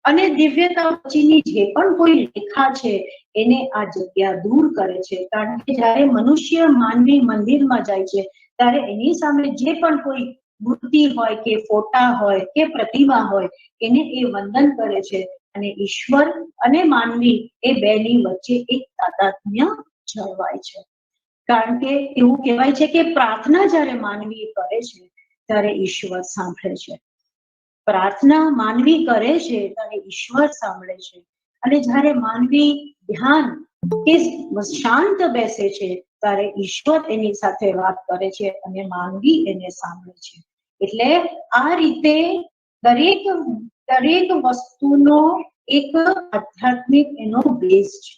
Speaker 12: અને દિવ્યતા વચ્ચેની જે પણ કોઈ રેખા છે એને આ જગ્યા દૂર કરે છે. કારણ કે જ્યારે મનુષ્ય માનવી મંદિરમાં જાય છે ત્યારે એની સામે જે પણ કોઈ મૂર્તિ હોય કે ફોટા હોય કે પ્રતિમા હોય એને એ વંદન કરે છે અને ઈશ્વર અને માનવી એ બેની વચ્ચે એક તાદાત્મ્ય જળવાય છે. કારણ કે એવું કહેવાય છે કે પ્રાર્થના જ્યારે માનવી કરે છે ત્યારે ઈશ્વર સાંભળે છે. પ્રાર્થના માનવી કરે છે ત્યારે ઈશ્વર સાંભળે છે. અને જ્યારે માનવી ધ્યાન કે શાંત બેસે છે ત્યારે ઈશ્વર એની સાથે વાત કરે છે અને માનવી એને સાંભળે છે. એટલે આ રીતે દરેક વસ્તુનો એક આધ્યાત્મિક એનો બેઝ છે.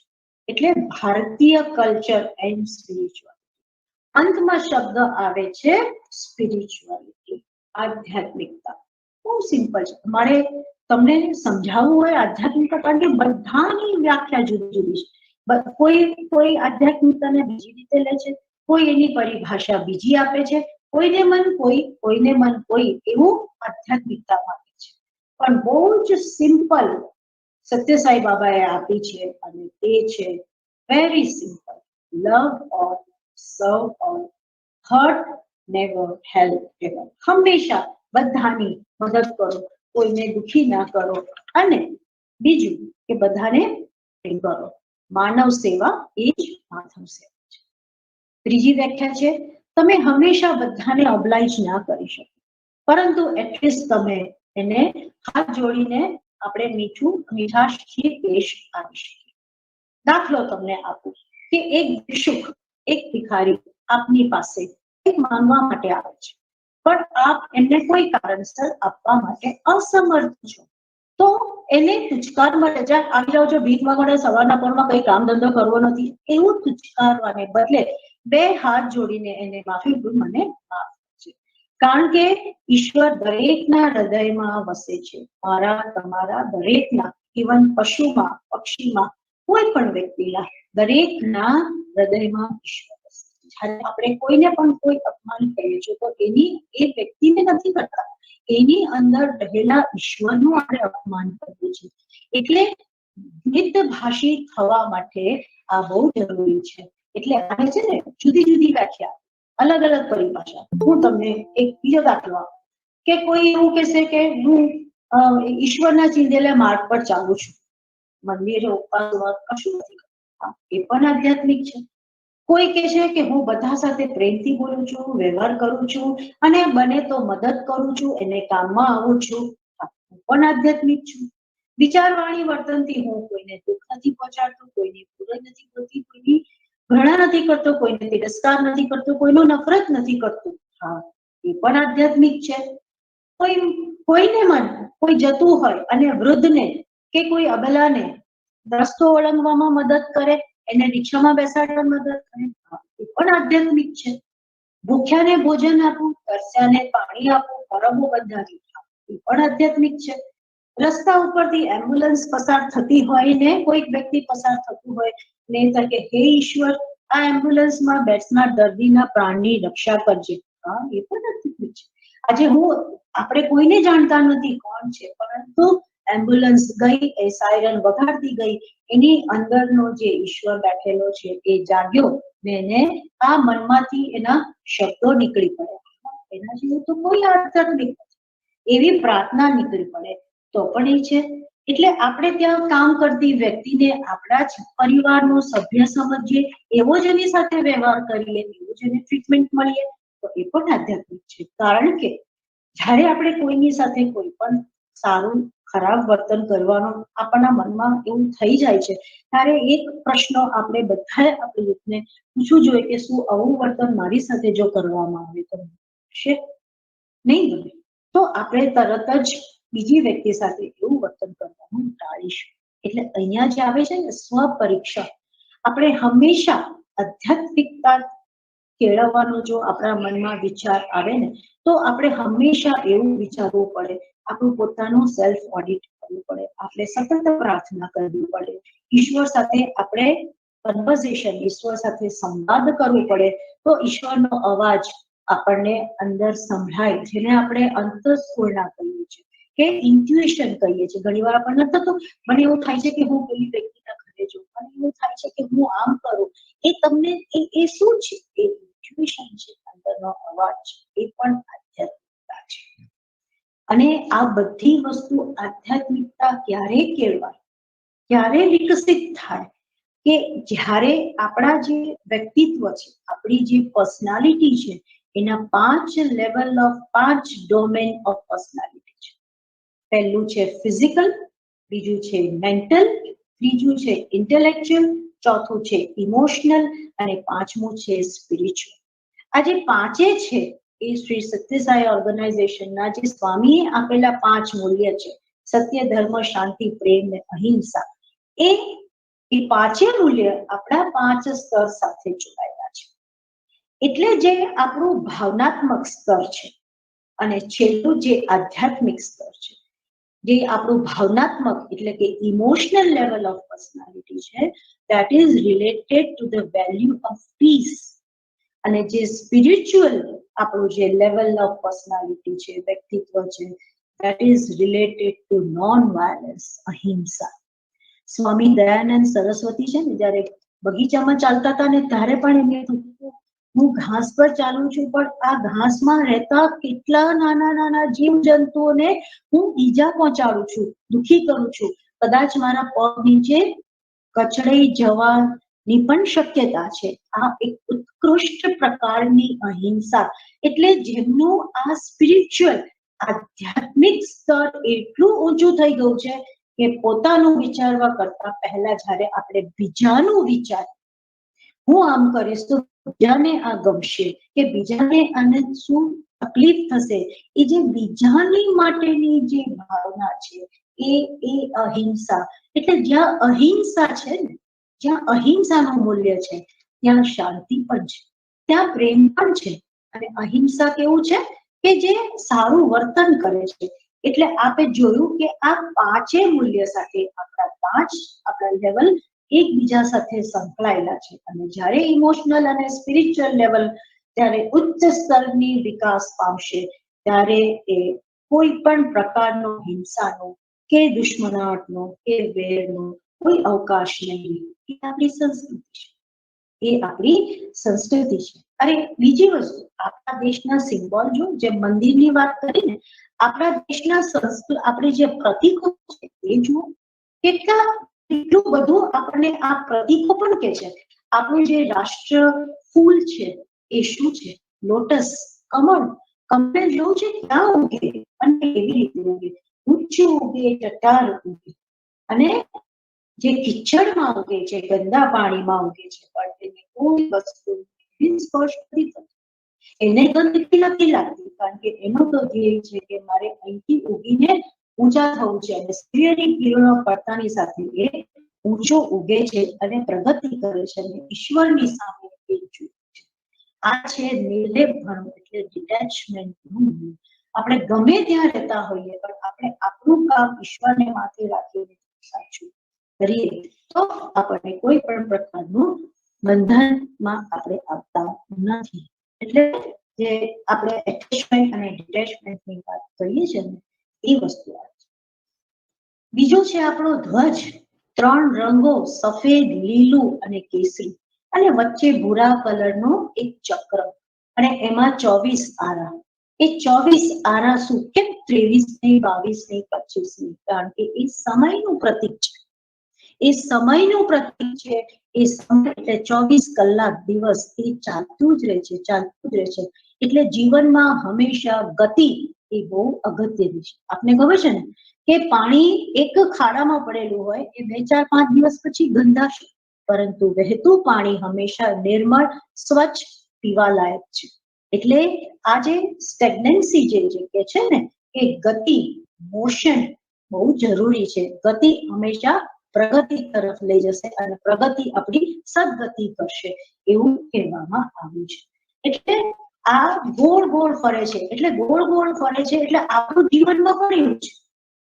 Speaker 12: એટલે ભારતીય કલ્ચર એન્ડ સ્પિરિચ્યુઆલિટી. અંતમાં શબ્દ આવે છે સ્પિરિચ્યુઆલિટી, આધ્યાત્મિકતા. બહુ સિમ્પલ છે. મારે તમને સમજાવવું હોય આધ્યાત્મિકતા, કારણ કે બધાની વ્યાખ્યા જુદી જુદી છે. કોઈ આધ્યાત્મિકતાને બીજી રીતે લે છે, કોઈ એની પરિભાષા બીજી આપે છે, કોઈને મન કોઈ એવું આધ્યાત્મિકતા આપે છે. પણ બહુ જ સિમ્પલ સત્યસાઈ બાબાએ આપી છે અને તે છે વેરી સિમ્પલ, લવ ઓલ, સર્વ all, hurt never, help ever. હંમેશા બધાની મદદ કરો, કોઈને દુખી ના કરો, અને બીજું કે બધાને પ્રેમ કરો. માનવ સેવા એ જ માધવ સેવા છે. ત્રીજી વ્યાખ્યા છે, તમે હંમેશા બધાને ઓબ્લાઇજ ના કરી શકો, પરંતુ એટલીસ્ટ તમે એને હાથ જોડીને આપણે મીઠાશથી પેશ આવી શકીએ. દાખલો તમને આપું કે એક ભિક્ષુક, એક ભિખારી આપની પાસે એક માંગવા માટે આવે છે, પણ આપ એમને કોઈ કારણસર આપવા માટે અસમર્થ છો, તો એને તુચકાર મળે, જાય આવી જાઓ છો ભીખ માંગો, સવારના પોરમાં કઈ કામ ધંધો કરવો નથી, એવું તુચકારવાને બદલે બે હાથ જોડીને એને માફી મને માફ છે, કારણ કે ઈશ્વર દરેકના હૃદયમાં વસે છે. મારા તમારા દરેકના, ઇવન પશુમાં, પક્ષીમાં, કોઈ પણ વ્યક્તિના દરેકના હૃદયમાં ઈશ્વર વસે છે. જ્યારે આપણે કોઈને પણ કોઈ અપમાન કરીએ છીએ તો એની એ વ્યક્તિને નથી કરતા, એની અંદર રહેલા ઈશ્વરનું આપણે અપમાન કરીએ છીએ. એટલે મિતભાષી થવા માટે આ બહુ જરૂરી છે. એટલે આને છે ને જુદી જુદી વ્યાખ્યા, અલગ અલગ પરિભાષા. હું તમને એક બીજો દાખલો આપું કે કોઈ એવું કહેશે કે હું ઈશ્વરના ચીંધેલા માર્ગ પર ચાલું છું, મંદિરે ઉપવાસ કશું નથી કરતા, એ પણ આધ્યાત્મિક છે. કોઈ કહે છે કે હું બધા સાથે પ્રેમથી બોલું છું, વ્યવહાર કરું છું, અને બને તો મદદ કરું છું, એને કામમાં આવું છું, હું પણ આધ્યાત્મિક છું. વિચારવાણી વર્તનથી હું કોઈને દુઃખ નથી પહોંચાડતો, કોઈને બુરાઈ નથી કરતી, કોઈની ઘૃણા નથી કરતો, કોઈને તિરસ્કાર નથી કરતો, કોઈનો નફરત નથી કરતો, હા એ પણ આધ્યાત્મિક છે. કોઈને મન કોઈ જતું હોય અને વૃદ્ધને કે કોઈ અબલાને રસ્તો ઓળંગવામાં મદદ કરે, એને રિક્ષામાં બેસાડવા મદદ કરે, એ પણ આધ્યાત્મિક છે. ભૂખ્યાને ભોજન આપવું, તરસ્યાને પાણી આપવું, પરબો બંધાવી, એ પણ આધ્યાત્મિક છે. રસ્તા ઉપરથી એમ્બ્યુલન્સ પસાર થતી હોય ને કોઈક વ્યક્તિ પસાર થતું હોય ને કે હે ઈશ્વર, આ એમ્બ્યુલન્સમાં બેસનાર દર્દીના પ્રાણની રક્ષા કરજે, હા એ પણ આધ્યાત્મિક છે. આજે આપણે કોઈને જાણતા નથી કોણ છે, પરંતુ એમ્બ્યુલન્સ ગઈ, એ સાયરન વગાડતી ગઈ, એની અંદરનો જે ઈશ્વર બેઠેલો છે એ જાગ્યો ને એને આ મનમાંથી એના શબ્દો નીકળી પડ્યા. એના જેવું તો કોઈ આધ્યાત્મિક નથી. એવી પ્રાર્થના નીકળી પડે તો પણ એ છે. એટલે આપણે ત્યાં કામ કરતી વ્યક્તિને આપણા જ પરિવારનો સભ્ય સમજીએ, એવો જ એની સાથે વ્યવહાર કરીએ, એવું જ એને ટ્રીટમેન્ટ મળીએ, તો એ પણ આધ્યાત્મિક છે. કારણ કે જ્યારે આપણે કોઈની સાથે કોઈ પણ સારું ખરાબ વર્તન કરવાનો આપણા મનમાં એવું થઈ જાય છે, ત્યારે એક પ્રશ્ન આપણે બધાએ આપણી રીતને પૂછવું જોઈએ કે શું આવું વર્તન મારી સાથે જો કરવામાં આવે તો ગમશે? નહીં ગમે તો આપણે તરત જ બીજી વ્યક્તિ સાથે એવું વર્તન કરવાનું ટાળીશું. એટલે અહીંયા જે આવે છે ને સ્વપરીક્ષા, આપણે હંમેશા આધ્યાત્મિકતા કેળવવાનો જો આપણા મનમાં વિચાર આવે ને તો આપણે હંમેશા એવું વિચારવું પડે, આપણું પોતાનું સેલ્ફ ઓડિટ કરવું પડે, આપણે સતત પ્રાર્થના કરવી પડે, ઈશ્વર સાથે આપણે કન્વર્સેશન, ઈશ્વર સાથે સંવાદ કરવો પડે, તો ઈશ્વરનો અવાજ આપણને અંદર સંભળાય, જેને આપણે અંતસ્ફૂર્ણા કહીએ છીએ કે ઇન્ટ્યુઇશન કહીએ છીએ. ઘણી વાર આપણને થતું, મને એવું થાય છે કે હું પેલી વ્યક્તિના ઘરે જઉં, મને એવું થાય છે કે હું આમ કરું, એ તમને એ શું છે? એ ઇન્ટ્યુઇશન છે, અંદરનો અવાજ, એ પણ આધ્યાત્મિકતા છે. અને આ બધી વસ્તુ આધ્યાત્મિકતા ક્યારે કેળવાય, ક્યારે વિકસિત થાય કે જ્યારે આપણા જે વ્યક્તિત્વ છે, આપણી જે પર્સનાલિટી છે, એના 5 level of 5 domain of personality છે. પહેલું છે ફિઝિકલ, બીજું છે મેન્ટલ, ત્રીજું છે ઇન્ટેલેક્ચ્યુઅલ, ચોથું છે ઇમોશનલ અને પાંચમું છે સ્પિરિચ્યુઅલ. આ જે પાંચે છે એ શ્રી સત્યસાઈ ઓર્ગેનાઇઝેશનના જે સ્વામીએ આપેલા 5 મૂલ્ય છે, સત્ય, ધર્મ, શાંતિ, પ્રેમ ને અહિંસા, એ પાંચે મૂલ્ય આપણા 5 સ્તર સાથે જોડાયેલા છે. એટલે જે આપણું ભાવનાત્મક સ્તર છે અને છેલ્લું જે આધ્યાત્મિક સ્તર છે, જે આપણું ભાવનાત્મક એટલે કે ઇમોશનલ લેવલ ઓફ પર્સનાલિટી છે, that is related to the value of peace. અને જે સ્પિરિચ્યુઅલ આપણું જે લેવલ ઓફ પર્સનાલિટી છે, વ્યક્તિત્વ છે, that is related to non-violence, અહિંસા. સ્વામી દયાનંદ સરસ્વતી છે ને, જ્યારે બગીચામાં ચાલતા હતા ને ત્યારે પણ એમને હું ઘાસ પર ચાલું છું પણ આ ઘાસમાં રહેતા કેટલા નાના નાના જીવ જંતુઓને હું ઈજા પહોંચાડું છું, દુખી કરું છું, કદાચ મારા પગ નીચે કચડાઈ જવાની પણ શક્યતા છે. આ એક ઉત્કૃષ્ટ પ્રકારની અહિંસા, એટલે જેમનું આ સ્પિરિચ્યુઅલ આધ્યાત્મિક સ્તર એટલું ઊંચું થઈ ગયું છે કે પોતાનું વિચારવા કરતા પહેલા જ્યારે આપણે બીજાનું વિચાર, હું આમ કરીશ તો બીજાને આ ગમશે કે બીજાને આને શું તકલીફ થશે, એ જે બીજાની માટેની જે ભાવના છે એ અહિંસા. એટલે જ્યાં અહિંસા છે ને, જ્યાં અહિંસાનું મૂલ્ય છે ત્યાં શાંતિ પણ છે, ત્યાં પ્રેમ પણ છે. અને અહિંસા કેવું છે કે જે સારું વર્તન કરે છે. એટલે આપે જોયું કે આ પાંચે મૂલ્ય સાથે આપણા લેવલ એકબીજા સાથે સંકળાયેલા છે. અને જ્યારે ઇમોશનલ અને સ્પિરિચ્યુઅલ લેવલ ત્યારે ઉચ્ચ સ્તરની વિકાસ પામશે ત્યારે એ કોઈ પણ પ્રકારનો હિંસાનો કે દુશ્મનાટનો કે વેરનો કોઈ અવકાશ નહીં. એ આપણી સંસ્કૃતિ છે, એ આપણી સંસ્કૃતિ છે. અરે બીજી વસ્તુ, આપણા દેશના સિમ્બોલ જો, જે મંદિરની વાત કરીને, આપણા દેશના આપણે જે પ્રતીકો છે એ જુઓ, કેટલું બધું આપણને આ પ્રતીકો પણ કે છે. આપણું જે રાષ્ટ્ર ફૂલ છે એ શું છે? લોટસ, કમળ. કમળ જેવું છે ક્યાં ઉગે અને કેવી રીતે ઉગે? ઊંચું ઉગે, ટટાર ઉગે, અને જે કિચડમાં ઉગે છે, ગંદા પાણીમાં ઉગે છે, પણ તેને કોઈ વસ્તુ સ્પર્શ નથી થતો. એને ગંદકી નથી લાગતી, કારણ કે એનો તો ધ્યેય છે કે મારે અહીંથી ઉગીને ઊંચા થવું છે. અને સૂર્યની કિરણો પડતાની સાથે એ ઊંચો ઉગે છે અને પ્રગતિ કરે છે અને ઈશ્વરની સામે એ જુએ છે. આ છે નિર્લેપપણું, એટલે ડિટેચમેન્ટનું. આપણે ગમે ત્યાં રહેતા હોઈએ પણ આપણે આપણું કામ ઈશ્વરને માથે રાખીને સાચું કરીએ તો આપણને કોઈ પણ પ્રકારનું બંધનમાં આપણે આવતા નથી. એટલે જે આપણે એટેચમેન્ટ અને ડિટેચમેન્ટની વાત કરીએ છીએ ને, એ વસ્તુ આ છે. બીજું છે આપણો ધ્વજ. 3 રંગો, સફેદ, લીલું અને કેસરી, અને વચ્ચે ભૂરા કલરનો એક ચક્ર, અને એમાં 24 આરા. એ 24 આરા શું? કેમ 23 નહીં, 22 નહીં, 25 નહીં? કારણ કે એ સમયનું પ્રતીક છે. એ સમયનું પ્રતીક છે. એ સમય એટલે 24 કલાક દિવસ એ ચાલતું જ રહે છે, ચાલતું જ રહે છે. એટલે જીવનમાં હંમેશા ગતિ એ બહુ અગત્યની છે. આપને ખબર છે ને કે પાણી એક ખાડામાં પડેલું હોય એ 2, 4, 5 દિવસ પછી ગંધાશે, પરંતુ વહેતું પાણી હંમેશા નિર્મળ, સ્વચ્છ, પીવા લાયક છે. એટલે આ જે સ્ટેગ્નન્સી જે કે છે ને, એ ગતિ, મોશન બહુ જરૂરી છે. ગતિ હંમેશા પ્રગતિ તરફ લઈ જશે અને પ્રગતિ આપણી સદગતિ કરશે, એવું કહેવામાં આવ્યું છે. એટલે આ ગોળ ગોળ ફરે છે. એટલે ગોળ ગોળ ફરે છે એટલે આપણું જીવનમાં પણ એવું છે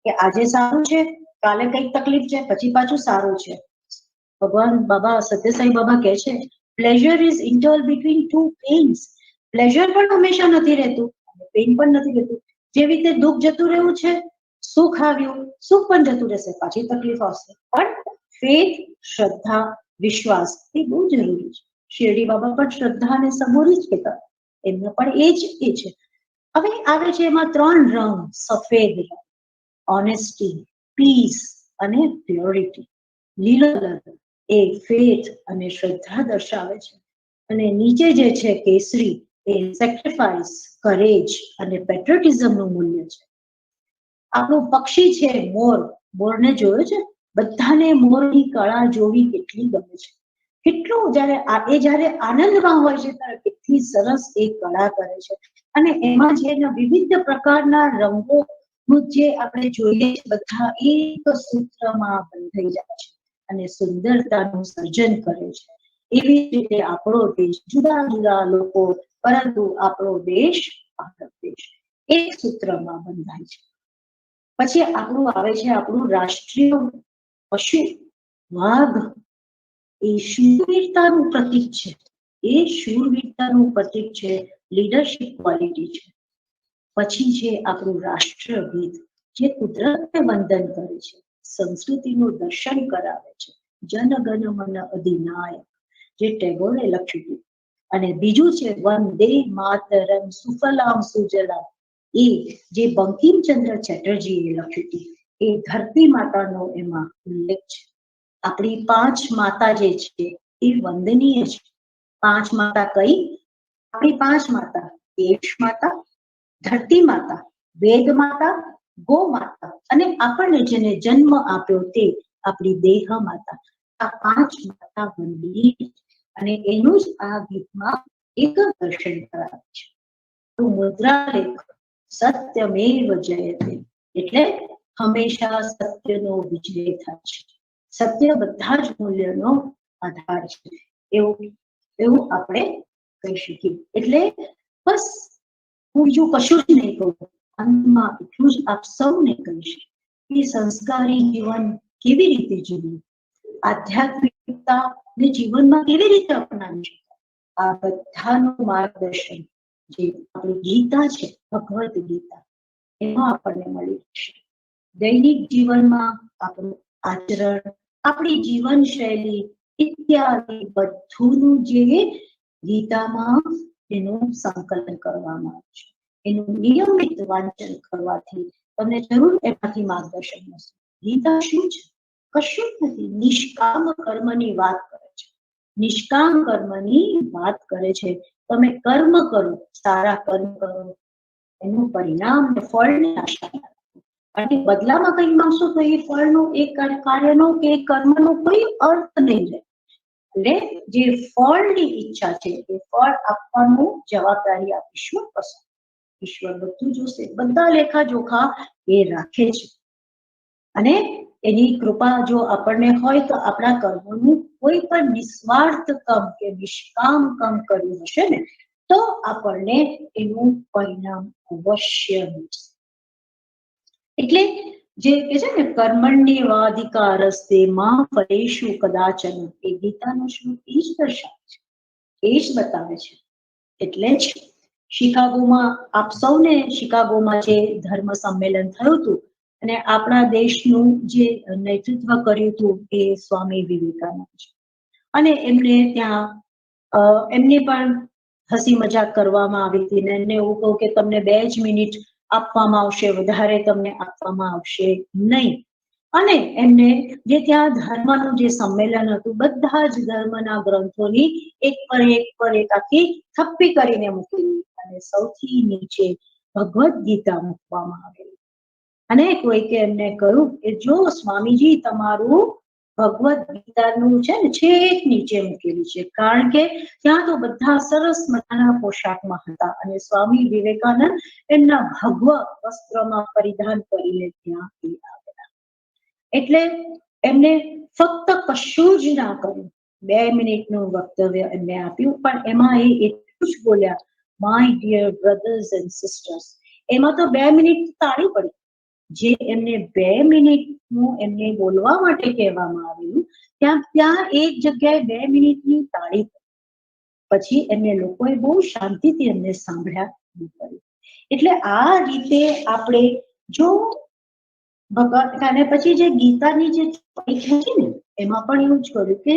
Speaker 12: કે આજે સારું છે, કાલે કઈક તકલીફ છે, પછી પાછું સારું છે. ભગવાન બાબા સત્યસાઈ બાબા કહે છે, pleasure is interval between 2 pains. Pleasure પણ હંમેશા નથી રહેતું, પેઇન પણ નથી રહેતું. જેવી રીતે દુઃખ જતું રહેવું છે, સુખ આવ્યું, સુખ પણ જતું રહેશે, પાછી તકલીફ આવશે. પણ ફેથ, શ્રદ્ધા, વિશ્વાસ એ બહુ જરૂરી છે. શિરડી બાબા પણ શ્રદ્ધા અને સબૂરી જ કહેતા, એમને પણ એ છે. હવે આવે છે એમાં 3 રંગ, સફેદ રંગ, ઓનેસ્ટી, પીસ અને પ્યોરિટી. લીલો રંગ એ ફેથ અને શ્રદ્ધા દર્શાવે છે. અને નીચે જે છે કેસરી, એ સેક્રિફાઈસ, કરેજ અને પેટ્રિયોટિઝમનું મૂલ્ય છે. આપણું પક્ષી છે મોર. મોરને જોયો છે? બધાને મોરની કળા જોવી કેટલી ગમે છે. કેટલું જ્યારે આનંદમાં હોય છે ત્યારે કેટલી સરસ એ કળા કરે છે. અને એમાં જે વિવિધ પ્રકારના રંગોનું જે આપણે જોઈએ બધા એક સૂત્રમાં બંધાઈ જાય છે અને સુંદરતાનું સર્જન કરે છે. એવી રીતે આપણો દેશ, જુદા જુદા લોકો, પરંતુ આપણો દેશ, ભારત દેશ એક સૂત્રમાં બંધાય છે. પછી આપણું આવે છે આપણું રાષ્ટ્રીય પશુ વાઘ. એ શૂરવીરતાનું પ્રતીક છે. એ શૂરવીરતાનું પ્રતીક છે, લીડરશિપ ક્વોલિટી છે. પછી છે આપણું રાષ્ટ્રગીત, જે કુદરતને વંદન કરે છે, સંસ્કૃતિનું દર્શન કરાવે છે. જન ગણ મન અધિનાયક, જે ટેગોરે લખ્યું હતું. અને બીજું છે વંદે માતરમ સુફલામ સુજલામ, એ જે બંકિમચંદ્ર ચેટર્જીએ લખ્યું હતું, એ ધરતી માતાનો એમાં ઉલ્લેખ છે. આપણી 5 માતા જે છે એ વંદનીય છે. 5 માતા કઈ? આપણી 5 માતા: દેશ માતા, ધરતી માતા, વેદ માતા, ગો માતા અને આપણને જેને જન્મ આપ્યો તે આપણી દેહ માતા. આ 5 માતા વંદનીય છે અને એનું જ આ ગીતમાં એક દર્શન કરાવે છે. તો મુદ્રાલેખ સત્યમેવ જયતે, એટલે હંમેશા સત્યનો વિજય થાય છે. સત્ય બધા જ મૂલ્યનો આધાર છે, એવું આપણે કહી શકીએ. એટલે બસ હું બીજું કશું જ નહીં કહું. અંતમાં એટલું જ આપ સૌને કહીશ કે સંસ્કારી જીવન કેવી રીતે જીવવું, આધ્યાત્મિકતા ને જીવનમાં કેવી રીતે અપનાવી શકાય, આ બધાનું માર્ગદર્શન જે આપણી ગીતા છે, ભગવદ્ ગીતા, એમાં આપણને મળી જશે. દૈનિક જીવનમાં આપણું આચરણ, આપણી જીવનશૈલી ઇત્યાદિ બધુંનું જે ગીતામાં એનું સંકલન કરવામાં આવે છે. એનું નિયમિત વાંચન કરવાથી તમને જરૂર એમાંથી માર્ગદર્શન મળશે. ગીતા શું છે? કશું જ નથી. નિષ્કામ કર્મની વાત કરે છે. નિષ્કામ કર્મની વાત કરે છે. તમે કર્મ કરો, સારા કર્મ કરો, એનું પરિણામ ફળની આશા રાખો અને બદલામાં કંઈ માંગશો તો એ ફળનો, એ કાર્યનો કે કર્મનો કોઈ અર્થ નહીં રહે. એટલે જે ફળની ઈચ્છા છે એ ફળ આપવાનું જવાબદારી આ ઈશ્વર પાસે. ઈશ્વર બધું જોશે, બધા લેખા જોખા એ રાખે છે અને એની કૃપા જો આપણને હોય તો આપણા કર્મોનું કોઈ પણ નિસ્વાર્થ કામ કે નિષ્કામ કામ કર્યું હશે ને તો આપણને એનું પરિણામ અવશ્ય મળશે. એટલે જે કે છે ને કર્મણ્યેવાધિકારસ્તે મા ફલેષુ કદાચન, એ ગીતાનો શ્લોક એ જ દર્શાવે છે, એ જ બતાવે છે. એટલે જ શિકાગોમાં આપ સૌને શિકાગોમાં જે ધર્મ સંમેલન થયું હતું અને આપણા દેશનું જે નેતૃત્વ કર્યું હતું એ સ્વામી વિવેકાનંદ છે અને એમને ત્યાં એમને પણ હસી મજાક કરવામાં આવી હતી ને એમને એવું કહું કે તમને 2 જ મિનિટ આપવામાં આવશે, વધારે તમને આપવામાં આવશે નહીં. અને એમને જે ત્યાં ધર્મનું જે સંમેલન હતું, બધા જ ધર્મના ગ્રંથોની એક પર એક આખી થપ્પી કરીને મૂકેલી અને સૌથી નીચે ભગવદ્ ગીતા મૂકવામાં આવેલી. અને કોઈકે એમને કહ્યું કે જો સ્વામીજી તમારું ભગવદ્ ગીતાનું છે ને છેક નીચે મૂકેલી છે, કારણ કે ત્યાં તો બધા સરસ મજાના પોશાકમાં હતા અને સ્વામી વિવેકાનંદ એમના ભગવા વસ્ત્રમાં પરિધાન કરીને ત્યાં આવેલા. એટલે એમને ફક્ત કશું જ ના કર્યું, 2 મિનિટનું વક્તવ્ય એમને આપ્યું, પણ એમાં એ એટલું જ બોલ્યા, my dear brothers and sisters. એમાં તો 2 મિનિટ તાળી પડી. જે એમને 2 મિનિટનું એમને બોલવા માટે કહેવામાં આવ્યું ત્યાં એક જગ્યાએ 2 મિનિટની તાળી પડી. પછી એમને લોકોએ બહુ શાંતિથી એમને સાંભળ્યા. એટલે આ રીતે આપણે જો ભગવાન અને પછી જે ગીતાની જે ચોપડી છે ને એમાં પણ એવું જ કર્યું કે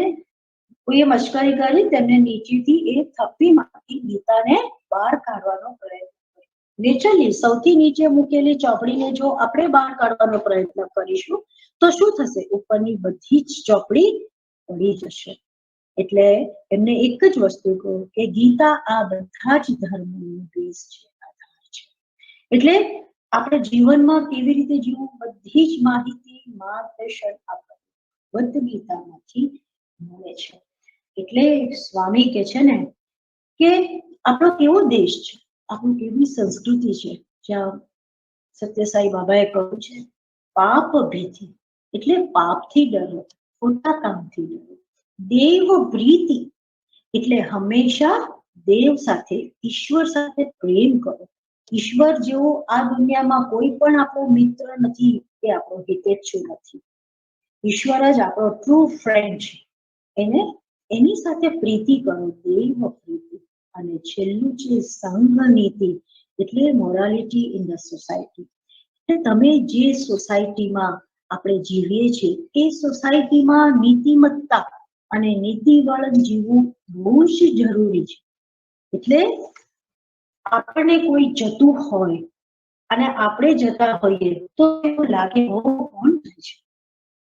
Speaker 12: કોઈએ મશ્કરી કરી, તેમને નીચેથી એ થપ્પીમાંથી ગીતાને બહાર કાઢવાનો પ્રયત્ન કર્યો. નેચરલી સૌથી નીચે મૂકેલી ચોપડીને જો આપણે બહાર કાઢવાનો પ્રયત્ન કરીશું તો શું થશે? ઉપરની બધી જ ચોપડી પડી જશે. એટલે એમને એક જ વસ્તુ કહું કે ગીતા આ બધા જ ધર્મનું બેઝ છે, આધાર છે. એટલે આપણે જીવનમાં કેવી રીતે જીવવું બધી જ માહિતી, માર્ગદર્શન આપણે ભગવદ્ ગીતામાંથી મળે છે. એટલે સ્વામી કે છે ને કે આપણો કેવો દેશ છે, આપણું કેવી સંસ્કૃતિ છે, જ્યાં સત્યસાઈ બાબાએ કહ્યું છે પાપ ભીતિ, એટલે પાપથી ડરો, ખોટા કામથી ડરો. દેવ પ્રીતિ, એટલે હંમેશા દેવ સાથે, ઈશ્વર સાથે પ્રેમ કરો. ઈશ્વર જેવો આ દુનિયામાં કોઈ પણ આપણો મિત્ર નથી કે આપણો હિતેચ્છુ નથી. ઈશ્વર જ આપણો ટ્રુ ફ્રેન્ડ છે. એની સાથે પ્રીતિ કરો, દેવ પ્રીતિ. અને છેલ્લું છે સંઘ નીતિ, એટલે મોરાલિટી ઇન ધ સોસાયટી. એટલે તમે જે સોસાયટીમાં આપણે જીવીએ છીએ એ સોસાયટીમાં નીતિમત્તા અને નીતિવાળું જીવવું બહુ જ જરૂરી છે. એટલે આપણને કોઈ જતું હોય અને આપણે જતા હોઈએ તો એવું લાગે કોણ થાય છે,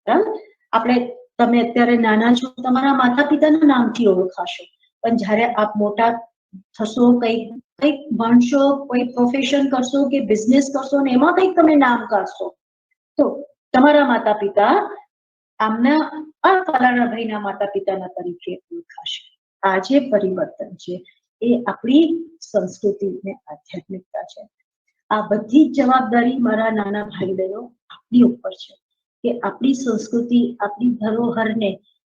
Speaker 12: બરાબર? આપણે તમે અત્યારે નાના છો, તમારા માતા પિતાના નામથી ઓળખાશો, પણ જ્યારે આપ મોટા થશો, કંઈક ભણશો, કોઈ પ્રોફેશન કરશો કે બિઝનેસ કરશો ને એમાં કંઈક તમે નામ કાઢશો તો તમારા માતા પિતા આમના આ ફલાણા ભાઈના માતા પિતાના તરીકે ઓળખાશે. આ જે પરિવર્તન છે એ આપણી સંસ્કૃતિ ને આધ્યાત્મિકતા છે. આ બધી જ જવાબદારી મારા નાના ભાઈ બહેનો આપણી ઉપર છે કે આપણી સંસ્કૃતિ, આપણી ધરોહરને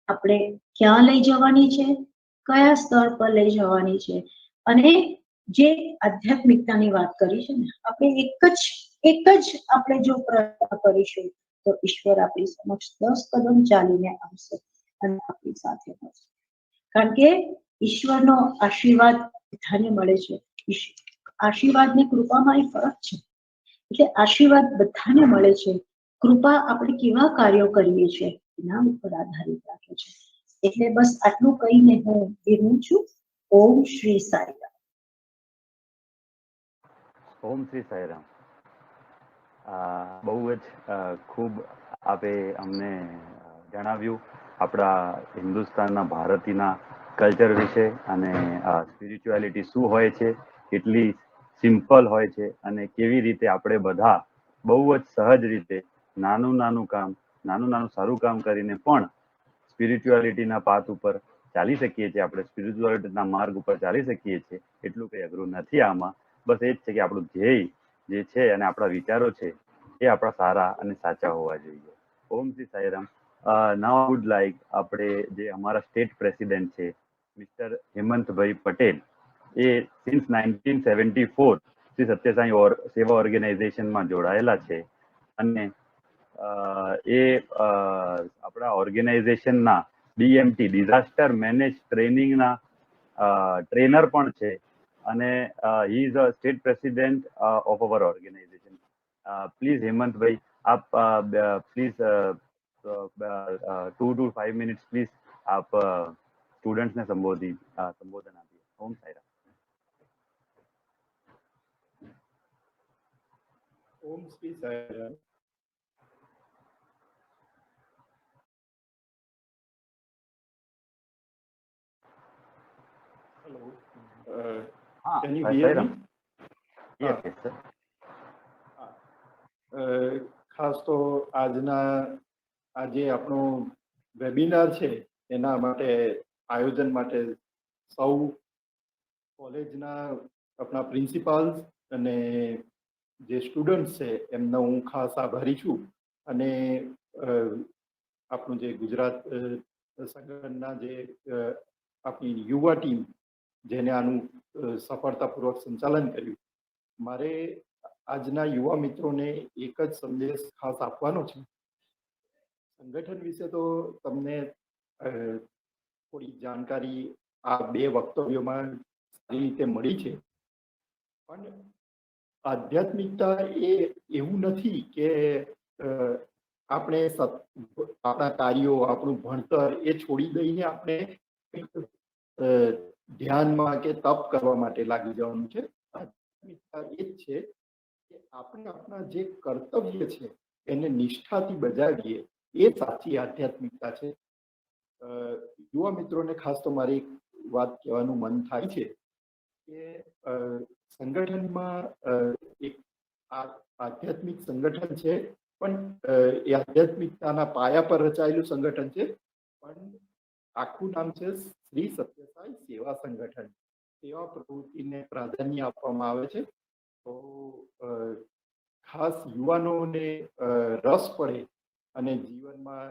Speaker 12: આપણે ક્યાં લઈ જવાની છે, કયા સ્તર પર લઈ જવાની છે. અને જે આધ્યાત્મિકતાની વાત કરી છે ને, આપણે એક જ આપણે જો પ્રયત્ન કરીશું તો ઈશ્વર આપણી સમક્ષ 10 કદમ ચાલીને આવશે અને આપણી સાથે હશે. કારણ કે ઈશ્વરનો આશીર્વાદ બધાને મળે છે. આશીર્વાદ ને કૃપામાં એ ફરક છે. એટલે આશીર્વાદ બધાને મળે છે, કૃપા આપણે કેવા કાર્યો કરીએ છીએ એના ઉપર આધારિત રાખે છે. એટલે બસ આટલું કહીને હું વિરમું છું. ઓમ શ્રી સાઈરામ.
Speaker 1: ઓમ શ્રી સાઈરામ. બહુ જ ખૂબ આપે અમને જણાવ્યું આપણા હિન્દુસ્તાનના ભારતીના કલ્ચર વિશે અને સ્પિરિચ્યુઆલિટી શું હોય છે, કેટલી સિમ્પલ હોય છે અને કેવી રીતે આપણે બધા બહુ જ સહજ રીતે નાનું નાનું સારું કામ કરીને પણ સ્પિરિચ્યુઆલિટીના પાથ ઉપર ચાલી શકીએ છીએ, આપણે સ્પિરિચ્યુઆલિટીના માર્ગ ઉપર ચાલી શકીએ છીએ. એટલું કંઈ અઘરું નથી આમાં. બસ એ જ છે કે આપણું ધ્યેય જે છે અને આપણા વિચારો છે એ આપણા સારા અને સાચા હોવા જોઈએ. Om Shri Sairam. Now would like આપણે જે અમારા સ્ટેટ પ્રેસિડેન્ટ છે મિસ્ટર હેમંતભાઈ પટેલ, એ સિન્સ 1974 શ્રી સત્યસાઈ સેવા ઓર્ગેનાઇઝેશનમાં જોડાયેલા છે અને એ આપણા ઓર્ગેનાઇઝેશનના ડીએમટી ડિઝાસ્ટર મેનેજ ટ્રેનિંગના ટ્રેનર પણ છે અને he is a state president of our organisation. Please Hemantbhai, આપ પ્લીઝ 2 to 5 મિનિટ્સ પ્લીઝ આપ સ્ટુડન્ટ્સને સંબોધન આપીએ. Om Sairam.
Speaker 13: Om Shri Sairam. Hello, can you hear me?
Speaker 1: Yes yes sir.
Speaker 13: ખાસ તો આજે આપણો વેબિનાર છે એના માટે આયોજન માટે સૌ કોલેજના આપણા પ્રિન્સિપાલ્સ અને જે સ્ટુડન્ટ્સ છે એમનો હું ખાસ આભારી છું. અને આપણું જે ગુજરાત સંગઠનના જે આપણી યુવા ટીમ જેને આનું સફળતાપૂર્વક સંચાલન કર્યું, મારે આજના યુવા મિત્રોને એક જ સંદેશ ખાસ આપવાનો છે. સંગઠન વિશે તો તમને થોડી જાણકારી આ 2 વક્તવ્યોમાં સારી રીતે મળી છે, પણ આધ્યાત્મિકતા એ એવું નથી કે આપણે આપણા કાર્યો, આપણું ભણતર એ છોડી દઈને આપણે ધ્યાનમાં કે તપ કરવા માટે લાગી જવાનું છે. આધ્યાત્મિકતા એ જ છે કે આપણે આપણા જે કર્તવ્ય છે એને નિષ્ઠાથી બજાવીએ, એ સાચી આધ્યાત્મિકતા છે. યુવા મિત્રોને ખાસ તો મારી એક વાત કહેવાનું મન થાય છે કે સંગઠનમાં એક આધ્યાત્મિક સંગઠન છે, પણ એ આધ્યાત્મિકતાના પાયા પર રચાયેલું સંગઠન છે. પણ આખું નામ છે શ્રી સત્યસાઈ સેવા સંગઠન. સેવા પ્રવૃત્તિને પ્રાધાન્ય આપવામાં આવે છે. તો ખાસ યુવાનોને રસ પડે અને જીવનમાં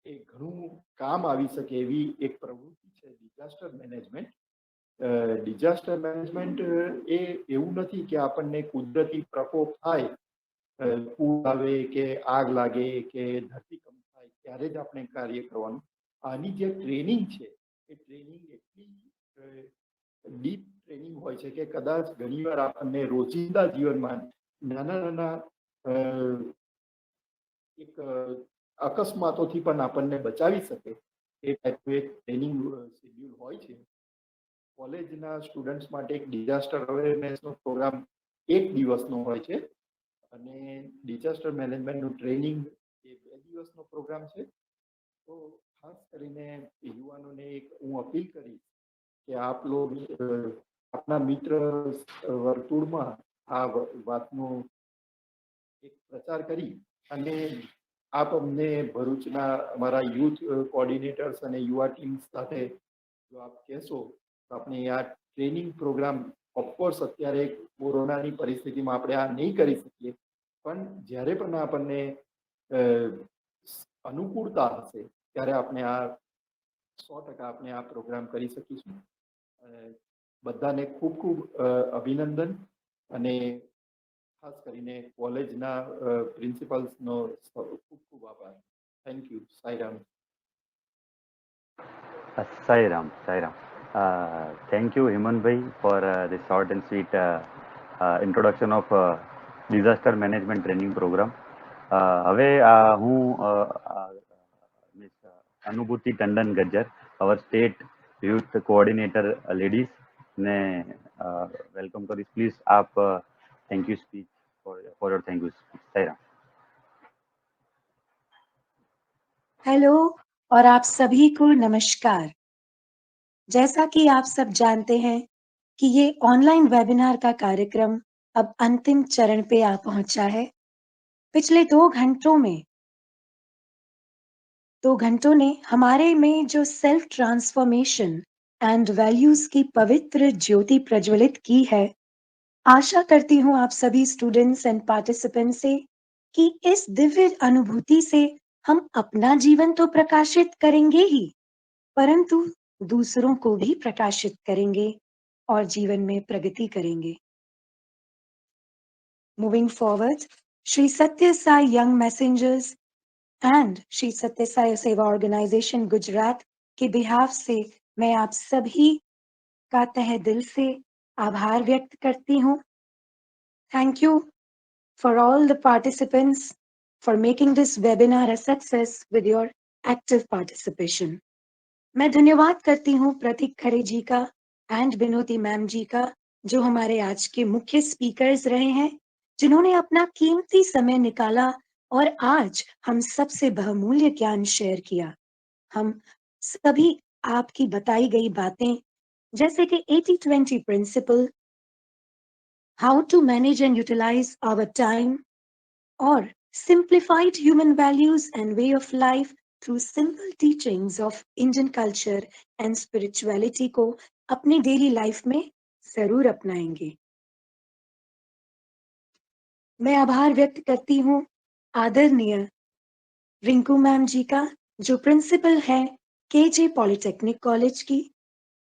Speaker 13: એ ઘણું કામ આવી શકે એવી એક પ્રવૃત્તિ છે ડિઝાસ્ટર મેનેજમેન્ટ. ડિઝાસ્ટર મેનેજમેન્ટ એ એવું નથી કે આપણને કુદરતી પ્રકોપ થાય, પૂર આવે કે આગ લાગે કે ધરતીકંપ થાય ત્યારે જ આપણે કાર્ય કરવાનું. આની જે ટ્રેનિંગ છે એ ટ્રેનિંગ એટલી ડીપ ટ્રેનિંગ હોય છે કે કદાચ ઘણીવાર આપણને રોજિંદા જીવનમાં નાના એક અકસ્માતોથી પણ આપણને બચાવી શકે એ ટાઈપનું એક ટ્રેનિંગ શેડ્યુલ હોય છે. કોલેજના સ્ટુડન્ટ્સ માટે એક ડિઝાસ્ટર અવેરનેસનો પ્રોગ્રામ 1 દિવસનો હોય છે અને ડિઝાસ્ટર મેનેજમેન્ટનું ટ્રેનિંગ એ 2 દિવસનો પ્રોગ્રામ છે. તો ખાસ કરીને યુવાનોને એક હું અપીલ કરીશ કે આપ લોગ આપના મિત્ર વર્તુળમાં આ વાતનો એક પ્રચાર કરી અને આપ અમને ભરૂચના અમારા યુથ કોઓર્ડિનેટર્સ અને યુવા ટીમ સાથે જો આપ કહેશો તો આપણે આ ટ્રેનિંગ પ્રોગ્રામ ઓફકોર્સ અત્યારે કોરોનાની પરિસ્થિતિમાં આપણે આ નહીં કરી શકીએ, પણ જ્યારે પણ આપણને અનુકૂળતા હશે ત્યારે આપણે આ 100% આપણે આ પ્રોગ્રામ કરી શકીશું. બધાને ખૂબ ખૂબ અભિનંદન અને ખાસ કરીને કોલેજના પ્રિન્સિપલ્સનો ખૂબ ખૂબ આભાર. Thank you. Sairam.
Speaker 1: Sairam. Thank you, Himan bhai, for this short and sweet introduction of disaster management training program. હવે હું Miss Anubhuti Tandon Gajjar, our state youth coordinator ladies ને વેલકમ કરીશ. પ્લીઝ આપ thank you speech for your thank you speech. Sairam.
Speaker 8: Hello और आप सभी को नमस्कार। जैसा कि आप सब जानते हैं कि ये ऑनलाइन वेबिनार का कार्यक्रम अब अंतिम चरण पे आ पहुंचा है। पिछले 2 घंटों ने हमारे में जो सेल्फ ट्रांसफॉर्मेशन एंड वैल्यूज की पवित्र ज्योति प्रज्वलित की है, आशा करती हूँ आप सभी स्टूडेंट्स एंड पार्टिसिपेंट से कि इस दिव्य अनुभूति से हम अपना जीवन तो प्रकाशित करेंगे ही, परंतु दूसरों को भी प्रकाशित करेंगे और जीवन में प्रगति करेंगे. Moving forward, Shri Satya Sai Young Messengers and Shri Satya Sai Seva Organization Gujarat के बिहाफ से मैं आप सभी का तहे दिल से आभार व्यक्त करती हूँ. Thank you for all the participants for making this webinar a success with your active participation. मैं धन्यवाद करती हूँ प्रतीक खरे जी का एंड विनोदी मैम जी का, जो हमारे आज के मुख्य स्पीकर्स रहे हैं, जिन्होंने अपना कीमती समय निकाला और आज हम सबसे बहुमूल्य ज्ञान शेयर किया. हम सभी आपकी बताई गई बातें जैसे कि 80-20 principle, how to manage and utilize our time और simplified human values and way of life through simple teachings of Indian culture and spirituality को अपनी डेली लाइफ में जरूर अपनाएंगे. मैं आभार व्यक्त करती हूँ आदरणीय रिंकू मैम जी का, जो प्रिंसिपल है केजे पॉलिटेक्निक कॉलेज की,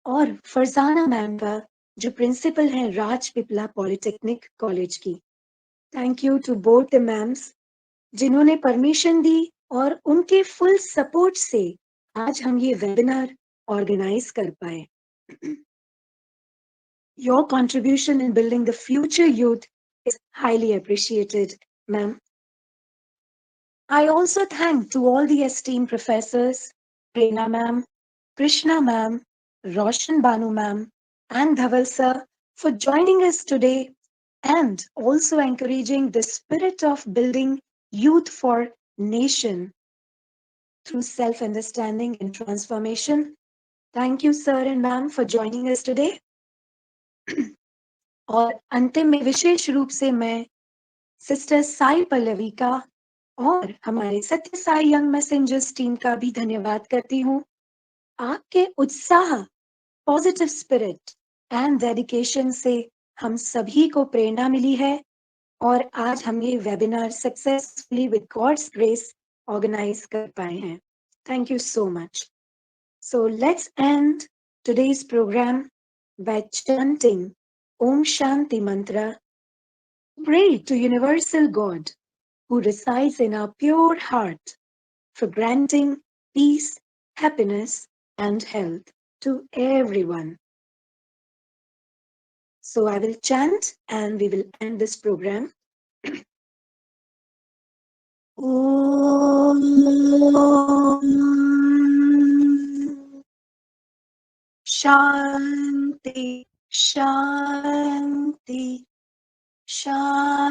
Speaker 8: और फरजाना मैम का, जो प्रिंसिपल है राजपिपला पॉलिटेक्निक कॉलेज की. Thank you to both the ma'ams जिन्होंने परमिशन दी और उनके फुल सपोर्ट से आज हम ये वेबिनार ऑर्गेनाइज कर पाए. Your contribution in building the future youth is highly appreciated, ma'am. I also thank to all the esteemed professors, Prerna ma'am, Krishna ma'am, Roshan Banu ma'am, and Dhaval sir for joining us today and also encouraging the spirit of building youth for nation through self-understanding and transformation. Thank you, sir and ma'am, for joining us today. और अंतिम में विशेष रूप से मैं sister Sai Pallavi का और हमारे सत्य साई यंग मैसेंजर्स टीम का भी धन्यवाद करती हूँ. आपके उत्साह, पॉजिटिव स्पिरिट एंड डेडिकेशन से हम सभी को प्रेरणा मिली है और आज हम ये webinar successfully with God's grace organize कर पाए हैं. Thank you so much. So let's end today's program by chanting Om Shanti mantra. Pray to Universal God who resides in our pure heart for granting peace, happiness and health to everyone. So I will chant and we will end this program. Om Shanti
Speaker 14: Shanti Shanti.